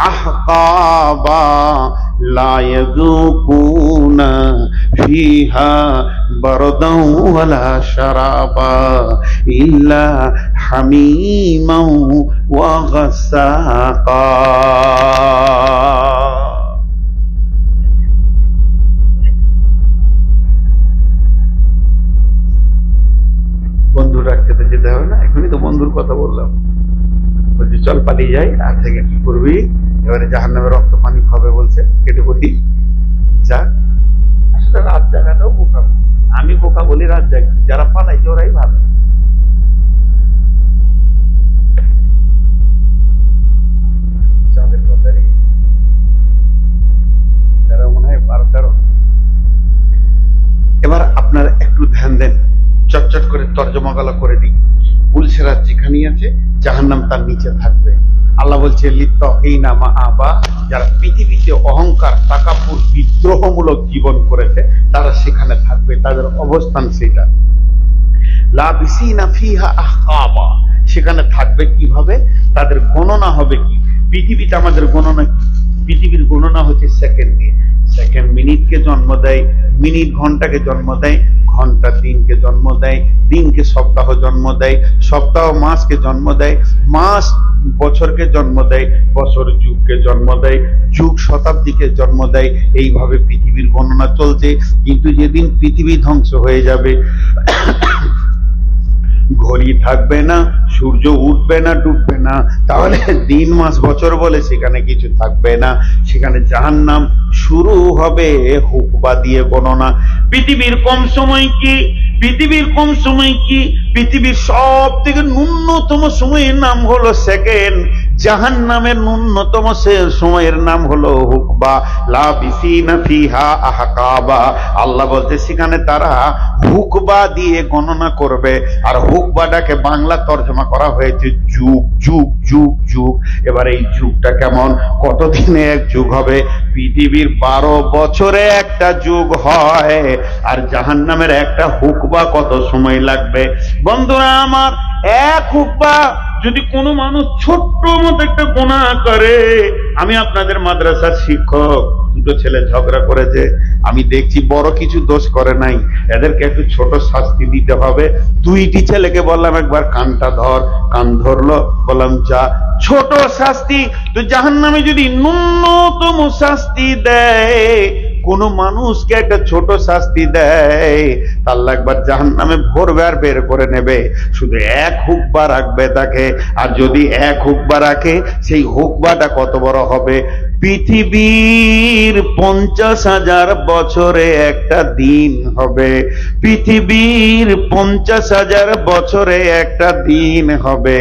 আহকাবা লা ইয়াযুকুনা ফিহা বারদাও ওয়ালা শারাবা ইল্লা হামিমাও ওয়া গাসাকা। বন্ধুর রাখতে যেতে হবে না, এখনই তো বন্ধুর কথা বললাম। বলছি চল পালিয়ে যাই, আর থেকে কি করবি, এবারে জাহান্নামে রক্ত পানি খাবে বলছে, কেটে পড়ি যা। আসলে রাত জাগাটাও বোকা, আমি বোকা বলি রাত জাগি, যারা পালাইছে ওরাই ভালো। চাঁদের কথারই তারা মনে হয় 12-13। এবার আপনারা একটু ধ্যান দেন, চটচট করে তর্জমা গলা করে দিই। পুলসেরাত যেখানেই আছে, জাহান্নাম তার নিচে থাকবে। আল্লাহ বলছে লিত্তাগিনা মাআবা, যারা পৃথিবীতে অহংকার, তাকাব্বুর, বিদ্রোহমূলক জীবন করেছে তারা সেখানে থাকবে, তাদের অবস্থান সেটা। লাবিসিনা ফিহা আহকাবা, সেখানে থাকবে কিভাবে, তাদের গণনা হবে কি। পৃথিবীতে আমাদের গণনা কি? পৃথিবীর গণনা হচ্ছে সেকেন্ড দিয়ে। সেকেন্ড মিনিটকে জন্ম দেয়, মিনিট ঘন্টাকে জন্ম দেয়, ঘন্টা দিনকে জন্ম দেয়, দিনকে সপ্তাহ জন্ম দেয়, সপ্তাহ মাসকে জন্ম দেয়, মাস বছরকে জন্ম দেয়, বছর যুগকে জন্ম দেয়, যুগ শতাব্দীকে জন্ম দেয়। এইভাবে পৃথিবীর গণনা চলছে। কিন্তু যেদিন পৃথিবী ধ্বংস হয়ে যাবে, ঘড়ি থাকবে না, সূর্য উঠবে না, ডুববে না, তাহলে দিন মাস বছর বলে সেখানে কিছু থাকবে না। সেখানে জাহান্নাম শুরু হবে হুকবা দিয়ে গণনা। পৃথিবীর কম সময় কি? পৃথিবীর কম সময় কি? পৃথিবীর সব থেকে ন্যূনতম সময়ের নাম হলো সেকেন্ড। জাহান্নামের ন্যূনতম সময়ের নাম হলো হুকবা। লাবিসিনা ফিহা আহকাবা, আল্লাহ বলতে সেখানে তারা হুকবা দিয়ে গণনা করবে। আর হুকবাটাকে বাংলা তর্জমা করা হয়েছে যুগ, যুগ, যুগ, যুগ। এবার এই যুগটা কেমন, কতদিনে এক যুগ হবে? পৃথিবীর 12 বছরে একটা যুগ হয়, আর জাহান্নামের একটা হুকবা কত সময় লাগবে? বন্ধুরা আমার, এক হুকবা যদি কোনো মানুষ ছোট্ট মতো একটা গুনাহ করে, আমি আপনাদের মাদ্রাসার শিক্ষক, দুটো ছেলে ঝগড়া করেছে, আমি দেখছি বড় কিছু দোষ করে নাই, এদেরকে একটু ছোট শাস্তি দিতে হবে। 2টি ছেলেকে বললাম একবার কানটা ধর, কান ধরলো, বললাম যা। ছোট শাস্তি তো জাহান্নামে যদি ন্যূনতম শাস্তি দেয়, কোন মানুষকে একটা ছোট শাস্তি দেয়, আল্লাহ একবার জাহান্নামে ভরবে আর বের করে নেবে। শুধু এক হুকবা রাখবে তাকে। আর যদি এক হুকবা রাখে, সেই হুকবাটা কত বড় হবে? পৃথিবীর 50,000 বছরে একটা দিন হবে। পৃথিবীর 50,000 বছরে একটা দিন হবে।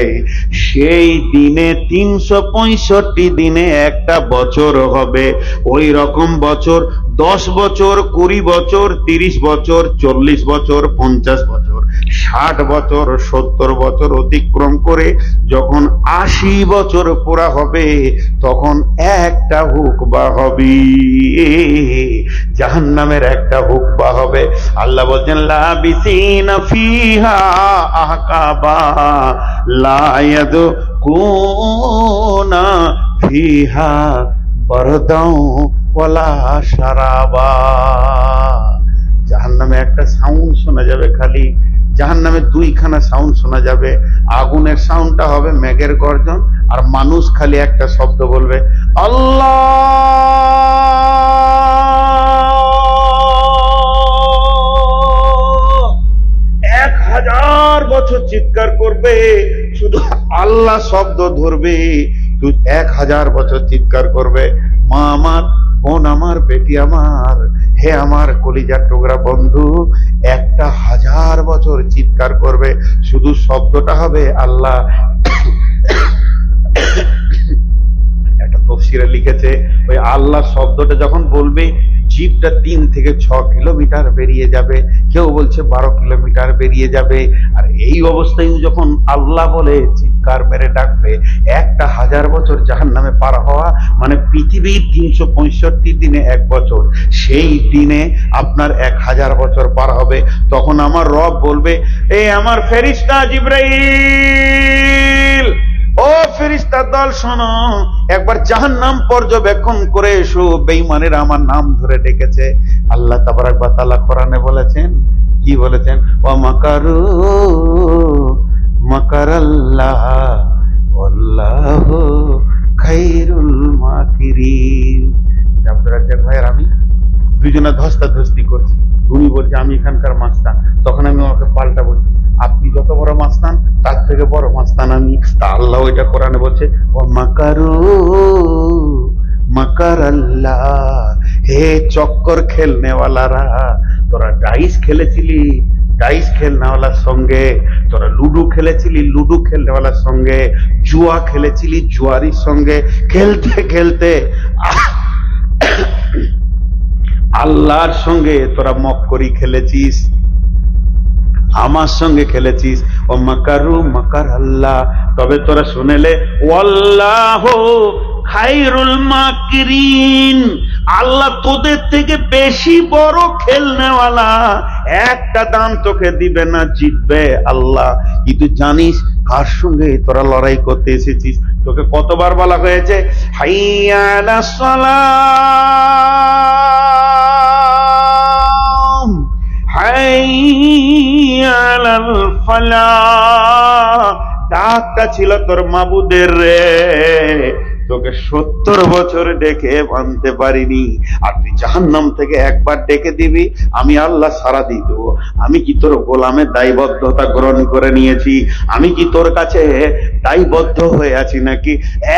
সেই দিনে 365 দিনে একটা বছর হবে। ওই রকম বছর 10 বছর, 20 বছর, 30 বছর, 40 বছর, 50 বছর, 60 বছর, 70 বছর অতিক্রম করে যখন 80 বছর পুরা হবে, তখন একটা হুকবা হবে, জাহান্নামের একটা হুকবা হবে। আল্লাহ বলছেন লাবিসিনা ফিহা আহকাবা লা ইয়াযকুনা ফিহা বারদাও ওয়ালা শারাবা। জাহান্নামে একটা সাউন্ড শোনা যাবে, খালি জাহান্নামে 2খানা সাউন্ড শোনা যাবে। আগুনের সাউন্ডটা হবে মেঘের গর্জন, আর মানুষ খালি একটা শব্দ বলবে, আল্লাহ। 1000 বছর চিৎকার করবে, শুধু আল্লাহ শব্দ ধরবে। তুই 1000 বছর চিৎকার করবে। মা আমার, বোন আমার, বেটি আমার, হে আমার কলিজার টুকরা বন্ধু, 1000 বছর চিৎকার করবে, শুধু শব্দটা হবে আল্লাহ। একটা তফসিরে লিখেছে, ওই আল্লাহ শব্দটা যখন বলবে, জিভটা 3 থেকে 6 কিলোমিটার বেরিয়ে যাবে, কেউ বলছে 12 কিলোমিটার বেরিয়ে যাবে। আর এই অবস্থায় যখন আল্লাহ বলে চিৎকার মেরে ডাকবে, 1000 বছর জাহান্নামে পার হওয়া মানে পৃথিবীর 365 দিনে 1 বছর। সেই দিনে আপনার 1000 বছর পার হবে। তখন আমার রব বলবে, এই আমার ফেরেশতা জিবরাইল, ও ফেরেশতার দল শোনো, একবার জাহান্নাম পর্যবেক্ষণ করে এসো। বেঈমানেরা আমার নাম ধরে ডেকেছে। আল্লাহ তাবারক ওয়া তাআলা কোরআনে বলেছেন, কি বলেছেন? ওয়া মাকারু মাকারাল্লাহ ওয়াল্লাহু খায়রুল মাকিরিন। আব্দুর রাজ্জাক ভাইয়ের আমি দুজনে ধস্তাধস্তি করছি। উনি বলছে আমি এখানকার মাস্তান, তখন আমি ওকে পাল্টা বলছি আপনি যত বড় মাস্তান তার থেকে বড় মাস্তান আমি। তা আল্লাহ ওইটা কোরআনে বলছে ওয়া মাকারু মাকারাল্লাহ। হে চক্কর খেলনেওয়ালারা, তোরা ডাইস খেলেছিলি ডাইস খেলনেওয়ালার সঙ্গে, তোরা লুডু খেলেছিলি লুডু খেলনেওয়ালার সঙ্গে, জুয়া খেলেছিলি জুয়ারির সঙ্গে। খেলতে খেলতে আল্লাহর সঙ্গে তোরা মক্করি খেলেছিস, আমার সঙ্গে খেলেছিস। ও মাকারু মাকার আল্লাহ, তবে তোরা শুনেলে ওয়াল্লাহু খায়রুল মাকিরিন, আল্লাহ তোদের থেকে বেশি বড় খেলনেওয়ালা। একটা দাম তোকে দিবে না, জিতবে আল্লাহ। কিন্তু জানিস কার সঙ্গে তোরা লড়াই করতে এসেছিস? তোকে কতবার বলা হয়েছে হাইয়া আলাস সালাম হাইয়া আলাল ফালাহ। ডাকটা ছিল তোর মাবুদের রে, তোকে 70 বছর ডেকে মানতে পারিনি। আর তুই জাহান্নাম থেকে একবার ডেকে দিবি, আমি আল্লাহ সারা দিয়ে দেবো। আমি কি তোর গোলামের দায়বদ্ধতা গ্রহণ করে নিয়েছি? আমি কি তোর কাছে দায়বদ্ধ হয়ে আছি নাকি?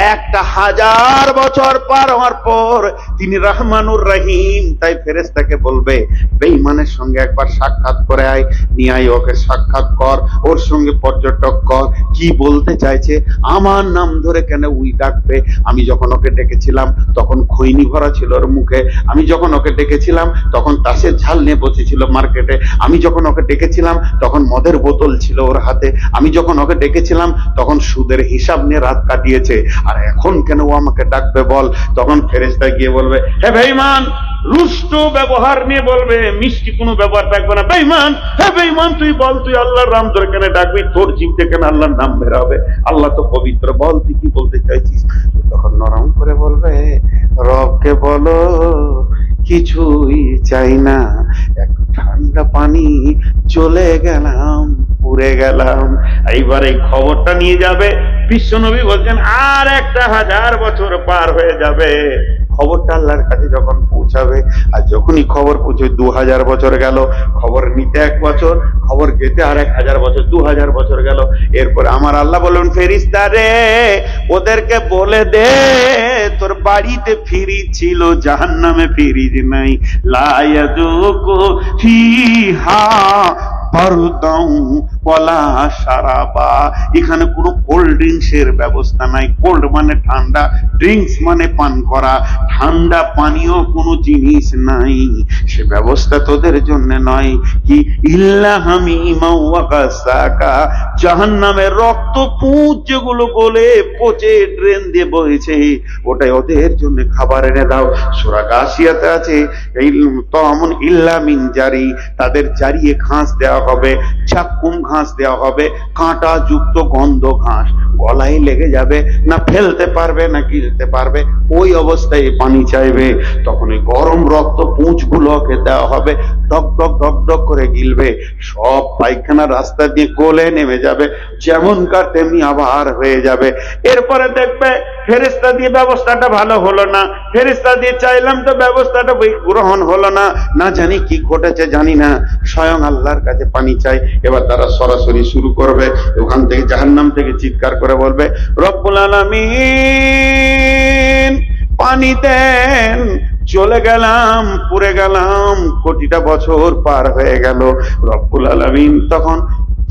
1000 বছর পার হওয়ার পর তিনি রহমানুর রহিম, তাই ফেরেশতাকে বলবে বেঈমানের সঙ্গে একবার সাক্ষাৎ করে আয়, নিয়ে আয়, ওকে সাক্ষাৎ কর, ওর সঙ্গে পর্যটক কর। কি বলতে চাইছে, আমার নাম ধরে কেন উই ডাকবে? আমি যখন ওকে ডেকেছিলাম তখন খৈনি ভরা ছিল ওর মুখে। আমি যখন ওকে ডেকেছিলাম তখন তাসের ঝাল নিয়ে বসেছিল মার্কেটে। আমি যখন ওকে ডেকেছিলাম তখন মদের বোতল ছিল ওর হাতে। আমি যখন ওকে ডেকেছিলাম তখন সুদের হিসাব নিয়ে রাত কাটিয়েছে। আর এখন কেন ও আমাকে ডাকবে বল? তখন ফেরেশতা গিয়ে বলবে হে বেঈমান, রুষ্ট ব্যবহার নিয়ে বলবে, মিষ্টি কোনো ব্যবহার থাকবে না। বেঈমান, হে বেঈমান, তুই বল, তুই আল্লাহর নাম ধরে কেন ডাকবি? তোর জিভ থেকে কেন আল্লাহর নাম বের হবে? আল্লাহ তো পবিত্র, বল তুই কি বলতে চাইছিস? তখন নরম করে বলবে রবকে বলো কিছুই চাই না, এক ঠান্ডা পানি চলে গেলাম, পুড়ে গেলাম। এইবার এই খবরটা নিয়ে যাবে বিশ্বনবী বলছেন আর 1000 বছর পার হয়ে যাবে। খবরটা আল্লাহর কাছে যখন পৌঁছাবে, আর যখনই খবর পৌঁছে 2000 বছর গেল, খবর নিতে 1 বছর, খবর যেতে আর 1000 বছর, 2000 বছর গেল। এরপরে আমার আল্লাহ বললেন ফেরেশতা রে, ওদেরকে বলে দে তোর বাড়িতে ফ্রিজ ছিল, জাহান্নামে ফ্রিজ নাই। লা ইয়াযুকু ফিহা বারদাউ ওয়ালা শারাবা, এখানে কোনো কোল্ড ড্রিঙ্কসের ব্যবস্থা নাই। কোল্ড মানে ঠান্ডা, ড্রিঙ্কস মানে পান করা, ঠান্ডা পানীয় কোনো জিনিস নাই, সে ব্যবস্থা তোদের জন্য নয়। কি ইল্লা হামিমা ওয়া গাসাকা, জাহান্নামের রক্ত পুঁজ যেগুলো গলে পচে ড্রেন দিয়ে বইছে, ওটাই ওদের জন্য খাবার এনে দাও। সূরা গাসিয়াতে আছে এই তামুন ইল্লা মিন জারি, তাদের জারিয়ে ঘাস দেওয়া হবে, চাকুম ঘাস দেওয়া হবে, কাঁটা যুক্ত গন্ধ ঘাস, গলায় লেগে যাবে, না ফেলতে পারবে না গিলতে পারবে, ওই অবস্থায় পানি চাইবে। তখন এই গরম রক্ত পুঁজ গুলোকে দেওয়া হবে, ডক ডক ডক ডক করে গিলবে, সব পায়খানা রাস্তা দিয়ে গলে নেমে যাবে, যেমনকার তেমনি আবার হয়ে যাবে। এরপরে দেখবে ফেরেশতা দিয়ে ব্যবস্থাটা ভালো হলো না, ফেরেশতা দিয়ে চাইলাম তো ব্যবস্থাটা গ্রহণ হলো না, না জানি কি ঘটেছে জানি না, স্বয়ং আল্লাহর কাছে পানি চাই। এবার তারা সরাসরি শুরু করবে, ওখান থেকে জাহান্নাম থেকে চিৎকার করে বলবে রব্বুল আলামিন পানি দেন। চলে গেলাম, পুড়ে গেলাম, কোটিটা বছর পার হয়ে গেল। রব্বুল আলামিন তখন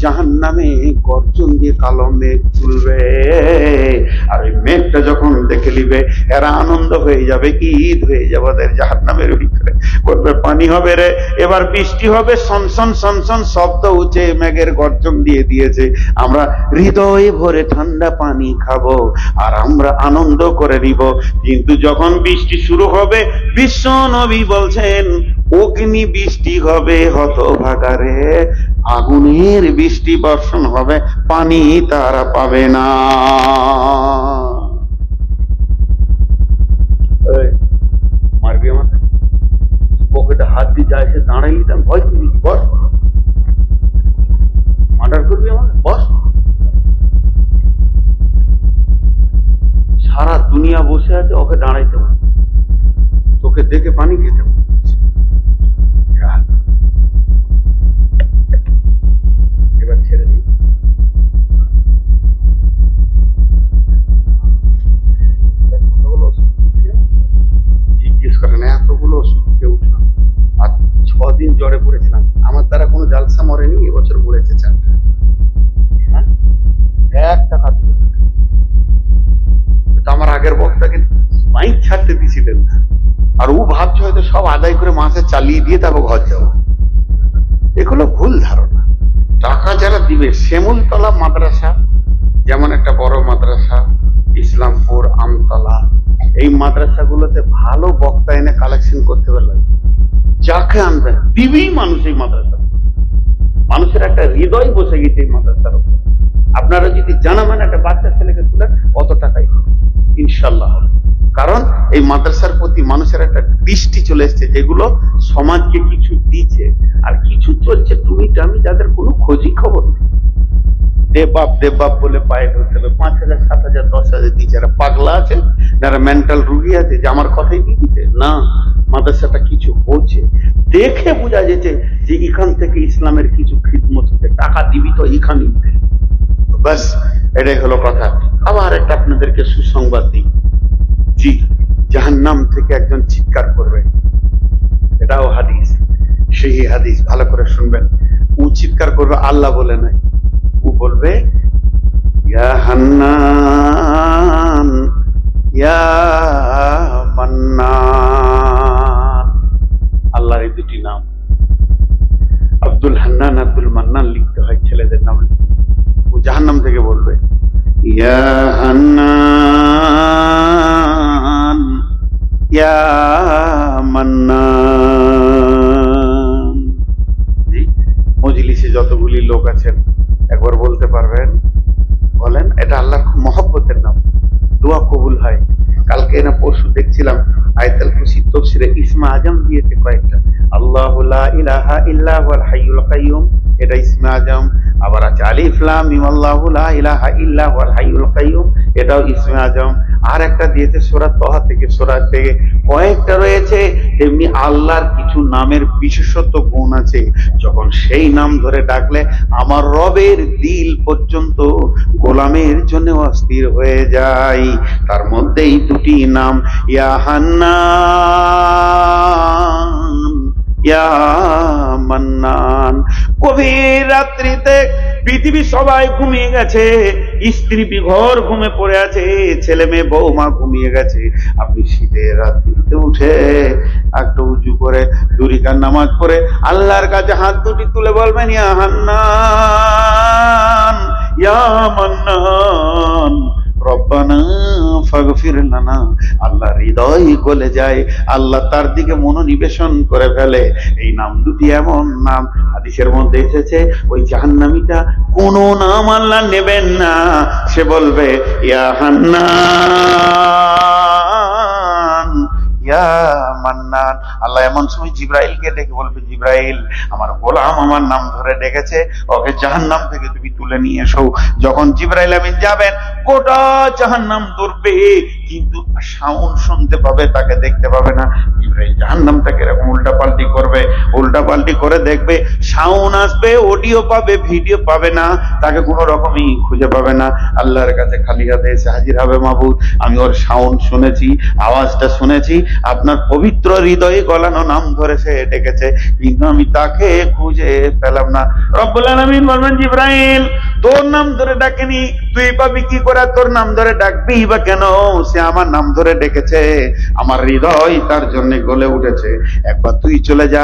জাহান্নামে গর্জন দিয়ে কালো মেঘ তুলবে, আর ওই মেঘটা যখন দেখে নিবে এরা আনন্দ হয়ে যাবে, কি ঈদ হয়ে যাবে ওদের জাহান্নামের ভিতরে। বলবে পানি হবে রে, এবার বৃষ্টি হবে, সনসন সনসন শব্দ উঠে মেঘের গর্জন দিয়ে দিয়েছে, আমরা হৃদয় ভরে ঠান্ডা পানি খাবো আর আমরা আনন্দ করে নিব। কিন্তু যখন বৃষ্টি শুরু হবে, বিশ্ব নবী বলছেন অগ্নি বৃষ্টি হবে, হতভাগারে আগুনের বৃষ্টি বর্ষণ হবে, পানি তারা পাবে না। মারবি আমাকে, পকেটে হাত দিয়ে যায় সে দাঁড়াই দিতাম, ভয় পেয়ে বস, মার্ডার করবি আমাকে, বস। সারা দুনিয়া বসে আছে, ওকে দাঁড়াইতে হবে, তোকে দেখে পানি খেতে হবে। এবার ছেড়ে দিই। জিজ্ঞেস করেন এতগুলো ওষুধ খেয়ে উঠলাম, আর 6 দিন জ্বরে পড়েছিলাম, আমার দ্বারা কোনো জালসা মরেনি, এবছর মরেছে 4টা। একটা খাদ্য আমার আগের বক্তাকে মাইক ছাড়তে দিছিলেন না, আর ও ভাবছে হয়তো সব আদায় করে মাসে চালিয়ে দিয়ে তারপর ঘর যাবো। এগুলো ভুল ধারণা। টাকা যারা দিবে, শ্যামলতলা মাদ্রাসা যেমন একটা বড় মাদ্রাসা, ইসলামপুর, আমতলা, এই মাদ্রাসাগুলোতে ভালো বক্তা এনে কালেকশন করতে পারলে যাকে আনবে দিবেই মানুষ। এই মাদ্রাসা মানুষের একটা হৃদয় বসে গেছে এই মাদ্রাসার উপর। আপনারা যদি জানাবেন একটা বাচ্চা ছেলেকে তুলেন, অত টাকাই ইনশাল্লাহ হবে। কারণ এই মাদ্রাসার প্রতি মানুষের একটা দৃষ্টি চলে এসছে, যেগুলো সমাজকে কিছু দিচ্ছে, আর কিছু চলছে তুমি আমি, যাদের কোনো খোঁজই খবর নেই। দেববাপ বলে পায়ে ধরতে হবে, 5,000, 7,000, 10,000 দিচ্ছে। যারা পাগলা আছে, যারা মেন্টাল রুগী আছে, যে আমার কথাই দিয়ে দিচ্ছে না, মাদ্রাসাটা কিছু হচ্ছে, দেখে বোঝা যেতে যে এখান থেকে ইসলামের কিছু খিদমত হচ্ছে। টাকা দিবি তো এখানে, বাস এটাই হলো কথা। আবার একটা আপনাদেরকে সুসংবাদ দিই, জি, জাহান্নাম থেকে একজন চিৎকার করবে, এটাও হাদিস, সেই হাদিস ভালো করে শুনবেন। ও চিৎকার করবে, আল্লাহ বলে নাই, ও বলবে ইয়া হান্নান ইয়া মান্নান। আল্লাহর এই দুটি নাম, আব্দুল হান্নান, আব্দুল মান্নান লিখতে হয় ছেলেদের নাম। ও জাহান্নাম থেকে বলবে ইয়া হান্নান ইয়া মান্নান। মজলিসে যতগুলি লোক আছেন একবার বলতে পারবেন? বলেন, এটা আল্লাহর মহব্বতের নাম, দোয়া কবুল হয়। কালকে না পরশু দেখছিলাম আয়াতুল কুরসি তাফসীরে ইসমে আজম দিয়েছে কয়েকটা। আল্লাহু লা ইলাহা ইল্লা হুয়াল হাইয়ুল কাইয়ুম, এটা ইসমে আজম। আবার আছে আলিফ লাম মিম, আল্লাহু লা ইলাহা ইল্লা হুয়াল হাইয়ুল কাইয়ুম, এটাও ইসমে আজম। আর একটা দিয়েছে সূরা তাহা থেকে, সূরা থেকে কয়েকটা রয়েছে। তেমনি আল্লাহর কিছু নামের বিশেষত্ব গুণ আছে, যখন সেই নাম ধরে ডাকলে আমার রবের দিল পর্যন্ত গোলামের জন্য অস্থির হয়ে যায়। তার মধ্যে এই দুটি নাম, ইয়া হান্নান ইয়া মান্নান। গভীর রাত্রিতে পৃথিবী সবাই ঘুমিয়ে গেছে, স্ত্রী বিঘর ঘুমে পড়ে আছে, ছেলে মেয়ে বৌমা ঘুমিয়ে গেছে। আপনি শীতের রাত্রিতে উঠে একটু উঁচু করে 2 রাকাত নামাজ পড়ে আল্লাহর কাছে হাত দুটি তুলে বলবেন ইয়া হান্নান ইয়া মান্নান রব্বানা ফাগফির লানা। আল্লাহ হৃদয় গলে যায়, আল্লাহ তার দিকে মনোনিবেশন করে ফেলে। এই নাম দুটি এমন নাম, হাদিসের মধ্যে এসেছে ওই জাহান্নামীটা কোন নাম আল্লাহ নেবেন না, সে বলবে ইয়া হান্নান ইয়া মান্নান। আল্লাহ এমন সময় জিবরাইলকে ডেকে বলবে, জিবরাইল আমার গোলাম আমার নাম ধরে ডেকেছে, ওকে জাহান্নাম থেকে তুমি তুলে নিয়ে এসো। যখন জিবরাইল আমিন যাবেন, গোটা জাহান্নাম দৌড়বে, কিন্তু সাউন্ড শুনতে পাবে, তাকে দেখতে পাবে না। জিবরাইল জাহান্নামটাকে এরকম উল্টাপাল্টি করবে, উল্টাপাল্টি করে দেখবে, সাউন্ড আসবে, অডিও পাবে, ভিডিও পাবে না, তাকে কোনো রকমই খুঁজে পাবে না। আল্লাহর কাছে খালি হাতে এসে হাজির হবে, মাবুদ আমি ওর সাউন্ড শুনেছি, আওয়াজটা শুনেছি, আপনার পবিত্র হৃদয়ে গলানো নাম ধরে সে ডেকেছে, কিন্তু আমি তাকে খুঁজে পেলাম না। রব্বুল আলামিন বলবেন, জিবরাইল তোর নাম ধরে ডাকেনি, তুই পাবি কি করে? তোর নাম ধরে ডাকবি বা কেন? সে আমার নাম ধরে ডেকেছে, আমার হৃদয় তার জন্য গলে উঠেছে। একবার তুই চলে যা,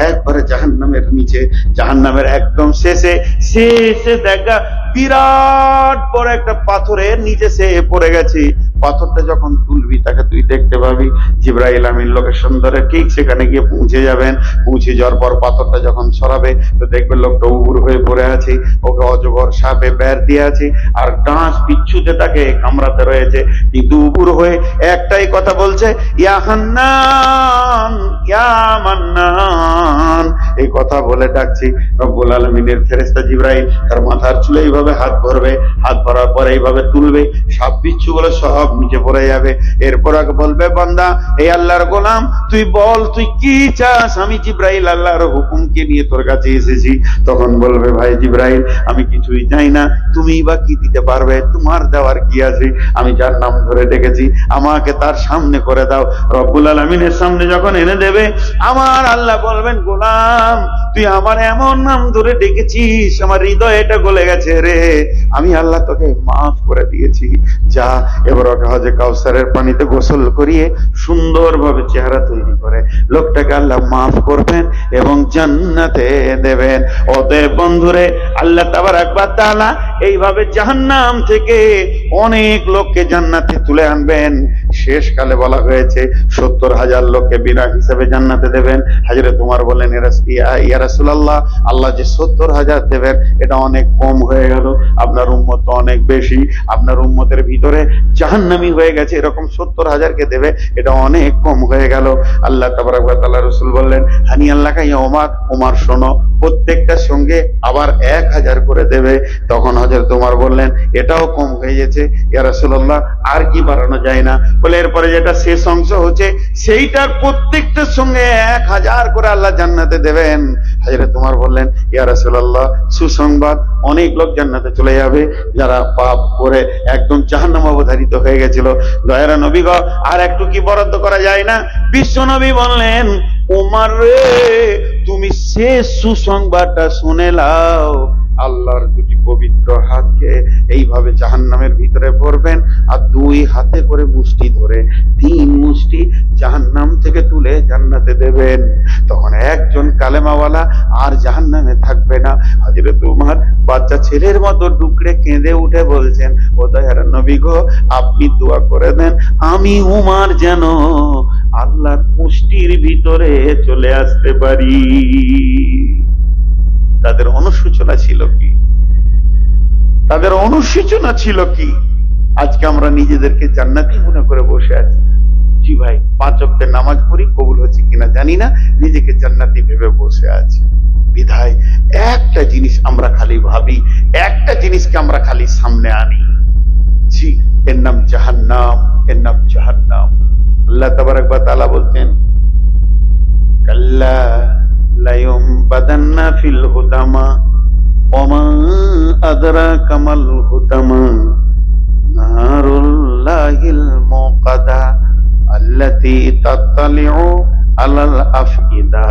একবারে জাহান্নামের নিচে, জাহান্নামের একদম শেষে শেষে দেখা বিরাট বড় একটা পাথরের নিচে সে পড়ে গেছে। পাথরটা যখন তুলবি তাকে তুই দেখতে পাবি জিবরাইল আমিন লোকেশন ধরে ঠিক সেখানে গিয়ে পৌঁছে যাবেন। পৌঁছে যাওয়ার পর পাথরটা যখন সরাবে তো দেখবে লোকটা উবুর হয়ে পড়ে আছে, ওকে অজগর সাপে বের দিয়ে আছে আর ডাঁশ বিচ্ছুতে তাকে কামড়াতে রয়েছে, কিন্তু উবুর হয়ে একটাই কথা বলছে, ইয়া হান্নান ইয়া মান্নান, এই কথা বলে ডাকছি। রব্বুল আলামিনের ফেরেশতা জিবরাইল তার মাথার চুলে এইভাবে হাত ধরবে, হাত ধরার পর এইভাবে তুলবে, সাপ বিচ্ছু গুলো সব নিচে পড়ে যাবে। এরপর আগে বলবে, বান্দা এই আল্লাহর গোলাম তুই বল তুই কি চাস, আমি জিবরাইল আল্লাহর হুকুমকে নিয়ে তোর কাছে এসেছি। তখন বলবে, ভাই জিবরাইল আমি কিছুই চাই না, তুমি বা কি দিতে পারবে, তোমার দেওয়ার কি আছে, আমি যার নাম ধরে ডেকেছি আমাকে তার সামনে করে দাও। রব্বুল আলামিনের সামনে যখন এনে দেবে, আমার আল্লাহ বলবেন, গোলাম তুই আমার এমন নাম ধরে ডেকেছিস আমার হৃদয় এটা গলে গেছে রে, আমি আল্লাহ তোকে মাফ করে দিয়েছি, যা এবার ওকে হজে কাউসারের পানিতে গোসল করিয়ে সুন্দরভাবে চেহারা তৈরি করে লোকটাকে আল্লাহ মাফ করবেন এবং জান্নাতে দেবেন। অতএব বন্ধুরে, আল্লাহ তাবারক ওয়া তাআলা এইভাবে জাহান্নাম থেকে অনেক লোককে জান্নাতে তুলে আনবেন। শেষকালে বলা হয়েছে 70,000 লোককে বিনা হিসাবে জান্নাতে দেবেন। হযরত ওমর বলেন, ইয়া রাসূলুল্লাহ, আল্লাহ যে 70,000 দেবেন এটা অনেক কম হয়ে গেল, আপনার উম্মত তো অনেক বেশি, আপনার উম্মতের ভিতরে জাহান্নামী হয়ে গেছে, এরকম 70,000 কে দেবে এটা অনেক কম হয়ে গেল। আল্লাহ তাবারক ওয়া তাআলা রাসূল বললেন, হানি আল্লাহ কা ইয়া ওমর, ওমর শোনো প্রত্যেকটার সঙ্গে আবার 1000 করে দেবে। তখন হযরত ওমর বললেন, এটাও কম হয়ে গেছে ইয়া রাসূলুল্লাহ, আর কি বাড়ানো যায় না? বলে এরপরে যেটা শেষ অংশ হচ্ছে সেইটার প্রত্যেকটার সঙ্গে 1000 করে আল্লাহ জান্নাতে দেবেন। হযরত ওমর বললেন, ইয়া রাসূলুল্লাহ সুসংবাদ, অনেক লোক জান্নাতে চলে যাবে যারা পাপ করে একদম জাহান্নাম অবধারিত হয়ে গেছিল। দয়ারা নবী গো, আর একটু কি বরাদ্দ করা যায় না? বিশ্ব নবী বললেন, ওমর রে তুমি শেষ সুসংবাদটা শুনে লাও, আল্লাহর দুটি পবিত্র হাতকে এইভাবে জাহান্নামের ভিতরে পড়বেন আর 2 হাতে করে মুষ্টি ধরে 3 মুষ্টি জাহান্নাম থেকে তুলে জান্নাতে দেবেন। তখন একজন কালেমাওয়ালা আর জাহান্নামে থাকবে না। হযরত ওমর বাচ্চা ছেলের মতো ডুকরে কেঁদে উঠে বলছেন, ও দয়ার নবী গো, আপনি দোয়া করে দেন আমি ওমর যেন আল্লাহর মুষ্টির ভিতরে চলে আসতে পারি। তাদের অনুশোচনা ছিল কি? তাদের অনুশোচনা ছিল কি? আজকে আমরা নিজেদেরকে জান্নাতি মনে করে বসে আছি। জি ভাই, 5 ওয়াক্তের নামাজ পড়ি, কবুল হচ্ছে কিনা জানি না, নিজেকে জান্নাতি ভেবে বসে আছি। বিধায় একটা জিনিস আমরা খালি ভাবি, একটা জিনিসকে আমরা খালি সামনে আনি, জি এর নাম জাহান্নাম, এর নাম জাহান্নাম। আল্লাহ তাবারক ওয়া তাআলা বলতেন, কাল্লা লায়ুমবাদান্না ফিল হুতামা ওমা আদরাকা মাল হুতামা নারুল্লাহিল মুকাদা আল্লাতী তাত্তালিউ আলাল আফইদা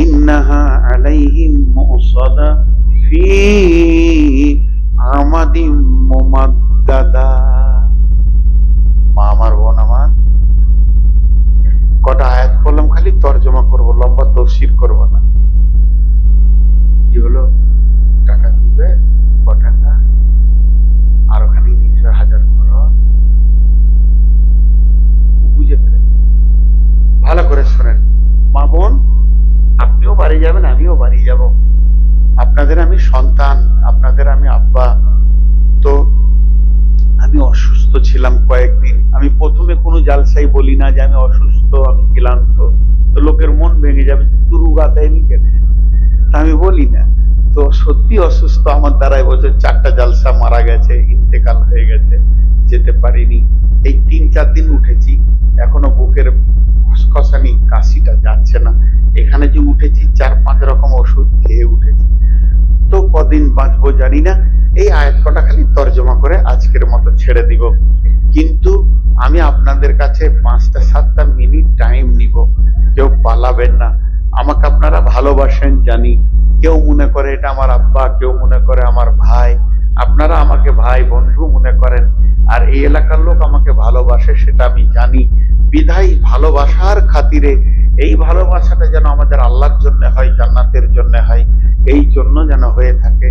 ইন্নাহা আলাইহিম মুসাদা ফি আমাদিম মুমাদ্দাদা। মা আমার, বোন আমার, কটা আয়াত বললাম, খালি তর্জমা করব, লম্বা তফসির করব না। কি হলো? টাকা দিবে, ক টাকা, আর ওখানে 10,000 খরচ, বুঝে ফেলেন। ভালো করে শোনেন মা বোন, আপনিও বাড়ি যাবেন, আমিও বাড়ি যাব, আপনাদের আমি সন্তান, আপনাদের আমি আব্বা। তো আমি অসুস্থ ছিলাম কয়েকদিন। আমি প্রথমে কোনো জালসাই বলি না যে আমি অসুস্থ, আমি ক্লান্ত, তো লোকের মন ভেঙে যাবে, দুরুগাতায় লিখে। আমি বলি না, তো সত্যি অসুস্থ, আমার দ্বারা এবছর 4টা জালসা মারা গেছে, ইন্তেকাল হয়ে গেছে, যেতে পারিনি। এই 3-4 দিন উঠেছি, এখনো বুকের খসখসানি কাশিটা যাচ্ছে না। এখানে যে উঠেছি 4-5 রকম ওষুধ খেয়ে উঠেছি, তো কদিন বাঁচবো জানি না। এই আয়াত কটা খালি তর্জমা করে আজকের মতো ছেড়ে দিব, কিন্তু আমি আপনাদের কাছে 5-7টা মিনিট টাইম নিব। কেউ পালাবেন না, আমাকে আপনারা ভালোবাসেন জানি, কেউ মনে করে এটা আমার আব্বা, কেউ মনে করে আমার ভাই, আপনারা আমাকে ভাই বন্ধু মনে করেন, আর এই এলাকার লোক আমাকে ভালোবাসে সেটা আমি জানি। বিধায় ভালোবাসার খাতিরে এই ভালোবাসাটা যেন আমাদের আল্লাহর জন্য হয়, জান্নাতের জন্য হয়, এই জন্য যেন হয়ে থাকে।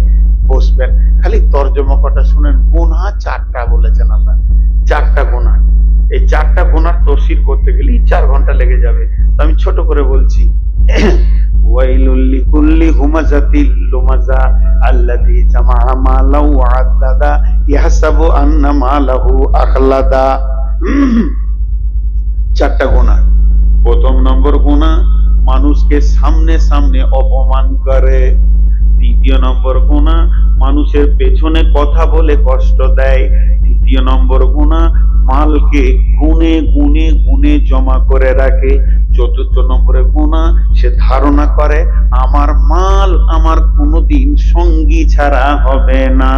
বসবেন, খালি তর্জমা কটা শুনেন। গুনাহ 4টা বলেছেন আল্লাহ, 4টা গুনাহ। এই 4টা গুনাহ তফসির করতে গেলেই 4 ঘন্টা লেগে যাবে। তো আমি ছোট করে বলছি। ওয়াইলুল লিকুল্লি হুমাযাতিল লুমাযা আল্লাযী জামাআ মালাও ওয়া আদ্দাদা ইয়াহসাবু আন্না মালাহু আখলাদা। 4টা গুনাহ। প্রথম নম্বর গুনাহ, মানুষকে সামনে সামনে অপমান করে। দ্বিতীয় নম্বর গুনাহ, মানুষের পেছনে কথা বলে কষ্ট দেয়। তৃতীয় নম্বর গুনাহ, মালকে গুনে গুনে গুনে জমা করে রাখে। চতুর্থ নম্বরে গুনাহ, সে ধারণা করে আমার মাল আমার কোনোদিন সঙ্গী ছাড়া হবে না।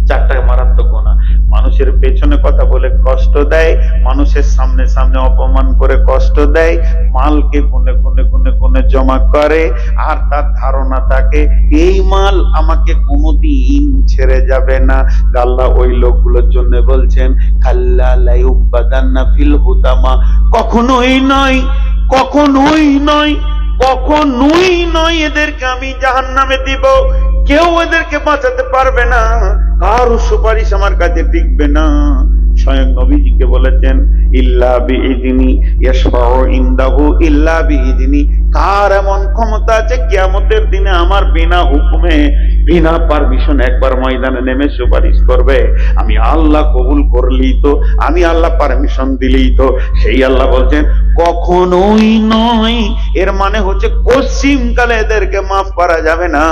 4টা মারাত্মক গুনাহ। মানুষের পেছনে কথা বলে কষ্ট দেয়, মানুষের সামনে সামনে অপমান করে কষ্ট দেয়, মালকে গুনে গুনে গুনে গুনে জমা করে, আর তার ধারণা থাকে এই মাল আমাকে কোনোদিন ছেড়ে যাবে না। আল্লাহ ওই লোকগুলোর জন্য বলছেন কাল্লা লা ইউবাদান্না ফিল হুতামা। কখনোই নয়, কখনোই নয়, কখনোই নয় এদেরকে আমি জাহান্নামে দিব। কেউ এদেরকে বাঁচাতে পারবে না, কারো সুপারিশ আমার কাছে টিকবে না। স্বয়ং নবীজিকে বলেছেন ইল্লা বিইযনি ইয়াশফাউ ইনদাহু ইল্লা বিইযনি। কার এমন ক্ষমতা আছে কিয়ামতের দিনে আমার বিনা হুকুমে, বিনা পারমিশন একবার ময়দানে নেমে সুপারিশ করবে? আমি আল্লাহ কবুল করলেই তো, আমি আল্লাহ পারমিশন দিলেই তো। সেই আল্লাহ বলছেন কখনোই নয়। এর মানে হচ্ছে পশ্চিমকালে এদেরকে মাফ করা যাবে না,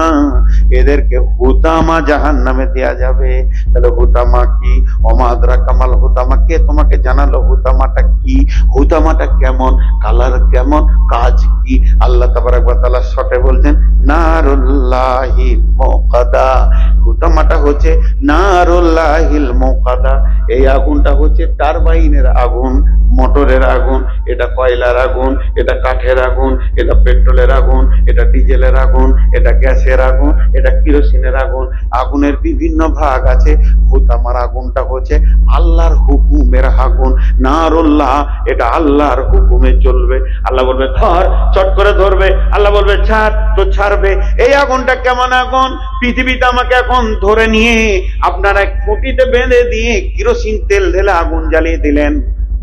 এদেরকে হুতামা জাহান্নামে দেয়া যাবে। তাহলে হুতামা কি? ওমা আদরাকা মাল হুতামা, কে তোমাকে জানালো হুতামাটা কি, হুতামাটা কেমন, কালার কেমন, কাজ কি? আল্লাহ তাবারক ওয়া তাআলা শর্টে বলছেন নারুল্লাহিল মুকাদা। হুতামাটা হচ্ছে নারুল্লাহিল মুকাদা। এই আগুনটা হচ্ছে টারবাইনের আগুন, মোটরের আগুন, এটা কয়লার আগুন, এটা কাঠের আগুন, এটা পেট্রোলের আগুন, এটা ডিজেলের আগুন, এটা গ্যাসের আগুন, এটা কিরোসিনের আগুন। আগুনের বিভিন্ন ভাগ আছে। হুতামার আগুনটা হচ্ছে আল্লাহর হুকুমের আগুন। নারুল্লাহ, এটা আল্লাহর হুকুমে চলবে। আল্লাহ বলবে ধর, চট করে ধরবে। আল্লাহ বলবে ছাড়, তো ছাড়বে। এই আগুনটা কেমন আগুন? পৃথিবীতে আমাকে এখন ধরে নিয়ে আপনারা এক খুঁটিতে বেঁধে দিয়ে কিরোসিন তেল ঢেলে আগুন জ্বালিয়ে দিলেন,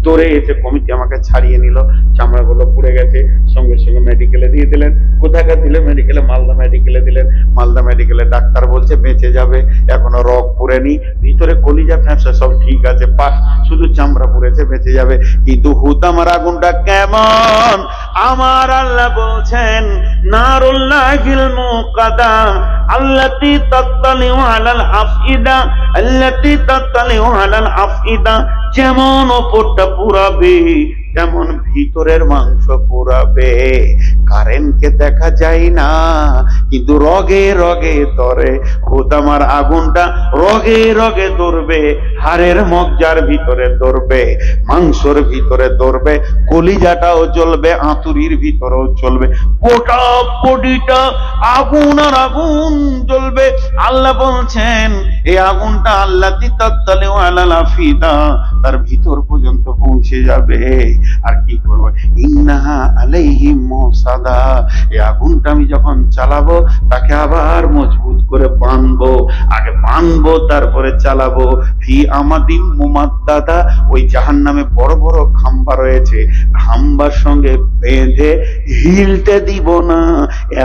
দৌড়ে এসে কমিটি আমাকে ছাড়িয়ে নিল, চামড়াগুলো পুড়ে গেছে, সঙ্গে সঙ্গে মেডিকেলে দিয়ে দিলেন। কোথাকার দিলেন? মেডিকেলে, মালদা মেডিকেলে দিলেন। মালদা মেডিকেলে ডাক্তার বলছে বেঁচে যাবে, এখনো রগ পুড়েনি, ভিতরে কলিজা ফ্যাঁসা সব ঠিক আছে, পাশ শুধু চামড়া পুড়েছে, বেঁচে যাবে। কিন্তু হুতামার আগুনটা কেমন? আমার আল্লাহ বলছেন নারুল্লাহিল মুকাদা আল্লাতী তাত্তালিউ আলাল আফইদা, আল্লাতী তাত্তালিউ আলাল আফইদা। যেমন ওপরটা পুরাবে তেমন ভিতরের মাংস পুরাবে। কারেন্টকে দেখা যায় না, কিন্তু রগে রগে ধরে। হুতামার আগুনটা রগে রগে ধরবে, হাড়ের মজ্জার ভিতরে ধরবে, মাংসর ভিতরে ধরবে, কলিজাটাও জ্বলবে, আঁতুরির ভিতরেও চলবে, গোটা বডিটা আগুন আর আগুন জ্বলবে। আল্লাহ বলছেন এই আগুনটা আল্লাতী তাত্তালিউ আলাল আফইদা, তার ভিতর পর্যন্ত পৌঁছে যাবে। আর কি করবে? ইন্নাহা আলাইহিম মুসাদা। এই আগুনটা আমি যখন চালাবো তাকে আবার মজবুত করে বাঁধবো, আগে বাঁধবো তারপরে চালাবো। ফি আমাদিম মুমাদ্দাদা, ওই জাহান্নামে বড় বড় খাম্বা রয়েছে, খাম্বার সঙ্গে বেঁধে হিলতে দিব না,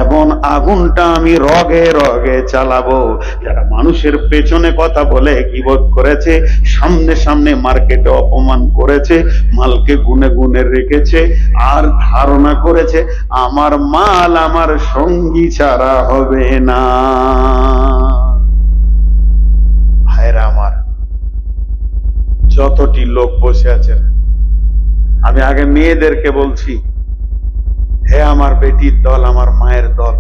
এমন আগুনটা আমি রগে রগে চালাবো। যারা মানুষের পেছনে কথা বলে গীবত করেছে, সামনে সামনে মার্কেটে অপমান করেছে, মালকে গুনে গুনে রেখেছে, আর ধারণা করেছে আমার মাল আমার সঙ্গী ছাড়া হবে না। ভাইরা আমার, যতটি লোক বসে আছেন, আমি আগে মেয়েদেরকে বলছি, হে আমার বেটির দল, আমার মায়ের দল,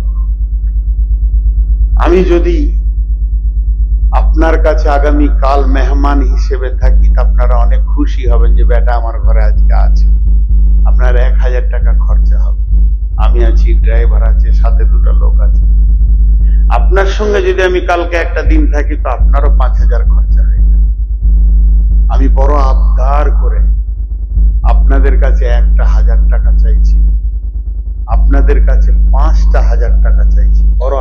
আমি যদি আপনার কাছে আগামী কাল মেহমান হিসেবে থাকি, আপনারা অনেক খুশি হবেন যে বেটা আমার ঘরে আজকে আছে। আপনার 1000 টাকা খরচা হবে, আমি আছি, ড্রাইভার আছে, সাথে 2টা লোক আছে। আপনার সঙ্গে যদি আমি কালকে একটা দিন থাকি তো আপনারও 5000 খরচা হয়ে যাবে। আমি বড় আবদার করে আপনাদের কাছে 1,000 টাকা চাইছি, আপনাদের কাছে 5,000 টাকা চাইছি। বড়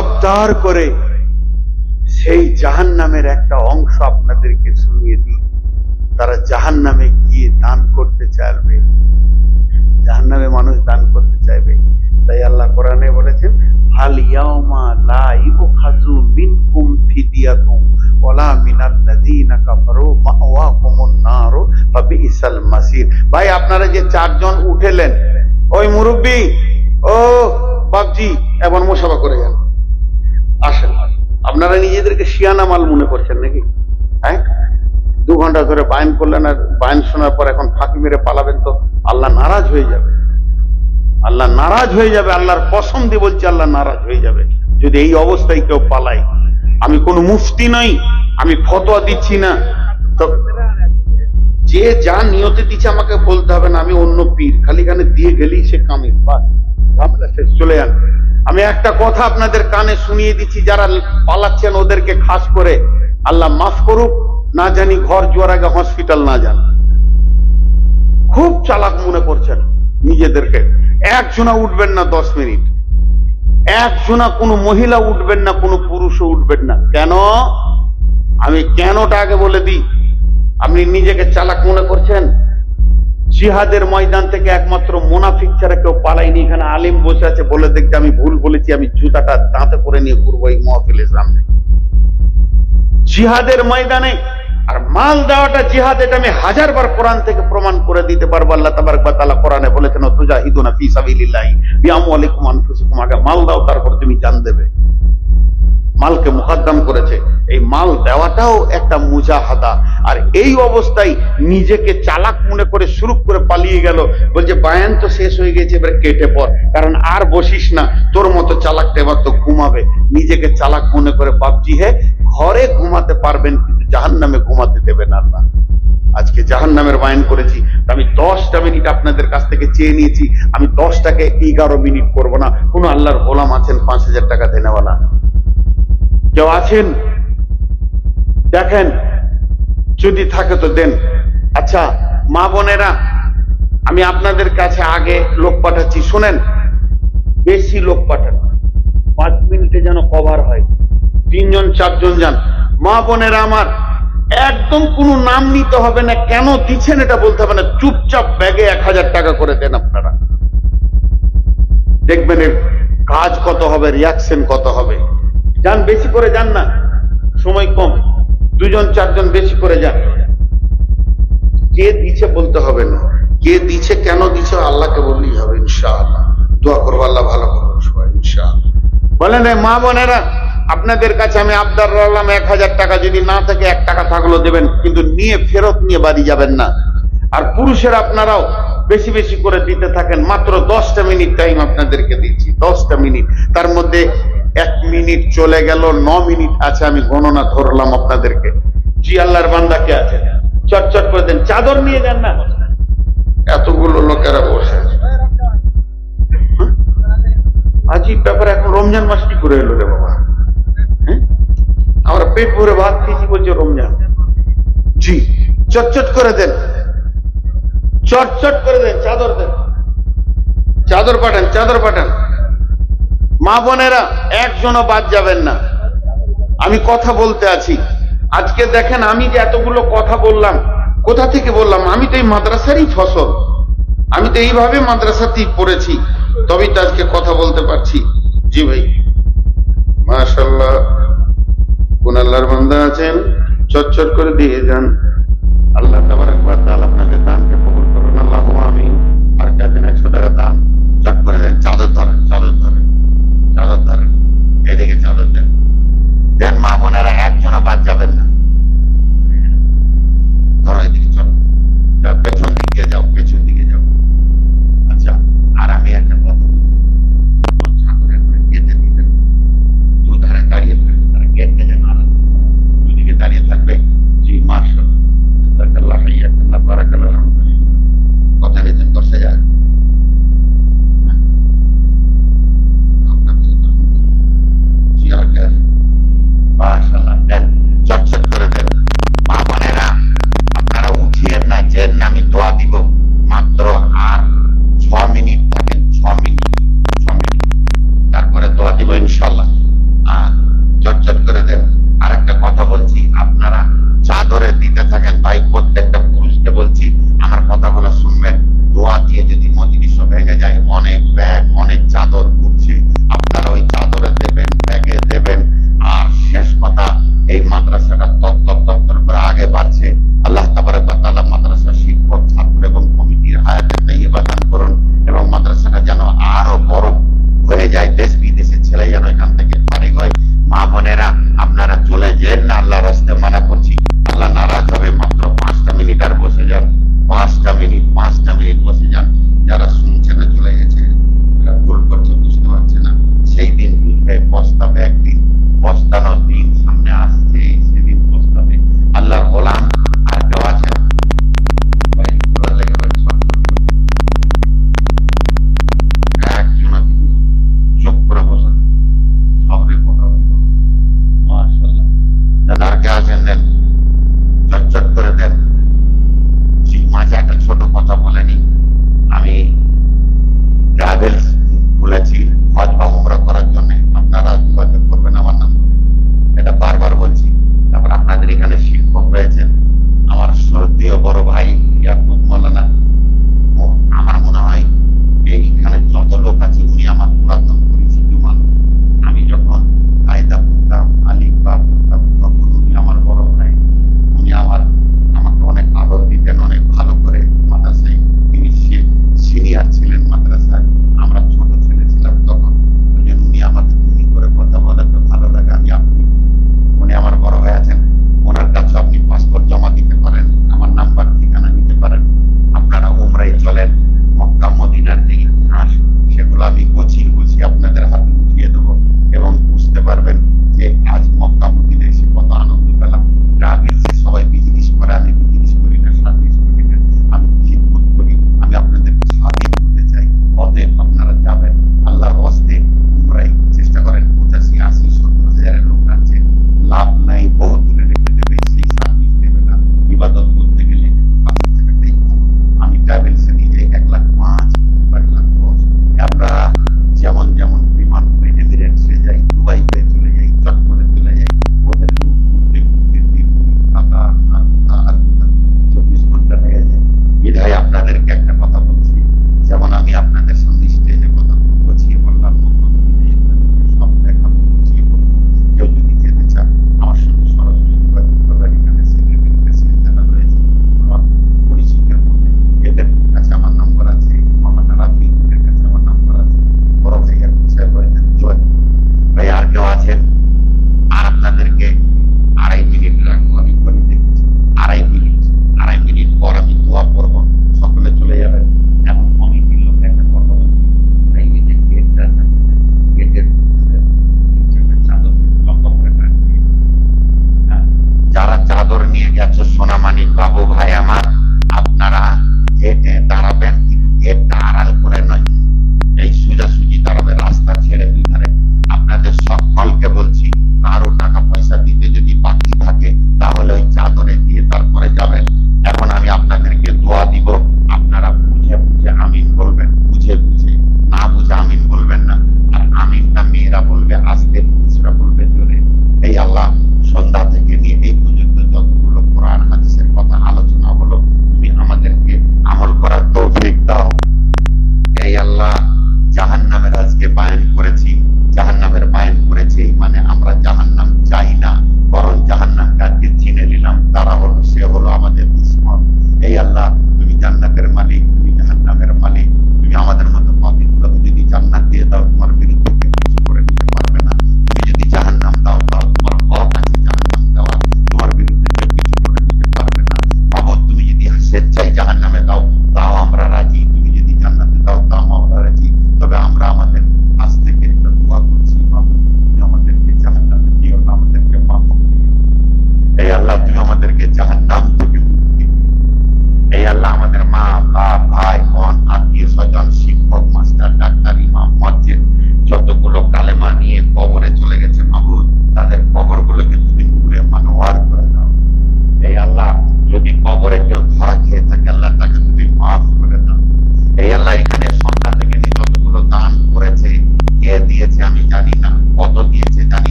আবদার করে সেই জাহান্নামের একটা অংশ আপনাদেরকে শুনিয়ে দিই। তারা জাহান্নামে গিয়ে দান করতে চাইবে, জাহান্নামে মানুষ দান করতে চাইবে। তাই আল্লাহ কোরআনে বলেছেন, হাল ইয়াউমা লা ইউখাযু মিনকুম ফিদিয়াতুন ওয়ালা মিনাল্লাযীনা কাফারু মাওয়াকুমুন নার ফাবিসাল মাসির। ভাই আপনারা যে 4 জন উঠেলেন, ওই মুরব্বি, ও বাপজি, এবার মুসাফা করে যান, আসেন। আপনারা নিজেদেরকে শিয়ানা মাল মনে করছেন নাকি? হ্যাঁ, 2 ঘন্টা ধরে বায়ান করলেন, আর বায়ান শোনার পর এখন ফাঁকি মেরে পালাবেন তো আল্লাহ নারাজ হয়ে যাবে। আল্লাহ নারাজ হয়ে যাবে, আল্লাহর কসম দিয়ে বলছি, আল্লাহ নারাজ হয়ে যাবে যদি এই অবস্থায় কেউ পালায়। আমি কোন মুফতি নই, আমি ফতোয়া দিচ্ছি না। তো যে যা নিয়তে দিচ্ছে আমাকে বলতে হবে না, আমি অন্য পীর, খালি খানে দিয়ে গেলেই সে কামিল, বাস ঝামেলা শেষ, চলে যান। আমি একটা কথা আপনাদের কানে শুনিয়ে দিচ্ছি, যারা পালাচ্ছেন ওদেরকে খাস করে আল্লাহ মাফ করুক, না জানি ঘর জোয়ার আগে হসপিটাল না যান। খুব চালাক মনে করছেন নিজেদেরকে। একজনা উঠবেন না 10 মিনিট, একজনা কোনো মহিলা উঠবেন না, কোনো পুরুষও উঠবেন না। কেন? আমি কেনটা আগে বলে দিই। আপনি নিজেকে চালাক মনে করছেন? জিহাদের ময়দান থেকে একমাত্র মুনাফিক ছাড়া কেউ পালায়নি। এখানে আলিম বসে আছে, বলে দেখতে আমি ভুল বলেছি, আমি জুতাটা দাঁতে করে নিয়ে ঘুরবো এই মাহফিলের সামনে। জিহাদের ময়দানে আর মাল দেওয়াটা জিহাদ, এটা আমি 1000 বার কোরআন থেকে প্রমাণ করে দিতে পারবো। আল্লাহ তাবারক ওয়া তাআলা কোরআনে বলেছেন, তুজাহিদুনা ফি সাবিলিল্লাহি বিআমওয়ালিকুম ওয়া আনফুসিকুম। আগে মাল দাও, তারপর তুমি জান দেবে। মালকে মুকদ্দম করেছে। এই মাল দেওয়াটাও একটা মুজাহাদা। আর এই অবস্থায় নিজেকে চালাক মনে করে শুরু করে পালিয়ে গেল, বলছে বায়ান তো শেষ হয়ে গেছে, এবার কেটে পড়, কারণ আর বসিস না, তোর মতো চালাকটা এবার তো ঘুমাবে। নিজেকে চালাক মনে করে বাপজি হে ঘরে ঘুমাতে পারবেন, কিন্তু জাহান্নামে ঘুমাতে দেবেন আল্লাহ। আজকে জাহান্নামের বায়ান করেছি, আমি 10টা মিনিট আপনাদের কাছ থেকে চেয়ে নিয়েছি। আমি 10টাকে 11 মিনিট করবো না। কোন আল্লাহর গোলাম আছেন 5000 টাকা দেনেওয়ালা? কেউ আছেন? দেখেন, যদি থাকে তো দেন। আচ্ছা মা বোনেরা, আমি আপনাদের কাছে আগে লোক পাঠাচ্ছি, শুনেন, বেশি লোক পাঠান, 5 মিনিটে যেন কভার হয়। 3 জন 4 জন যান। মা বোনেরা আমার, একদম কোনো নাম নিতে হবে না, কেন দিচ্ছেন এটা বলতে হবে না, চুপচাপ ব্যাগে 1000 টাকা করে দেন আপনারা। দেখবেন এর কাজ কত হবে, রিয়াকশন কত হবে। যান, বেশি করে যান না, সময় কম, 2 জন 4 জন বেশি করে যান। কে দিচ্ছে বলতে হবে না, কে দিচ্ছে কেন দিচ্ছে আল্লাহকে বললেই হবে। ইনশাআল্লাহ দোয়া করবো, আল্লাহ ভালো করবেন সবাই ইনশাআল্লাহ। বলেন মা বোনেরা, আপনাদের কাছে আমি আবদার রাখলাম 1000 টাকা, যদি না থাকে 1 টাকা থাকলেও দেবেন, কিন্তু নিয়ে ফেরত নিয়ে বাড়ি যাবেন না। আর পুরুষের আপনারাও বেশি বেশি করে দিতে থাকেন। মাত্র 10টা মিনিট টাইম আপনাদেরকে দিচ্ছি, 10টা মিনিট। তার মধ্যে 1 মিনিট চলে গেল, 9 মিনিট আছে, আমি গণনা ধরলাম আপনাদেরকে। জি আল্লাহর বান্দা কে আছে, চটচট করে দেন। চাদর নিয়ে যান না, এতগুলো লোকেরা বসে আছে। আজীব ব্যাপার, এখন রমজান মাস কি করে এলো রে বাবা? আমরা পেট ভরে ভাত খেয়েছি, বলছে রমজান। জি চটচট করে দেন, চটচট করে দেন, চাদর দেন, চাদর পাঠান, চাদর পাঠান। মা বোনেরা একজনও বাদ যাবেন না, আমি কথা বলতে আছি। আজকে দেখেন আমি যে এতগুলো কথা বললাম, কোথা থেকে বললাম? আমি তো এই মাদ্রাসারই ফসল, আমি তো এইভাবে মাদ্রাসাতেই পড়েছি, তবেই তো আজকে কথা বলতে পারছি। জি ভাই, মাশাআল্লাহ। কোন আল্লাহর বান্দা আছেন, চটচট করে দিয়ে যান। আল্লাহ তাবারক ওয়া তাআলা আপনাদের দানকে কবুল করুন, আল্লাহুম্মা আমিন। আর যাদের 100 টাকা দান, চট করে দেন। চাদর ধরেন, চাদর ধরেন, চাদর ধরেন, এদিকে চাদর দেন, দেন। মা বোনেরা একজনও বাদ যাবেন না। ধরো এদিকে, চলো, পেছন দিকে যাও, পেছন দিকে যাও। আচ্ছা, আর আমি একটা কথা গেটে দিতেন, দুধারে দাঁড়িয়ে থাকবে, তারা গেটে যেন আলাদা দুদিকে দাঁড়িয়ে থাকবে। জি মাশাআল্লাহ, বারাকাল্লাহ, হাইয়াকাল্লাহ, বারাকাল্লাহ।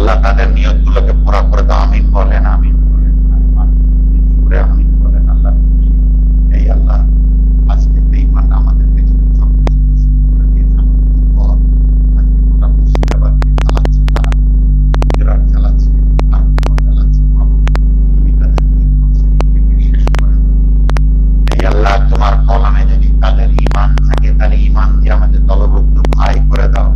আল্লাহ তাদের নিয়তগুলোকে পুরা করে দাও, আমিন বলেন, আমিন বলেন, আমিন বলেন। আল্লাহ এই আল্লাহ আজকে বেঈমান আমাদেরকে সবকিছু করে দিয়েছে, আজকে গোটা মুর্শিদাবাদকে চালাচ্ছে, তারা গুজরাট চালাচ্ছে, আরো চালাচ্ছে। তুমি তাদের শেষ করে দাও। এই আল্লাহ তোমার কলমে যদি তাদের ঈমান থাকে তাহলে ঈমান দিয়ে আমাদের দলভুক্ত ভাই করে দাও,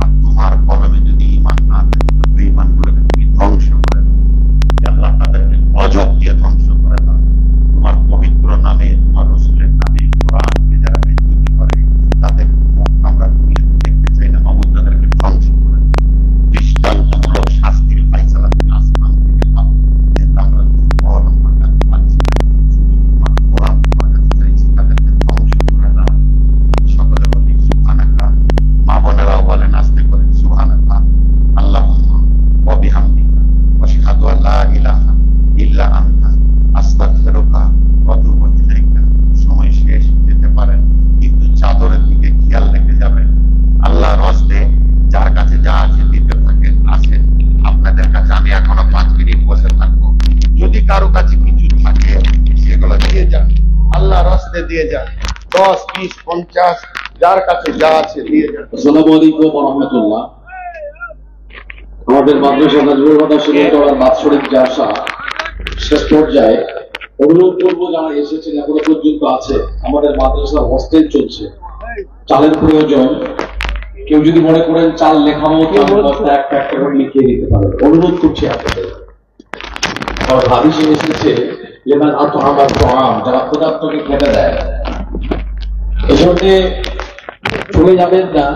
আর তোমার কলমে যদি ঈমান না থাকে তো বেঈমানগুলোকে তুমি ধ্বংস করে দাও। আল্লাহ তাদেরকে গজব দিয়ে ধ্বংস করে দাও। তোমার পবিত্র নামে, তোমার রাসূলের নামে কোরআনকে যারা বেইজ্জতি করে তাদের মুখ আমরা দুনিয়াতে দেখতে চাই না। মাবুদ তাদেরকে ধ্বংস করে দাও। দৃষ্টান্তমূলক শাস্তির ফায়সালা তুমি আসমান থেকে দাও। আমরা দুর্বল, আমরা কাছে পাচ্ছি না, শুধু তোমার কোরআন তোমার কাছে চাইছি, তাদেরকে ধ্বংস করে দাও। সকলে বলি সুবহানাকা। মা বোনেরাও বলেন আস্তে করে সুবহানাকা আল্লাহুম্মা ওয়া বিহামদিকা আশহাদু আল্লা ইলাহা ইল্লা আনতা আস্তাগফিরুকা ওয়া আতুবু ইলাইকা। সময় শেষ, যেতে পারেন, কিন্তু চাদরের দিকে খেয়াল রেখে যাবেন। আল্লাহর হস্তে যার কাছে যা আছে দিতে থাকেন। আসেন, আপনাদের কাছে আমি এখনো 5 মিনিট বসে থাকবো, যদি কারো কাছে কিছু থাকে সেগুলো দিয়ে যান, আল্লাহর হস্তে দিয়ে যান। 10, 20, 50 যার কাছে যা আছে দিয়ে যান। আসসালামু আলাইকুম ওয়া রাহমাতুল্লাহ। আমাদের মাদ্রাসা নাজমুল হুদা শিরোমণির বাৎসরিক জালসা শেষ পর্যায়ে অনুরোধ করবো যারা এসেছেন এখনো পর্যন্ত আছে, আমাদের মাদ্রাসার হোস্টেল চলছে, চালের প্রয়োজন। কেউ যদি মনে করেন চাল লেখাবো তাহলে একটা একটা করে লিখিয়ে দিতে পারেন, অনুরোধ করছি আপনাদের। কারণ হাদিসে এসেছে লিমান আত'আমা আত-তা'আম, যারা ক্ষুধার্তকে খেতে দেয়। এজন্য চলে যাবেন না।